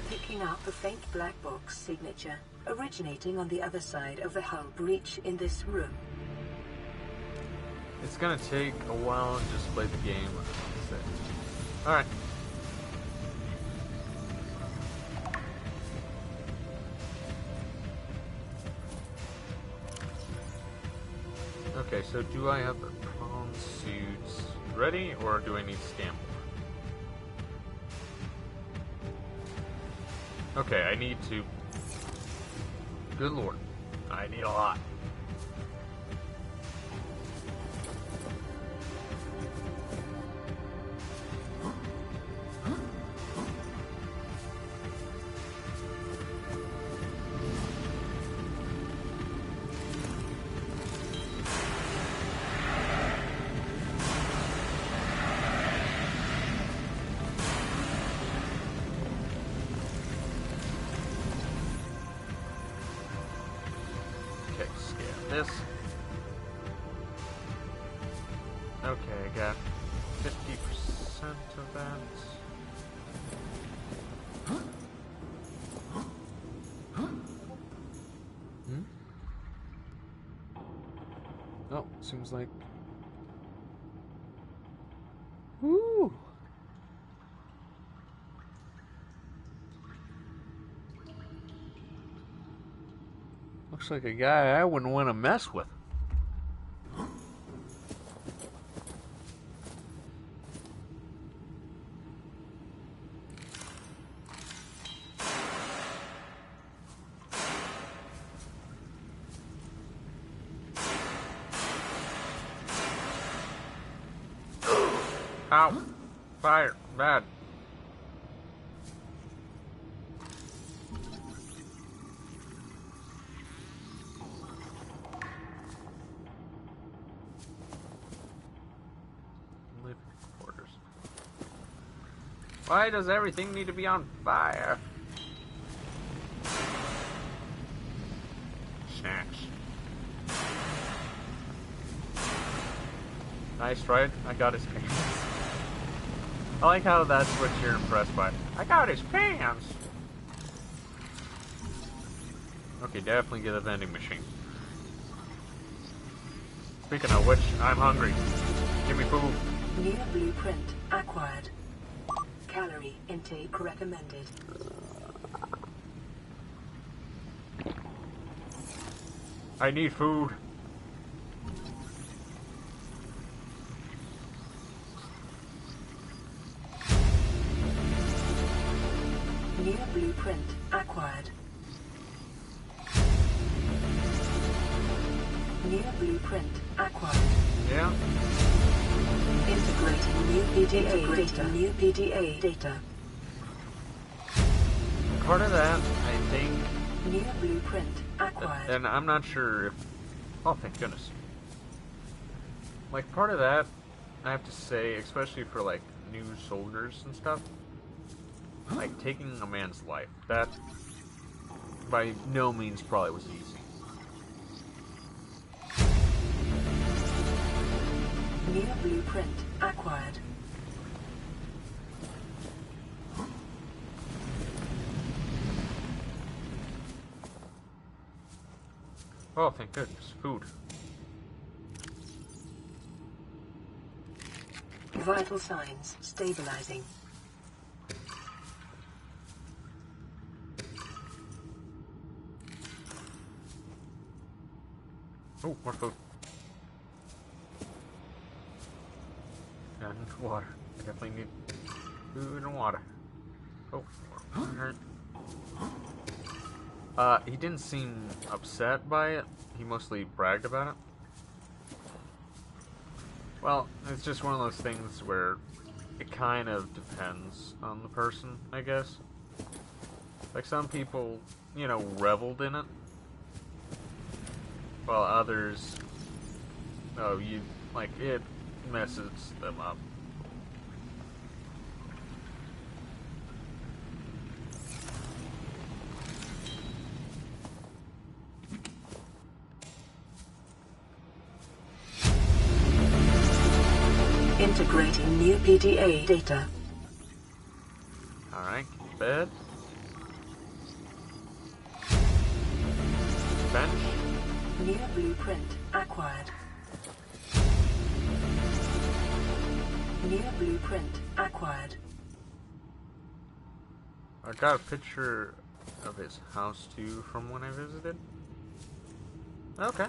Picking up a faint black box signature, originating on the other side of the hull breach in this room. It's gonna take a while to just play the game. Alright. Okay, so do I have the prawn suits ready, or do I need to scan more? Okay, I need to... Good lord. I need a lot. Okay, scan this. Okay, I got 50% of that. Hmm? Oh, seems like... Woo! Looks like a guy I wouldn't want to mess with. Ow! Fire! Bad. Living quarters. Why does everything need to be on fire? Snacks. Nice, right? I got his pants. I like how that's what you're impressed by. I got his pants! Okay, definitely get a vending machine. Speaking of which, I'm hungry. Give me food. New blueprint acquired. Calorie intake recommended. I need food. New blueprint acquired. New blueprint acquired. Yeah? Integrating new PDA data. New PDA data. Part of that, I think... New blueprint acquired. And I'm not sure if... Oh, thank goodness. Like, part of that, I have to say, especially for, like, new soldiers and stuff, like, taking a man's life, that, by no means, probably was easy. New blueprint acquired. Oh, thank goodness. Food. Vital signs stabilizing. Oh, more food. And water. I definitely need food and water. Oh, more water. He didn't seem upset by it. He mostly bragged about it. Well, it's just one of those things where it kind of depends on the person, I guess. Like, some people, you know, reveled in it. While others, oh, it messes them up. Integrating new PDA data. Alright, bed. Bench. New blueprint acquired. New blueprint acquired. I got a picture of his house too from when I visited. Okay.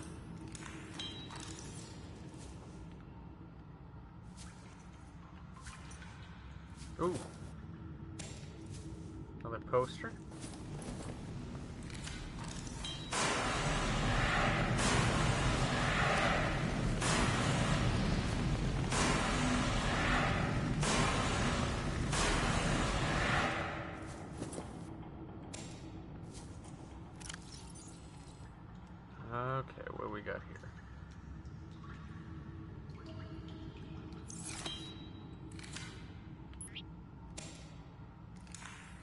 Ooh. Another poster. Okay, what we got here?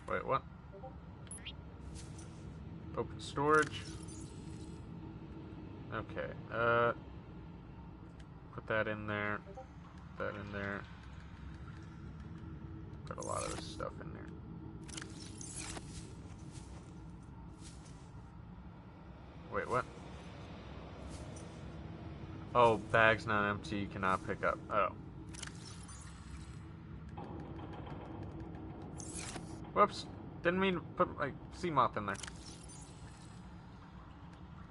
Wait, what? Open storage. Okay, put that in there. Put that in there. Put a lot of this stuff in there. Wait, what? Oh, bags not empty, cannot pick up. Oh. Whoops. Didn't mean to put, like, sea moth in there.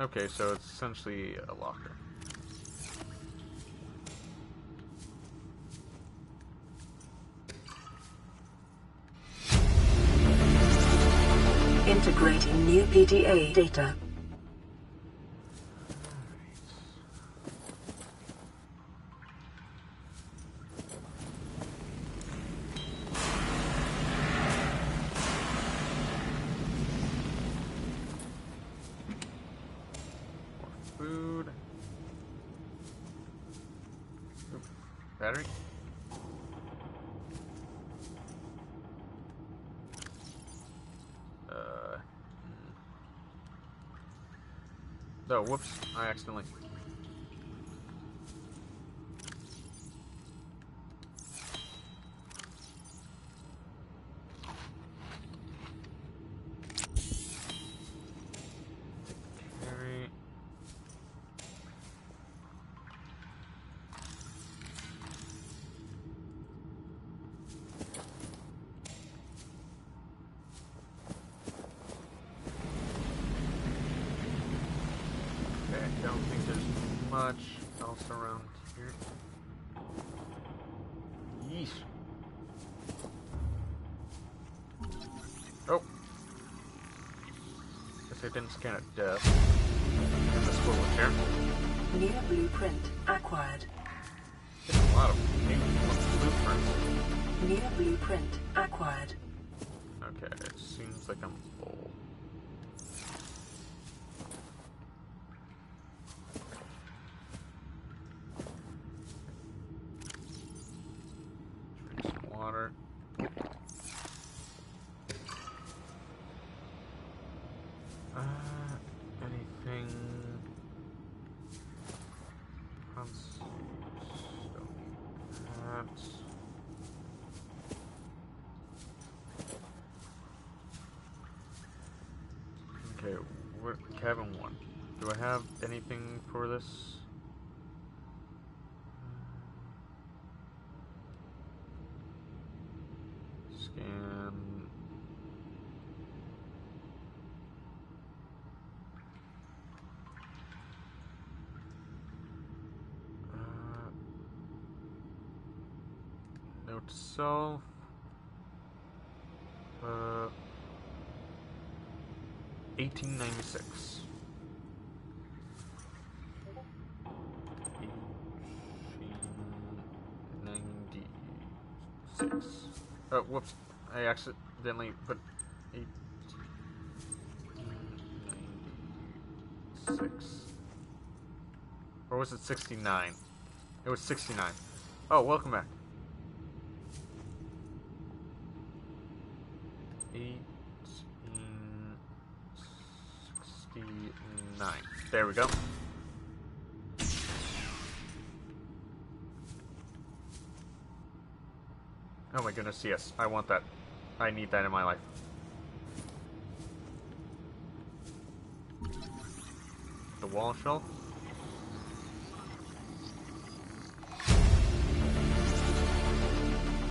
Okay, so it's essentially a locker. Integrating new PDA data. Food. Oop. Battery. Oh, whoops. I accidentally. Carry. Okay, I don't think there's much else around here. Yeesh. Oh. Guess I didn't scan it death. In this little chair. New blueprint acquired. Getting a lot of new blueprints. New blueprint acquired. Okay, it seems like I'm full. Drink some water. Anything? Let's see. That. Okay, what, cabin 1. Do I have anything for this? Scan. Note to self. 1896. 1896. Oh, whoops. I accidentally put 1896. Or was it 69? It was 69. Oh, welcome back. 1869. There we go. Oh my goodness, yes. I want that. I need that in my life. The wall shelf.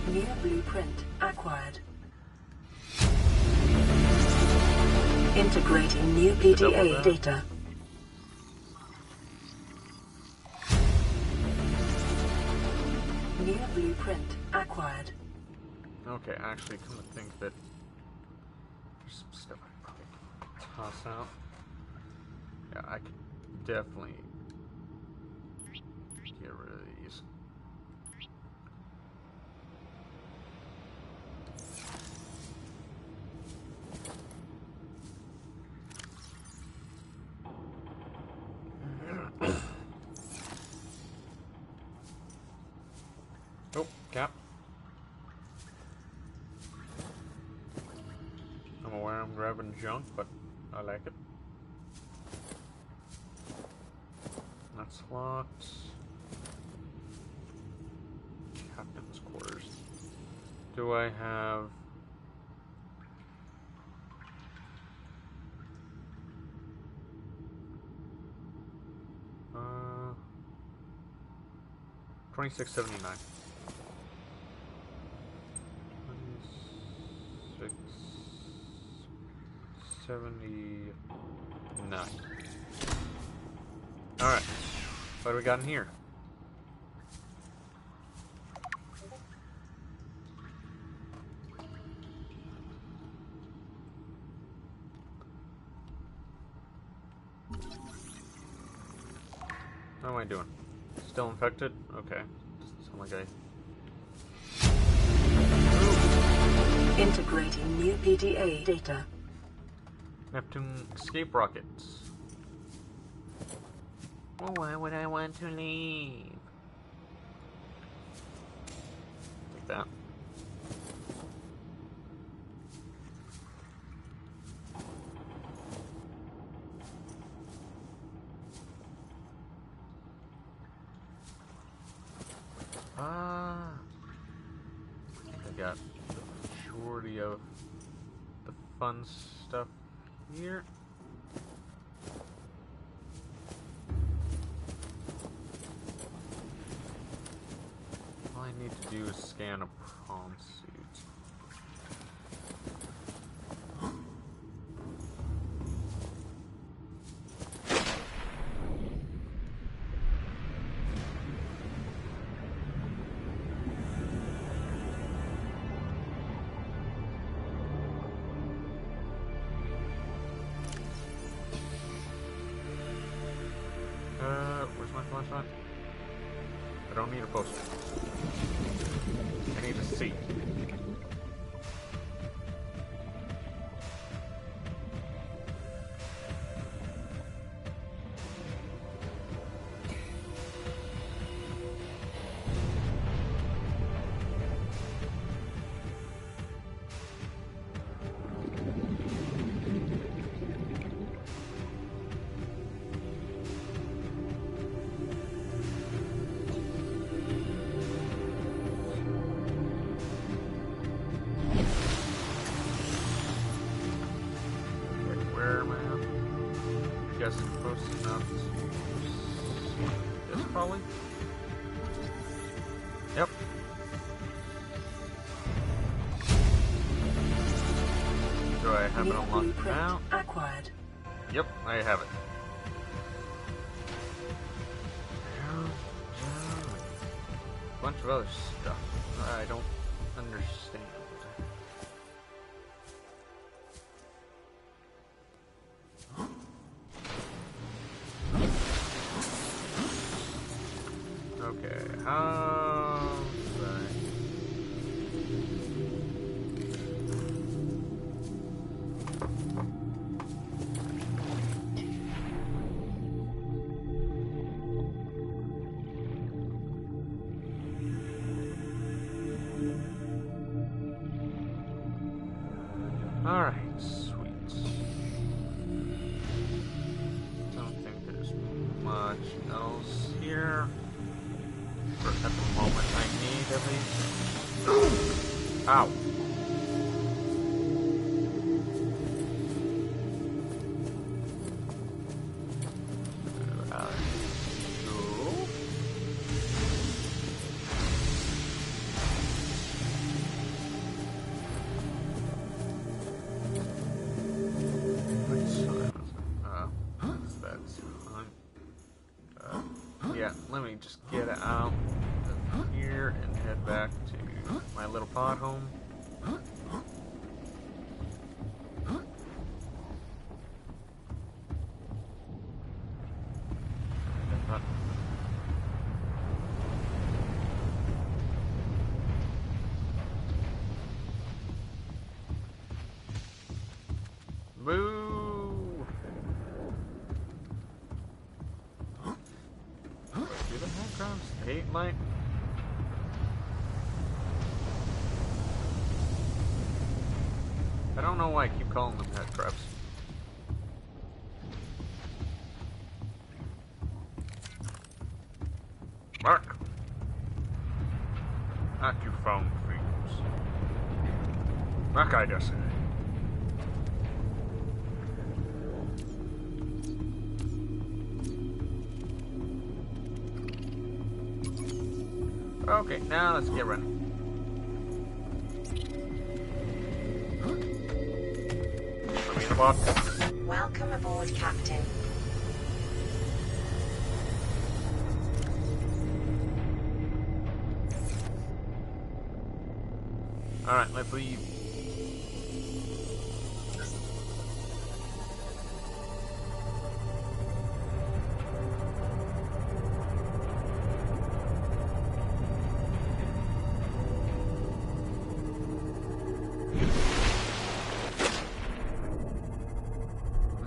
New blueprint acquired. Integrating new PDA data. New blueprint acquired. Okay, actually, come to think of it, there's some stuff I probably can toss out. Yeah, I could definitely get rid of these. Oh, cap. I'm aware I'm grabbing junk, but I like it. Clocked. Captain's quarters. Do I have... 2679. 2679. Alright. What do we got in here? How am I doing? Still infected? Okay. Doesn't sound like I... Integrating new PDA data. Neptune escape rockets. Well, why would I want to leave? Like that. I got the majority of the fun stuff here. All I need to do is scan a prom suit. Where's my flashlight? I don't need a poster. I need to see. Close enough to this, probably? Yep. Do I have it unlocked now? Acquired. Yep, I have it. Bunch of other stuff I don't understand. Okay, alright, sweet. Don't think there's much else here. At the moment I need, at least. Ow. Yeah, let me just get out of here and head back to my little pod home. Boo! Do the head crabs hate light? I don't know why I keep calling them head crabs. phone freaks. That guy does it. Okay, now let's get running. I mean, what? Welcome aboard, Captain. Alright, let's leave.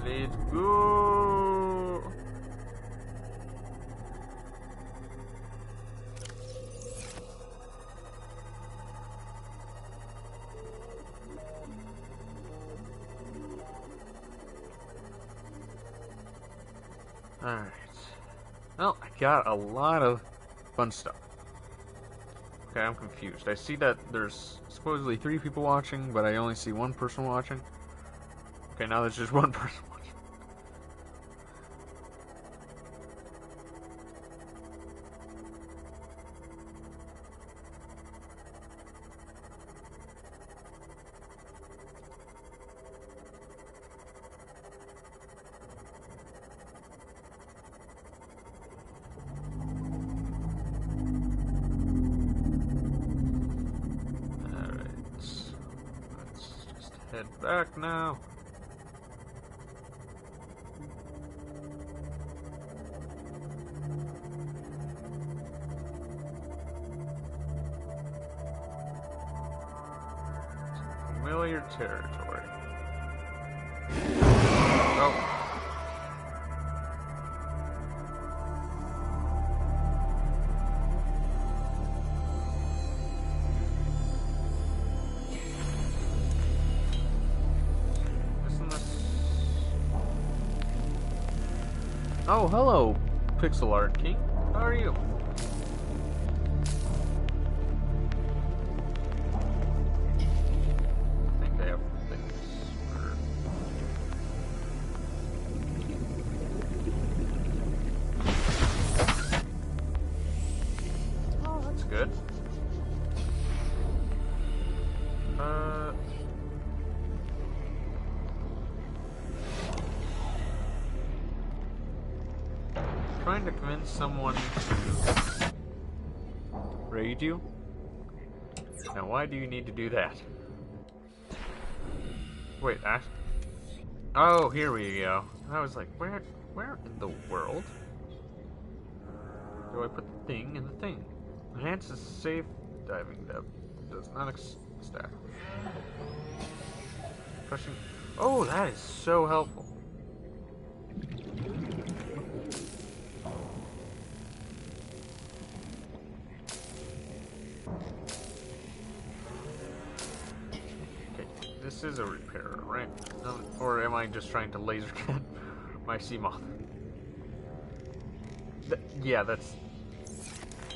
Let's go. Alright. Well, I got a lot of fun stuff. Okay, I'm confused. I see that there's supposedly 3 people watching, but I only see 1 person watching. Okay, now there's just 1 person watching. Head back now. Familiar territory. Oh. Oh, hello, Pixel Art King. How are you? I think I have things for... Oh, that's good. Trying to convince someone to raid you? Now why do you need to do that? Wait, oh, here we go. I was like, where in the world do I put the thing in the thing? Enhances safe diving depth. Does not stack. Crushing. Oh, that is so helpful. This is a repairer, right? Or am I just trying to laser cut my sea moth? Yeah, that's...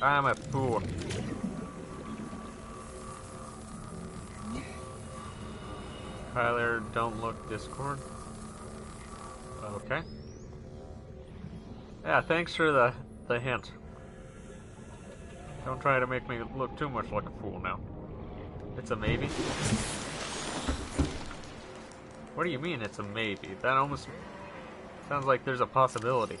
I'm a fool. Tyler, don't look Discord. Okay. Yeah, thanks for the hint. Don't try to make me look too much like a fool now. It's a maybe. What do you mean it's a maybe? That almost sounds like there's a possibility.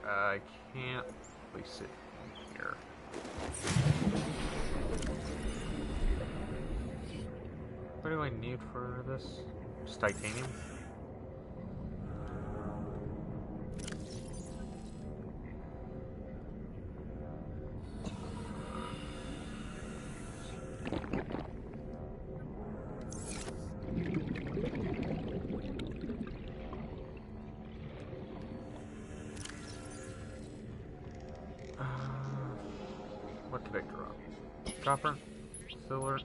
I can't place it here. What do I need for this? Just titanium? What could I drop? Copper? Silver?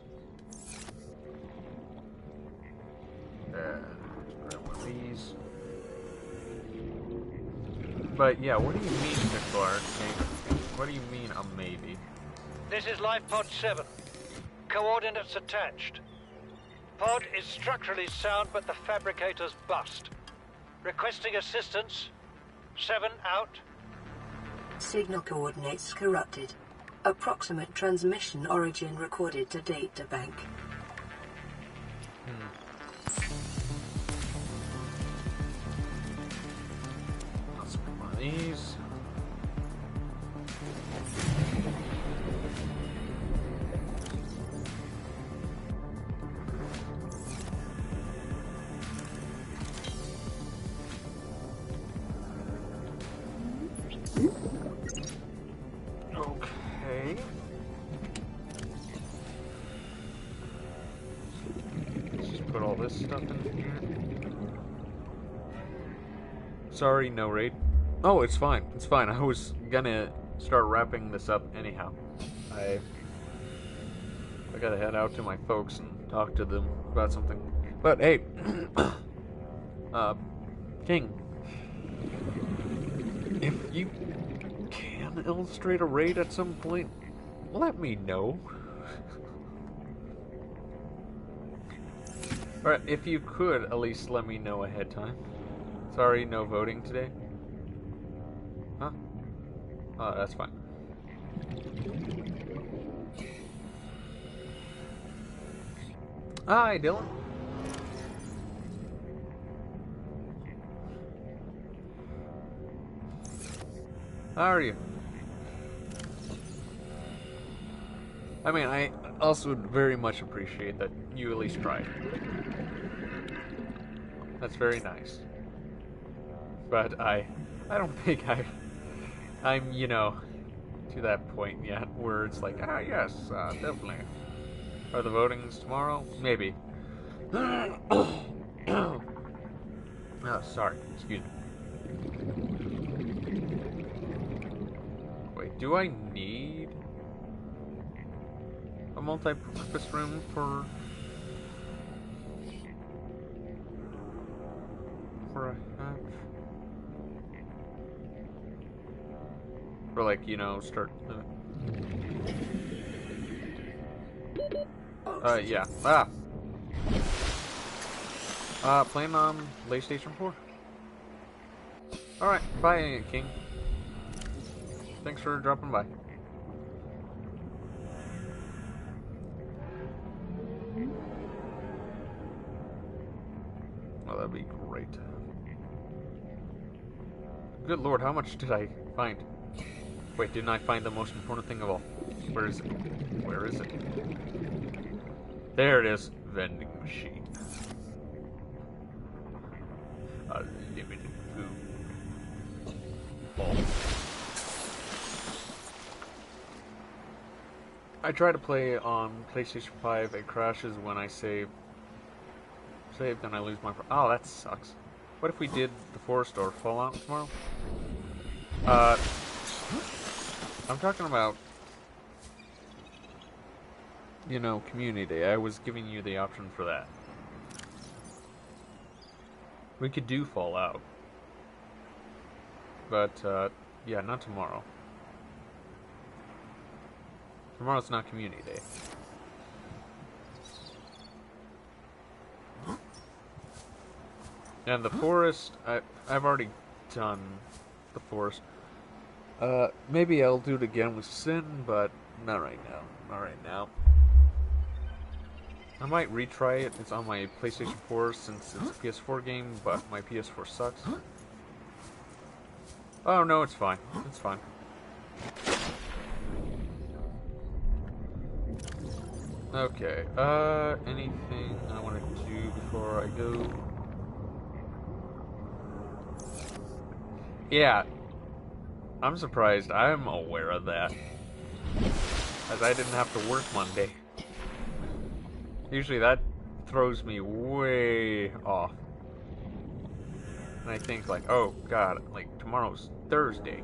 But yeah, what do you mean, Pixar? What do you mean a maybe? This is Life Pod 7. Coordinates attached. Pod is structurally sound, but the fabricator's bust. Requesting assistance. 7 out. Signal coordinates corrupted. Approximate transmission origin recorded to data bank. Let's put one of these. Okay. Let's just put all this stuff in here. Sorry, no raid. Oh, it's fine. It's fine. I was gonna start wrapping this up anyhow. I gotta head out to my folks and talk to them about something. But hey, King, if you can illustrate a raid at some point, let me know. Or if you could, at least let me know ahead time. Sorry, no voting today. Huh? Oh, that's fine. Hi, Dylan. How are you? I mean, I also would very much appreciate that you at least tried. That's very nice. But I don't think I'm, you know, to that point yet where it's like, ah, yes, definitely. Are the votings tomorrow? Maybe. Oh, sorry. Excuse me. Wait, do I need a multi-purpose room for a hatch? Or like, you know, start yeah. Playing on PlayStation 4. Alright, bye, King. Thanks for dropping by. Oh, that'd be great. Good lord, how much did I find? Wait, didn't I find the most important thing of all? Where is it? Where is it? There it is. Vending machine. Unlimited food. Oh. I try to play on PlayStation 5. It crashes when I save, then I lose my... Oh, that sucks. What if we did The Forest or Fallout tomorrow? I'm talking about, you know, Community Day. I was giving you the option for that. We could do Fallout. But, yeah, not tomorrow. Tomorrow's not Community Day. And The Forest, I've already done The Forest. Maybe I'll do it again with Sin, but not right now. Not right now. I might retry it. It's on my PlayStation 4 since it's a PS4 game, but my PS4 sucks. Oh no, it's fine. It's fine. Okay, anything I want to do before I go? Yeah, I'm surprised I'm aware of that, as I didn't have to work Monday. Usually that throws me way off. And I think like, oh god, like tomorrow's Thursday.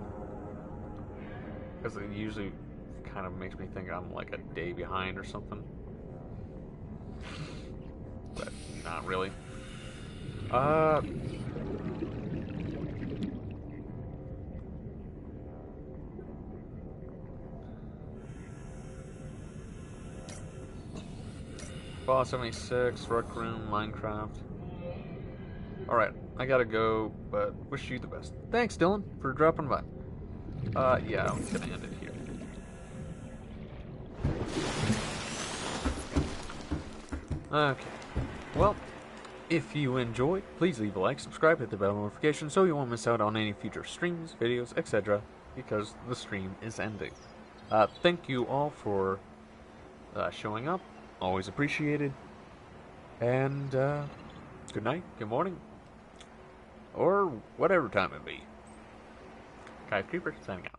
Because it usually kind of makes me think I'm like a day behind or something. But not really. Fallout 76, Rec Room, Minecraft. Alright, I gotta go, but wish you the best. Thanks, Dylan, for dropping by. Yeah, I'm gonna end it here. Okay. Well, if you enjoyed, please leave a like, subscribe, hit the bell notification so you won't miss out on any future streams, videos, etc. because the stream is ending. Thank you all for showing up. Always appreciated. And, good night, good morning, or whatever time it be. Kai Creeper, signing out.